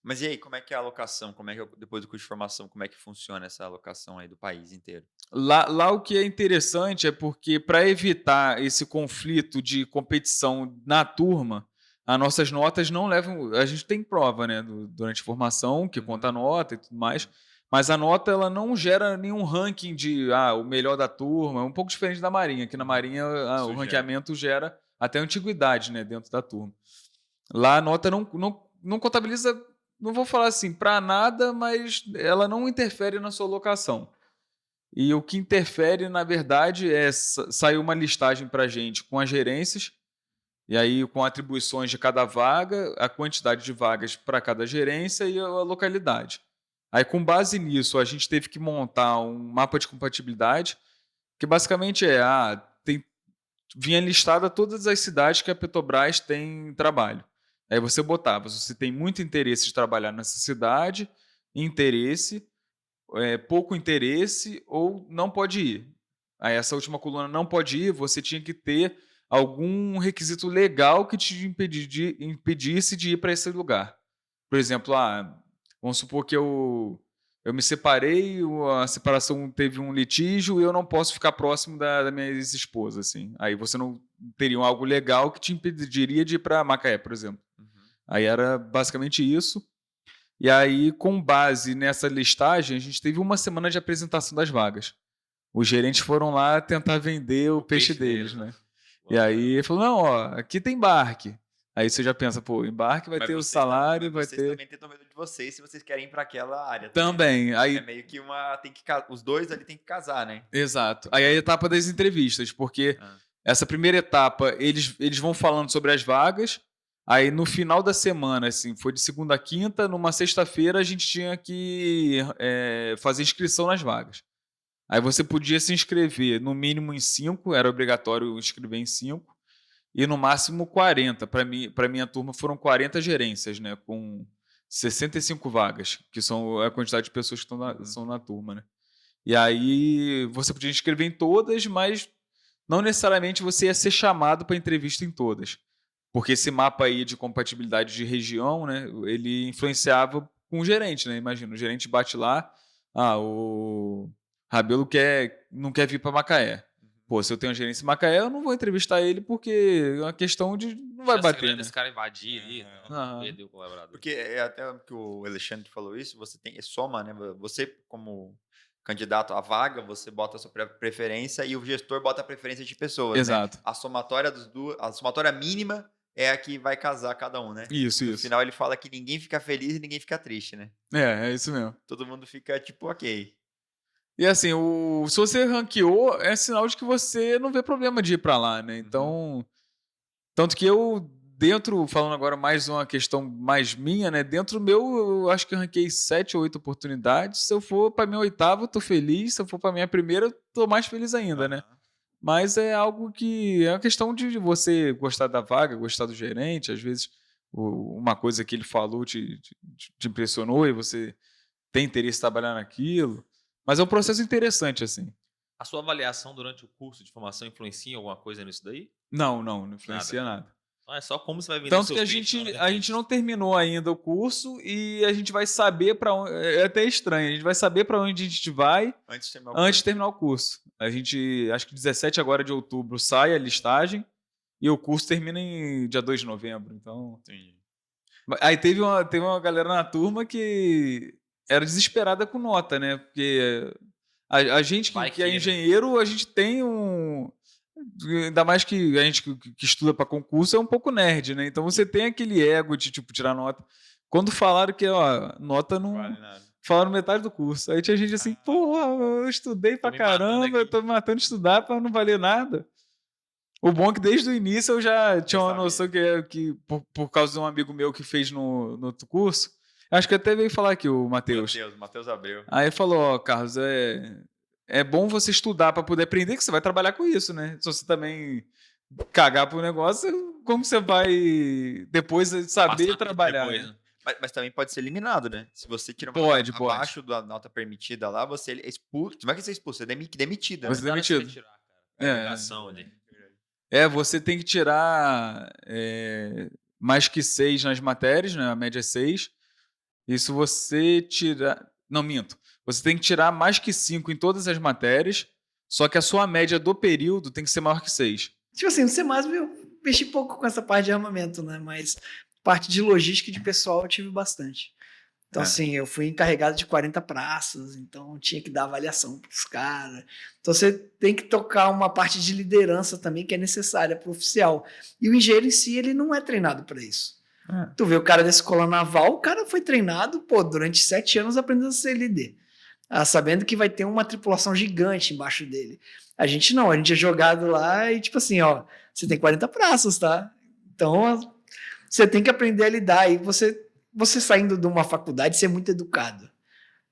Mas e aí, como é que é a alocação? Como é que depois do curso de formação, como é que funciona essa alocação aí do país inteiro? Lá o que é interessante é porque, para evitar esse conflito de competição na turma, as nossas notas não levam. A gente tem prova, né, durante a formação, que conta a nota e tudo mais, mas a nota ela não gera nenhum ranking de o melhor da turma. É um pouco diferente da Marinha, que na Marinha o ranqueamento gera até antiguidade, né, dentro da turma. Lá a nota não contabiliza, não vou falar assim, para nada, mas ela não interfere na sua alocação. E o que interfere, na verdade, é sair uma listagem para a gente com as gerências, e aí com atribuições de cada vaga, a quantidade de vagas para cada gerência e a localidade. Aí, com base nisso, a gente teve que montar um mapa de compatibilidade, que basicamente vinha listada todas as cidades que a Petrobras tem trabalho. Aí você botava, se você tem muito interesse de trabalhar nessa cidade, interesse, pouco interesse ou não pode ir. Aí essa última coluna não pode ir, você tinha que ter algum requisito legal que te impedisse de ir para esse lugar. Por exemplo, vamos supor que eu me separei, a separação teve um litígio e eu não posso ficar próximo da minha ex-esposa. Assim. Aí você não teria algo legal que te impediria de ir para Macaé, por exemplo. Aí era basicamente isso. E aí, com base nessa listagem, a gente teve uma semana de apresentação das vagas. Os gerentes foram lá tentar vender o peixe deles, né? E aí ele falou, não, aqui tem embarque. Aí você já pensa, embarque vai ter o salário, vai ter... Vocês também tentam medo de vocês se vocês querem ir para aquela área. Também. Aí... É meio que os dois ali tem que casar, né? Exato. Aí a etapa das entrevistas, porque essa primeira etapa, eles vão falando sobre as vagas. Aí, no final da semana, assim, foi de segunda a quinta, numa sexta-feira a gente tinha que fazer inscrição nas vagas. Aí você podia se inscrever no mínimo em 5, era obrigatório inscrever em 5, e no máximo 40. Para minha turma foram 40 gerências, né, com 65 vagas, que são a quantidade de pessoas que são na turma. Né? E aí você podia inscrever em todas, mas não necessariamente você ia ser chamado para entrevista em todas. Porque esse mapa aí de compatibilidade de região, né, ele influenciava com o gerente, né? Imagina, o gerente bate lá, o Rabelo não quer vir para Macaé. Pô, se eu tenho uma gerência em Macaé, eu não vou entrevistar ele porque é uma questão de não vai bater, né? Esse cara invadir ali, perder o colaborador. Porque até que o Alexandre falou isso, você soma, né? Você como candidato à vaga, você bota a sua preferência e o gestor bota a preferência de pessoas. Exato. Né? A somatória mínima é a que vai casar cada um, né? Isso. No final ele fala que ninguém fica feliz e ninguém fica triste, né? É isso mesmo. Todo mundo fica tipo, ok. E assim, se você ranqueou, é sinal de que você não vê problema de ir pra lá, né? Então, tanto que eu, falando agora mais uma questão mais minha, né? Dentro do meu, eu acho que eu ranquei 7 ou 8 oportunidades. Se eu for pra minha 8ª, eu tô feliz. Se eu for pra minha primeira, eu tô mais feliz ainda, né? Mas é algo que é uma questão de você gostar da vaga, gostar do gerente. Às vezes, uma coisa que ele falou te impressionou e você tem interesse em trabalhar naquilo. Mas é um processo interessante, assim. A sua avaliação durante o curso de formação influencia em alguma coisa nisso daí? Não influencia nada. Então é só como você vai vender Tanto que a gente não terminou ainda o curso e a gente vai saber para onde... É até estranho. A gente vai saber para onde a gente vai antes de terminar o curso. A gente, acho que 17 agora de outubro sai a listagem e o curso termina em dia 2 de novembro. Então... Entendi. Aí teve uma galera na turma que era desesperada com nota, né? Porque a gente que é engenheiro, a gente tem ainda mais que a gente que estuda para concurso é um pouco nerd, né? Então você tem aquele ego de tipo tirar nota. Quando falaram que nota não vale nada. Falaram metade do curso. Aí tinha gente assim, porra, eu estudei pra caramba, eu tô me matando de estudar pra não valer nada. O bom é que desde o início eu já tinha uma noção que por causa de um amigo meu que fez no outro curso, acho que até veio falar aqui o Matheus. Matheus Abreu. Aí ele falou, Carlos, é bom você estudar para poder aprender que você vai trabalhar com isso, né? Se você também cagar pro negócio, como você vai depois saber trabalhar? Depois, né? Mas também pode ser eliminado, né? Se você tira uma nota abaixo da nota permitida lá, você é expulso. Não é que você é expulso, você é demitido. Você é demitido. Você tem que tirar mais que 6 nas matérias, né? A média é 6. E se você tirar... Não, minto. Você tem que tirar mais que 5 em todas as matérias, só que a sua média do período tem que ser maior que 6. Tipo assim, no Semasp eu mexi pouco com essa parte de armamento, né? Mas parte de logística e de pessoal eu tive bastante. Então, assim, eu fui encarregado de 40 praças, então tinha que dar avaliação para os caras. Então, você tem que tocar uma parte de liderança também que é necessária para o oficial. E o engenheiro em si, ele não é treinado para isso. Tu vê o cara da escola naval, o cara foi treinado, durante 7 anos aprendendo a ser líder. Sabendo que vai ter uma tripulação gigante embaixo dele. A gente não, a gente é jogado lá e tipo assim, ó, você tem 40 praças, tá? Então, você tem que aprender a lidar. E você saindo de uma faculdade, você é muito educado.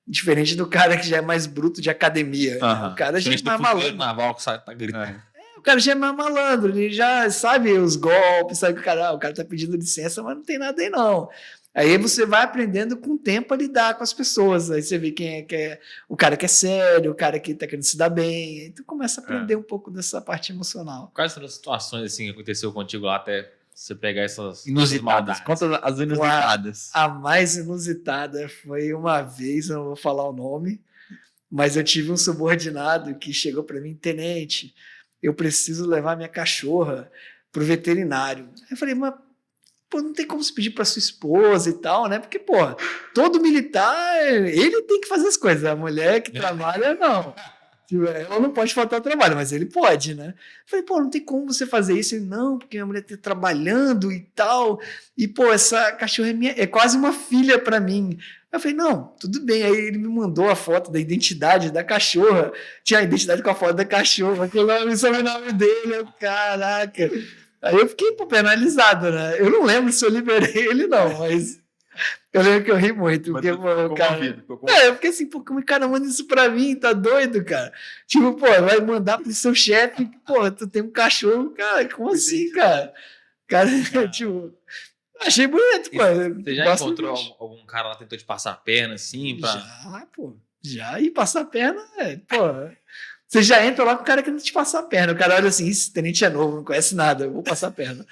Diferente do cara que já é mais bruto de academia. Né? O cara já é mais malandro. Naval que sai, tá gritando. O cara já é mais malandro, ele já sabe os golpes, sabe que o cara tá pedindo licença, mas não tem nada aí não. Aí você vai aprendendo com o tempo a lidar com as pessoas. Aí você vê quem é o cara que é sério, o cara que tá querendo se dar bem. Aí tu começa a aprender um pouco dessa parte emocional. Quais foram as situações assim que aconteceu contigo lá até você pegar essas Inusitadas. Conta as inusitadas. A mais inusitada foi uma vez, eu não vou falar o nome, mas eu tive um subordinado que chegou para mim, tenente, eu preciso levar minha cachorra pro veterinário. Eu falei, mas não tem como se pedir para sua esposa e tal, né? Porque, todo militar, ele tem que fazer as coisas, a mulher que trabalha, não. Ela não pode faltar ao trabalho, mas ele pode, né? Eu falei, não tem como você fazer isso. Ele, não, porque minha mulher tá trabalhando e tal. E, essa cachorra é quase uma filha para mim. Eu falei, não, tudo bem. Aí ele me mandou a foto da identidade da cachorra. Tinha a identidade com a foto da cachorra, que o sobrenome dele. Caraca. Aí eu fiquei penalizado, né? Eu não lembro se eu liberei ele, não, mas... Eu lembro que eu ri muito, porque, o cara... porque assim, como o cara manda isso pra mim, tá doido, cara? Tipo, vai mandar pro seu chefe, tu tem um cachorro, cara, como assim, cara? Cara, tipo... Achei bonito, Você já encontrou algum cara lá que tentou te passar a perna, assim? Já, e passar a perna, Você já entra lá com o cara querendo te passar a perna. O cara olha assim, esse tenente é novo, não conhece nada, eu vou passar a perna.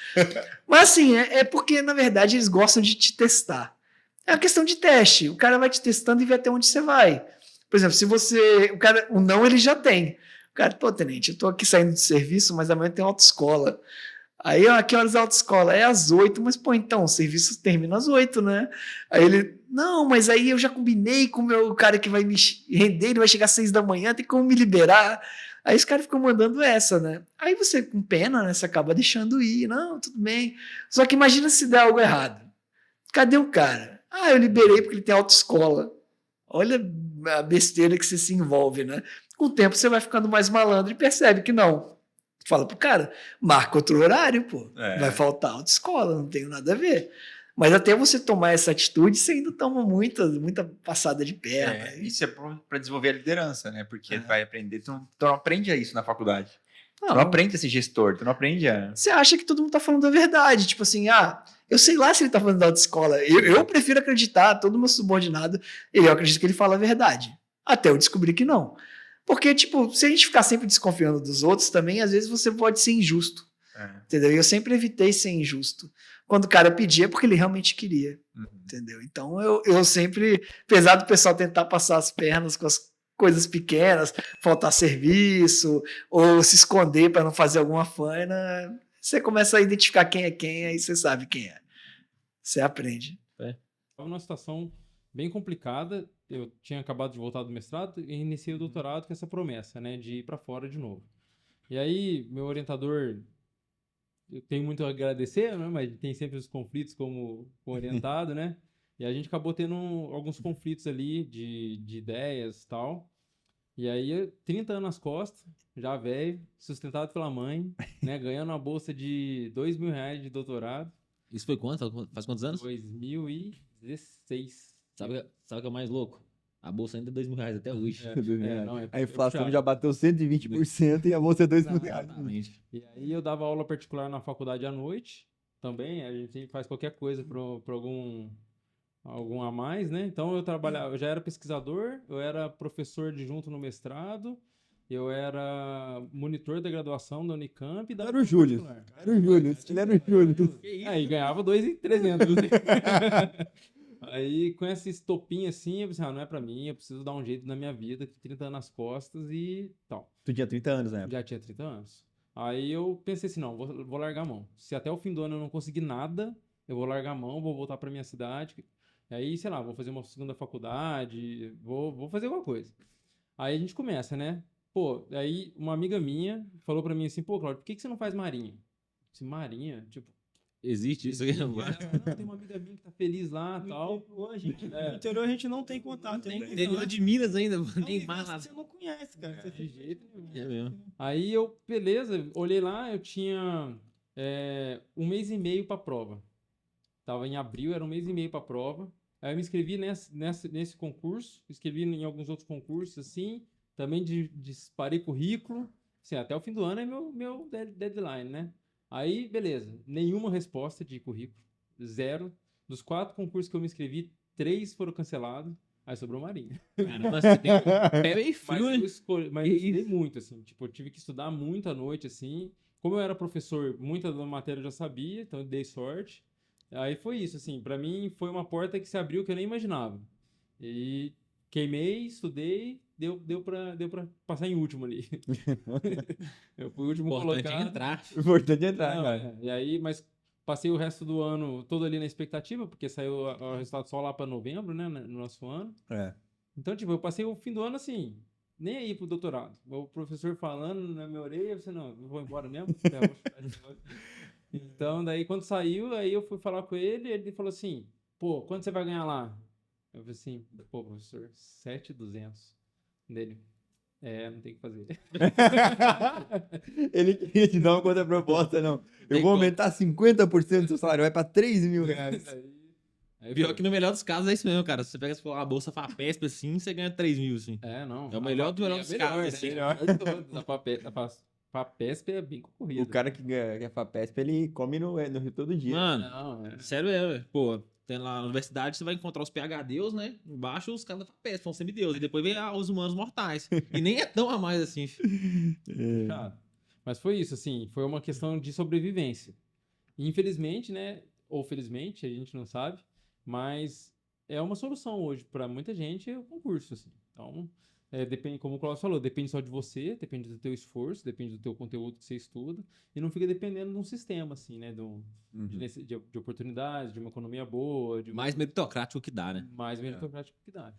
Mas assim, é porque, na verdade, eles gostam de te testar. É uma questão de teste. O cara vai te testando e vê até onde você vai. Por exemplo, se o não ele já tem. O cara, tenente, eu tô aqui saindo de serviço, mas amanhã tem autoescola. Aí, que horas a autoescola? É às 8, mas, então, o serviço termina às 8, né? Aí ele, não, mas aí eu já combinei com o meu cara que vai me render, ele vai chegar às 6 da manhã, tem como me liberar. Aí os caras ficam mandando essa, né? Aí você, com pena, né, você acaba deixando ir. Não, tudo bem. Só que imagina se der algo errado. Cadê o cara? Eu liberei porque ele tem autoescola. Olha a besteira que você se envolve, né? Com o tempo você vai ficando mais malandro e percebe que não. Fala pro cara, marca outro horário, vai faltar autoescola, não tem nada a ver. Mas até você tomar essa atitude, você ainda toma muita passada de perna. Isso é para desenvolver a liderança, né? Porque vai aprender, tu não aprende isso na faculdade. Tu não aprende a ser gestor, tu não aprende a... Você acha que todo mundo tá falando a verdade, tipo assim, eu sei lá se ele tá falando da autoescola. Eu prefiro acreditar, todo meu subordinado, eu acredito que ele fala a verdade. Até eu descobrir que não. Porque, se a gente ficar sempre desconfiando dos outros também, às vezes você pode ser injusto. Entendeu? E eu sempre evitei ser injusto. Quando o cara pedia, é porque ele realmente queria. Entendeu? Então, eu sempre, apesar do pessoal tentar passar as pernas com as coisas pequenas, faltar serviço, ou se esconder para não fazer alguma faina, você começa a identificar quem é quem, aí você sabe quem é. Você aprende. Estava numa situação bem complicada. Eu tinha acabado de voltar do mestrado e iniciei o doutorado com essa promessa, né, de ir para fora de novo. E aí, meu orientador, eu tenho muito a agradecer, né, mas tem sempre os conflitos como orientado, né? E a gente acabou tendo alguns conflitos ali de ideias e tal. E aí, 30 anos nas costas, já velho, sustentado pela mãe, né, ganhando uma bolsa de R$2.000 de doutorado. Isso foi quanto? Faz quantos anos? 2016. Sabe o que é o mais louco? A bolsa ainda é R$2.000 até hoje. A inflação já bateu 120% e a bolsa é R$2.000. Exatamente. E aí eu dava aula particular na faculdade à noite também. A gente faz qualquer coisa para algum a mais, né? Então eu já era pesquisador, eu era professor adjunto no mestrado, eu era monitor da graduação da Unicamp e da Era o Júlio. Ele era o Júlio. Aí ganhava 2.300. Aí, com esse estopim assim, eu pensei, não é pra mim, eu preciso dar um jeito na minha vida, 30 anos nas costas e tal. Tu tinha 30 anos, né? Já tinha 30 anos. Aí eu pensei assim, não, vou largar a mão. Se até o fim do ano eu não conseguir nada, eu vou largar a mão, vou voltar pra minha cidade. Aí, sei lá, vou fazer uma segunda faculdade, vou fazer alguma coisa. Aí a gente começa, né? Pô, aí uma amiga minha falou pra mim assim, pô, Claudio, por que você não faz marinha? Eu disse, marinha? Tipo, Existe isso aqui? não, tem uma amiga minha que tá feliz lá e tal. No interior a gente não tem contato. Interior de Minas ainda, nem mais nada. Você não conhece, cara. De jeito nenhum. É mesmo. Aí eu, beleza, olhei lá, eu tinha 1 mês e meio pra prova. Tava em abril, era 1 mês e meio pra prova. Aí eu me inscrevi nesse concurso, escrevi em alguns outros concursos, assim, também disparei currículo. Assim, até o fim do ano é meu deadline, né? Aí, beleza, nenhuma resposta de currículo, 0. Dos 4 concursos que eu me inscrevi, 3 foram cancelados, aí sobrou Marinha. Caramba, você tem um pé meio frio, né? Mas eu estudei muito, assim, tipo, eu tive que estudar muito à noite, assim. Como eu era professor, muita da matéria eu já sabia, então eu dei sorte. Aí foi isso, assim, pra mim foi uma porta que se abriu que eu nem imaginava. E queimei, estudei, deu pra passar em último ali. Eu fui o último colocado. Importante é entrar, Não, cara. E aí, mas passei o resto do ano todo ali na expectativa, porque saiu o resultado só lá pra novembro, né, no nosso ano. Então, tipo, eu passei o fim do ano assim, nem aí pro doutorado. O professor falando na minha orelha, eu falei, não, eu vou embora mesmo. Então, daí quando saiu, aí eu fui falar com ele falou assim, pô, quanto você vai ganhar lá? Eu falei assim, pô, professor, 7.200 dele. Não tem o que fazer. Ele queria te dar uma contraproposta, não. Eu vou aumentar 50% do seu salário, vai pra 3 mil reais. Pior que no melhor dos casos é isso mesmo, cara. Se você pega uma bolsa FAPESP assim, você ganha 3 mil, assim. Não. É o melhor dos casos, assim. FAPESP é bem concorrido. O cara que é FAPESP, ele come no Rio todo dia. Mano, sério pô, tem lá na universidade, você vai encontrar os PhDs, né? Embaixo os caras da FAPESP, são semideus. E depois vem os humanos mortais. E nem é tão a mais assim. Cara, mas foi isso, assim, foi uma questão de sobrevivência. E infelizmente, né, ou felizmente, a gente não sabe, mas é uma solução hoje para muita gente é o concurso, assim. Então, depende, como o Cláudio falou, depende só de você, depende do teu esforço, depende do teu conteúdo que você estuda, e não fica dependendo de um sistema, assim, né, de oportunidades, de uma economia boa. Mais meritocrático que dá, né? Mais meritocrático que dá.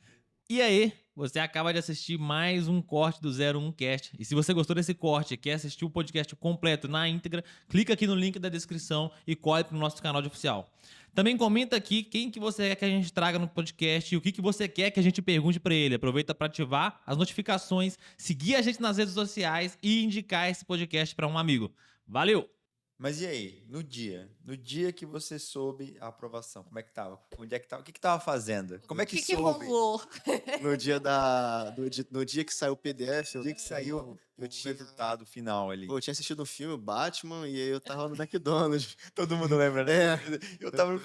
E aí, você acaba de assistir mais um corte do 01 Cast. E se você gostou desse corte e quer assistir o podcast completo na íntegra, clica aqui no link da descrição e corre para o nosso canal de oficial. Também comenta aqui quem que você quer que a gente traga no podcast e o que você quer que a gente pergunte para ele. Aproveita para ativar as notificações, seguir a gente nas redes sociais e indicar esse podcast para um amigo. Valeu! Mas e aí, no dia que você soube a aprovação, como é que tava? Onde é que tava? O que que tava fazendo? Como é que soube? rolou? No dia que saiu o PDF, No dia que saiu o resultado final ali. eu tinha assistido um filme, Batman, e aí eu tava no McDonald's. Todo mundo lembra, né? Eu tava no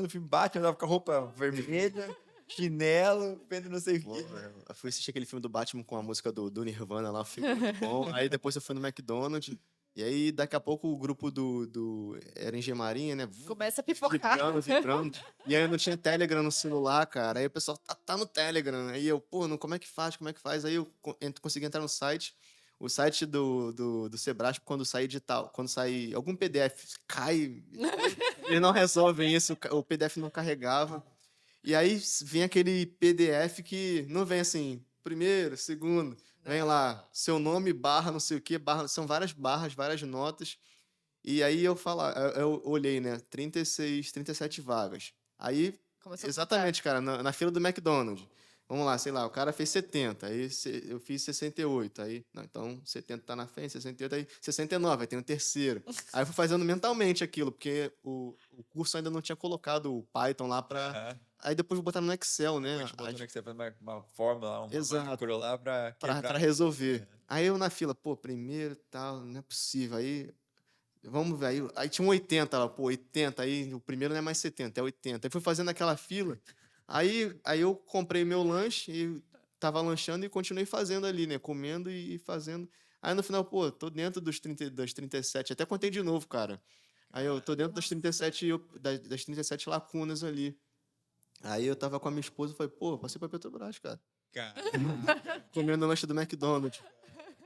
filme Batman, eu tava com a roupa vermelha, chinelo, vendo não sei o quê. Eu fui assistir aquele filme do Batman com a música do Nirvana lá, um filme muito bom. Aí depois eu fui no McDonald's. E aí, daqui a pouco, o grupo do era em Marinha, né? Começa a pipocar. Vibrando. E aí, eu não tinha Telegram no celular, cara. Aí o pessoal, tá no Telegram. Aí eu, pô, como é que faz? Aí eu consegui entrar no site. O site do Sebrasp, quando sai edital, quando sai algum PDF, cai. Eles não resolvem isso, o PDF não carregava. E aí, vem aquele PDF que não vem assim, primeiro, segundo... Vem lá, seu nome, barra, não sei o quê, barra, são várias barras, várias notas. E aí eu olhei, né? 37 vagas. Aí, exatamente, cara, na fila do McDonald's. Vamos lá, sei lá, o cara fez 70, aí eu fiz 68. Aí, não, então 70 tá na frente, 68, aí 69, aí tem o terceiro. Aí eu fui fazendo mentalmente aquilo, porque o curso ainda não tinha colocado o Python lá pra. Aí depois vou botar no Excel, né? Depois botar no Excel, fazer uma fórmula, uma Exato. lá pra resolver. Aí eu na fila, pô, primeiro tal, não é possível. Aí, vamos ver. Aí tinha um 80 lá, pô, 80. Aí o primeiro não é mais 70, é 80. Aí fui fazendo aquela fila. Aí eu comprei meu lanche e tava lanchando e continuei fazendo ali, né? Comendo e fazendo. Aí no final, pô, tô dentro das 37. Até contei de novo, cara. Aí eu tô dentro das 37 lacunas ali. Aí eu tava com a minha esposa e falei, pô, passei pra Petrobras, cara. Cara, Comendo lanche do McDonald's.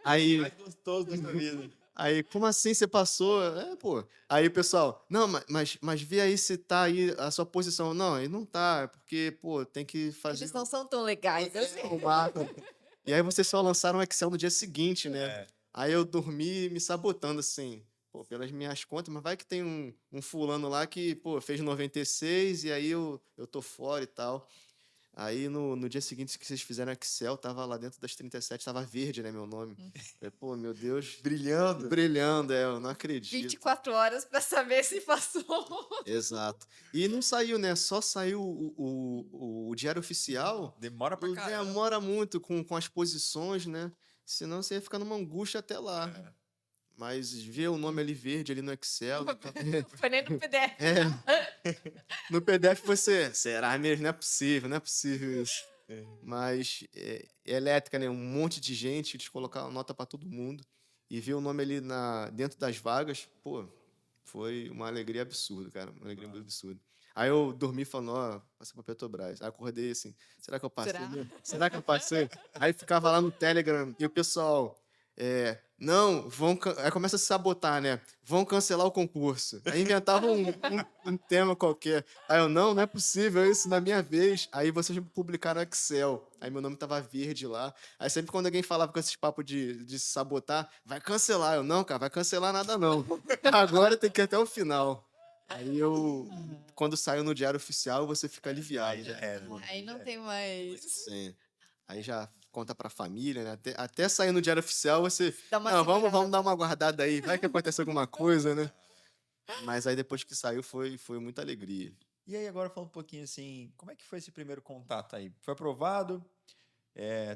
Aí, mais gostoso da sua vida. aí, como assim você passou? Pô. Aí o pessoal, não, mas vê aí se tá aí a sua posição. Não, aí não tá, porque, pô, tem que fazer Eles não são tão legais assim. o mapa. E aí vocês só lançaram o Excel no dia seguinte, né? Aí eu dormi me sabotando assim, pô, pelas minhas contas, mas vai que tem um fulano lá que, pô, fez 96 e aí eu tô fora e tal. Aí no dia seguinte que vocês fizeram Excel, tava lá dentro das 37, tava verde, né, meu nome. Falei, pô, meu Deus. Brilhando. Brilhando, eu não acredito. 24 horas pra saber se passou. Exato. E não saiu, né? Só saiu o Diário Oficial. Demora pra caramba. Demora muito com as posições, né? Senão você ia ficar numa angústia até lá. Mas ver o nome ali verde ali no Excel. Foi nem no PDF. No PDF você. Será mesmo? Não é possível, não é possível isso. Mas é elétrica, né? Um monte de gente, eles colocaram nota pra todo mundo. E ver o nome ali dentro das vagas, pô, foi uma alegria absurda, cara. Uma alegria muito absurda. Aí eu dormi falando, ó, passei pra Petrobras. Aí acordei assim, será que eu passei? Será que eu passei? Aí ficava lá no Telegram e o pessoal, não, aí começa a se sabotar, né? Vão cancelar o concurso. Aí inventava um tema qualquer. Aí eu, não é possível isso na minha vez. Aí vocês publicaram Excel. Aí meu nome tava verde lá. Aí sempre quando alguém falava com esses papos de se sabotar, vai cancelar. Eu, não, cara, vai cancelar nada não. Agora tem que ir até o final. Aí quando saiu no Diário Oficial, você fica aliviado. Aí não tem mais. Sim. Aí já conta pra família, né? Até sair no Diário Oficial, você... Dá uma Não, segurada. vamos dar uma guardada aí. Vai que acontece alguma coisa, né? Mas aí depois que saiu, foi muita alegria. E aí, agora falando um pouquinho assim, como é que foi esse primeiro contato aí? Foi aprovado?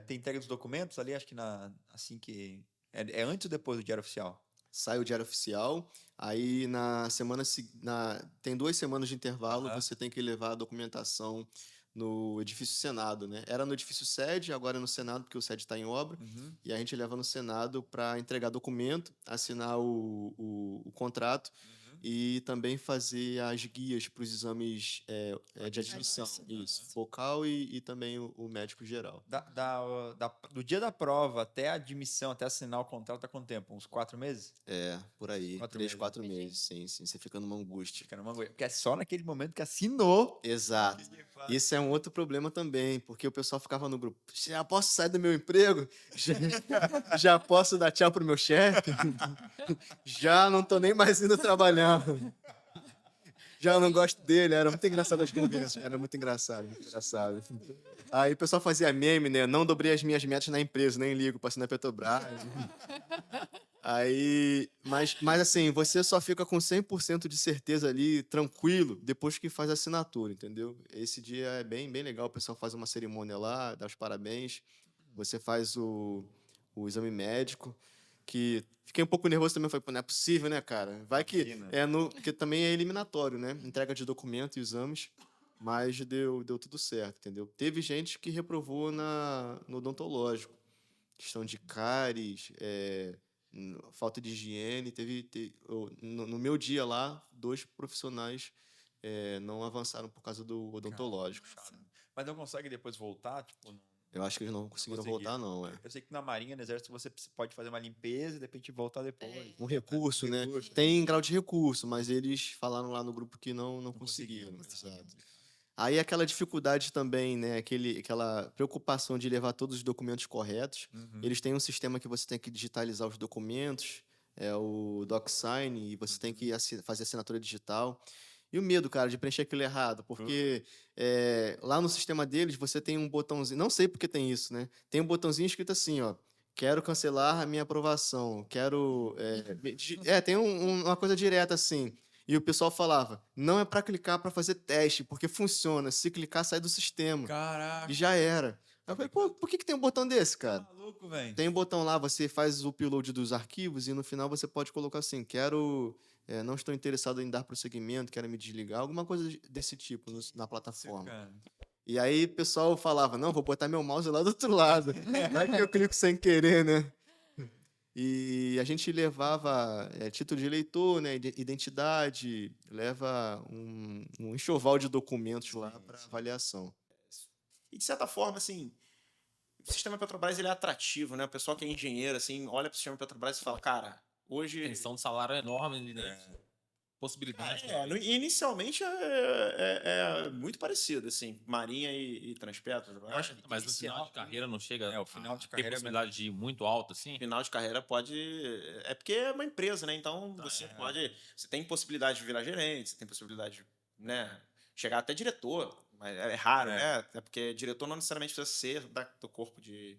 Tem entrega dos documentos ali, acho que assim que... É antes ou depois do Diário Oficial? Sai o Diário Oficial, aí na semana... Tem 2 semanas de intervalo, você tem que levar a documentação no edifício Senado, né? Era no edifício sede, agora é no Senado, porque o sede está em obra. E a gente leva no Senado para entregar documento, assinar o contrato e também fazer as guias para os exames de admissão. Isso, focal e também o médico geral. Do dia da prova até a admissão, até assinar o contrato, tá quanto tempo? Uns 4 meses? Por aí. 4 3, meses. 4 meses, sim. Você fica numa angústia. Porque é só naquele momento que assinou. Exato. Isso é um outro problema também, porque o pessoal ficava no grupo. Já posso sair do meu emprego? Já posso dar tchau pro meu chefe? Já não tô nem mais indo trabalhar. Já não gosto dele. Era muito engraçado as conversas. Era muito engraçado, muito engraçado. Aí o pessoal fazia meme, né? Não dobrei as minhas metas na empresa, nem ligo, passei na Petrobras. Aí, mas assim, você só fica com 100% de certeza ali, tranquilo, depois que faz a assinatura, entendeu? Esse dia é bem legal, o pessoal faz uma cerimônia lá, dá os parabéns, você faz o exame médico, que fiquei um pouco nervoso também, falei, pô, não é possível, né, cara? Vai que porque também é eliminatório, né? Entrega de documento e exames, mas deu tudo certo, entendeu? Teve gente que reprovou no odontológico, questão de cáries, falta de higiene. No meu dia lá, 2 profissionais não avançaram por causa do odontológico. Mas não consegue depois voltar? Tipo, Eu acho que eles não conseguiram voltar, não. Eu sei que na Marinha, no Exército, você pode fazer uma limpeza e de repente voltar depois. Um recurso, né? Tem grau de recurso, mas eles falaram lá no grupo que não conseguiram. Exato. Aí aquela dificuldade também, né? Aquela preocupação de levar todos os documentos corretos. Eles têm um sistema que você tem que digitalizar os documentos, o DocSign, e você tem que fazer assinatura digital. E o medo, cara, de preencher aquilo errado, porque lá no sistema deles você tem um botãozinho, não sei porque tem isso, né? Tem um botãozinho escrito assim, ó, quero cancelar a minha aprovação, tem uma coisa direta assim. E o pessoal falava, não é para clicar para fazer teste, porque funciona. Se clicar, sai do sistema. Caraca. E já era. Eu falei, pô, por que tem um botão desse, cara? Tá maluco, velho. Tem um botão lá, você faz o upload dos arquivos e no final você pode colocar assim, não estou interessado em dar prosseguimento, quero me desligar, alguma coisa desse tipo na plataforma. E aí o pessoal falava, não, vou botar meu mouse lá do outro lado. Vai que eu clico sem querer, né? E a gente levava título de eleitor, né, identidade, leva um enxoval de documentos lá para avaliação. E de certa forma, assim, o sistema Petrobras ele é atrativo, né? O pessoal que é engenheiro, assim, olha para o sistema Petrobras e fala, cara, hoje... Tensão de salário é enorme, né? Possibilidade. Inicialmente é muito parecido, assim, Marinha e Transpetro. Mas no final de carreira não chega. O final de Tem carreira possibilidade de ir muito alto, assim? Final de carreira pode... É porque é uma empresa, né? Então você pode... Você tem possibilidade de virar gerente, você tem possibilidade de, né, chegar até diretor, mas é raro, né? Até porque diretor não necessariamente precisa ser do corpo de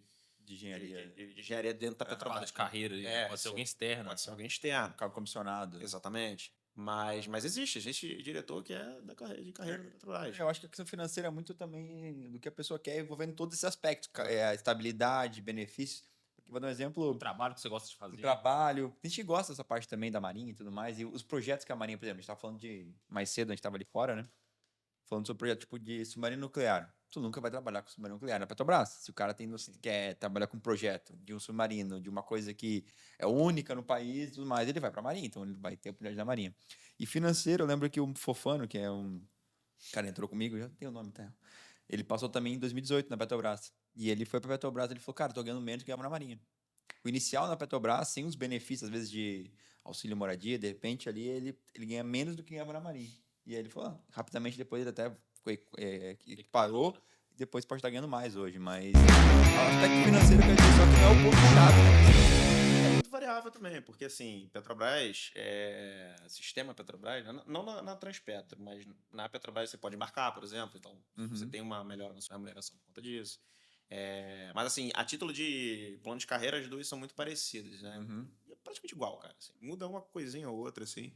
engenharia. De engenharia dentro da Petrobras. De carreira, pode ser alguém externo. Pode ser alguém externo. Cargo comissionado. Exatamente. Mas existe diretor que é de carreira da Petrobras. Eu acho que a questão financeira é muito também do que a pessoa quer, envolvendo todos esses aspectos. A estabilidade, benefícios. Vou dar um exemplo. O trabalho que você gosta de fazer. O trabalho. A gente gosta dessa parte também da Marinha e tudo mais. E os projetos que a Marinha, por exemplo, a gente estava falando de... Mais cedo, a gente estava ali fora, né? Falando sobre projeto tipo de submarino nuclear. Tu nunca vai trabalhar com submarino nuclear na Petrobras. Se o cara quer trabalhar com um projeto de um submarino, de uma coisa que é única no país e tudo mais, ele vai para a Marinha. Então, ele vai ter a oportunidade da Marinha. E financeiro, eu lembro que o Fofano, que é um... cara entrou comigo, já tem o nome, tá? Ele passou também em 2018 na Petrobras. E ele foi para a Petrobras, ele falou, cara, tô ganhando menos do que ganhava na Marinha. O inicial na Petrobras, sem os benefícios, às vezes, de auxílio moradia, de repente, ali, ele ganha menos do que ganhava na Marinha. E aí ele falou, rapidamente depois ele até parou, e depois pode estar ganhando mais hoje, mas o aspecto financeiro que a gente só que não é o ponto chave, né? É muito variável também, porque assim, Petrobras, sistema Petrobras, não na Transpetro, mas na Petrobras você pode embarcar, por exemplo, então você tem uma melhora na sua remuneração por conta disso. Mas assim, a título de plano de carreira, as duas são muito parecidas, né? É praticamente igual, cara. Assim, muda uma coisinha ou outra, assim.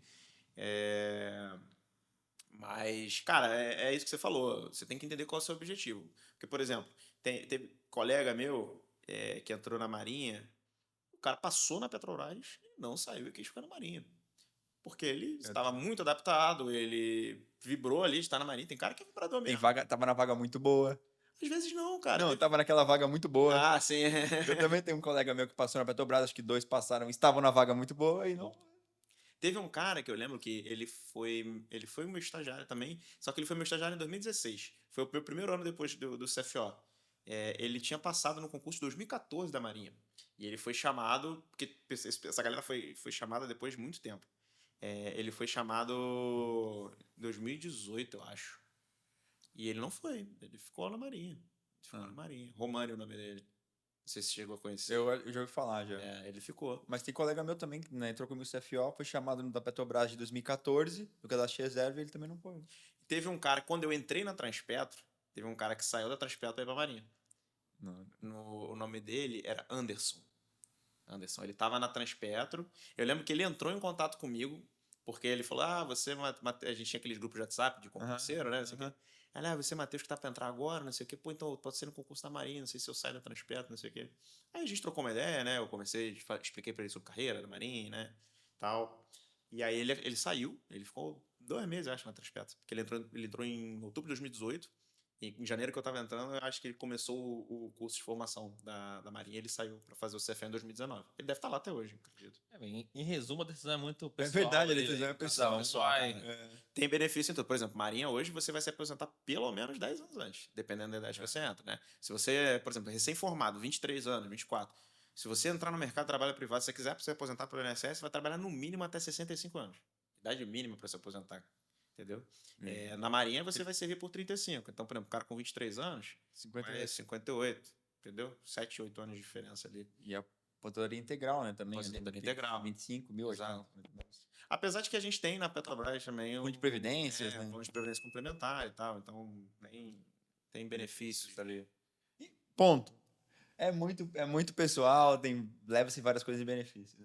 Mas, cara, é isso que você falou. Você tem que entender qual é o seu objetivo. Porque, por exemplo, teve colega meu que entrou na Marinha, o cara passou na Petrobras e não saiu e quis ficar na Marinha. Porque ele estava muito adaptado, ele vibrou ali de estar na Marinha. Tem cara que é vibrador mesmo. Tava na vaga muito boa. Às vezes não, cara. Não, tava naquela vaga muito boa. Ah, sim. Eu também tenho um colega meu que passou na Petrobras, acho que 2 passaram, estavam na vaga muito boa e não... Teve um cara que eu lembro que ele foi o meu estagiário também, só que ele foi meu estagiário em 2016. Foi o meu primeiro ano depois do CFO. Ele tinha passado no concurso de 2014 da Marinha. E ele foi chamado, porque essa galera foi chamada depois de muito tempo. Ele foi chamado em 2018, eu acho. E ele não foi, ele ficou na Marinha. Romani é o nome dele. Não sei se chegou a conhecer. Eu já ouvi falar, já. Ele ficou. Mas tem colega meu também que entrou comigo no CFO, foi chamado da Petrobras de 2014, do cadastro de reserva, e ele também não foi. Teve um cara, quando eu entrei na Transpetro, teve um cara que saiu da Transpetro para ir pra Marinha. O nome dele era Anderson. Ele estava na Transpetro. Eu lembro que ele entrou em contato comigo, porque ele falou, a gente tinha aqueles grupos de WhatsApp de concurseiro, né? Você, Matheus, que tá para entrar agora, não sei o quê. Pô, então pode ser no concurso da Marinha, não sei se eu saio da Transpetro, não sei o quê. Aí a gente trocou uma ideia, né? Eu expliquei para ele sobre carreira da Marinha, né? Tal. E aí ele saiu, ele ficou 2 meses, acho, na Transpetro. Porque ele entrou em outubro de 2018. E em janeiro que eu estava entrando, eu acho que ele começou o curso de formação da Marinha. Ele saiu para fazer o CFA em 2019. Ele deve estar lá até hoje, acredito. Em resumo, a decisão é muito pessoal. É verdade, a decisão é pessoal. Tem benefício em tudo. Por exemplo, Marinha hoje você vai se aposentar pelo menos 10 anos antes, dependendo da idade que você entra, né? Se você, por exemplo, recém-formado, 23 anos, 24, se você entrar no mercado de trabalho privado, se você quiser se aposentar pelo INSS, você vai trabalhar no mínimo até 65 anos. Idade mínima para se aposentar. Entendeu? Na Marinha você vai servir por 35. Então, por exemplo, o cara com 23 anos, 58. Entendeu? 7, 8 anos de diferença ali. E a aposentadoria integral, né? Também. Aposentadoria integral. 25 mil. Exato. Apesar de que a gente tem na Petrobras também... Fundo de previdências, né? Fundo de previdência complementar e tal. Então, tem benefícios ali. Ponto. É muito pessoal, leva-se várias coisas de benefícios.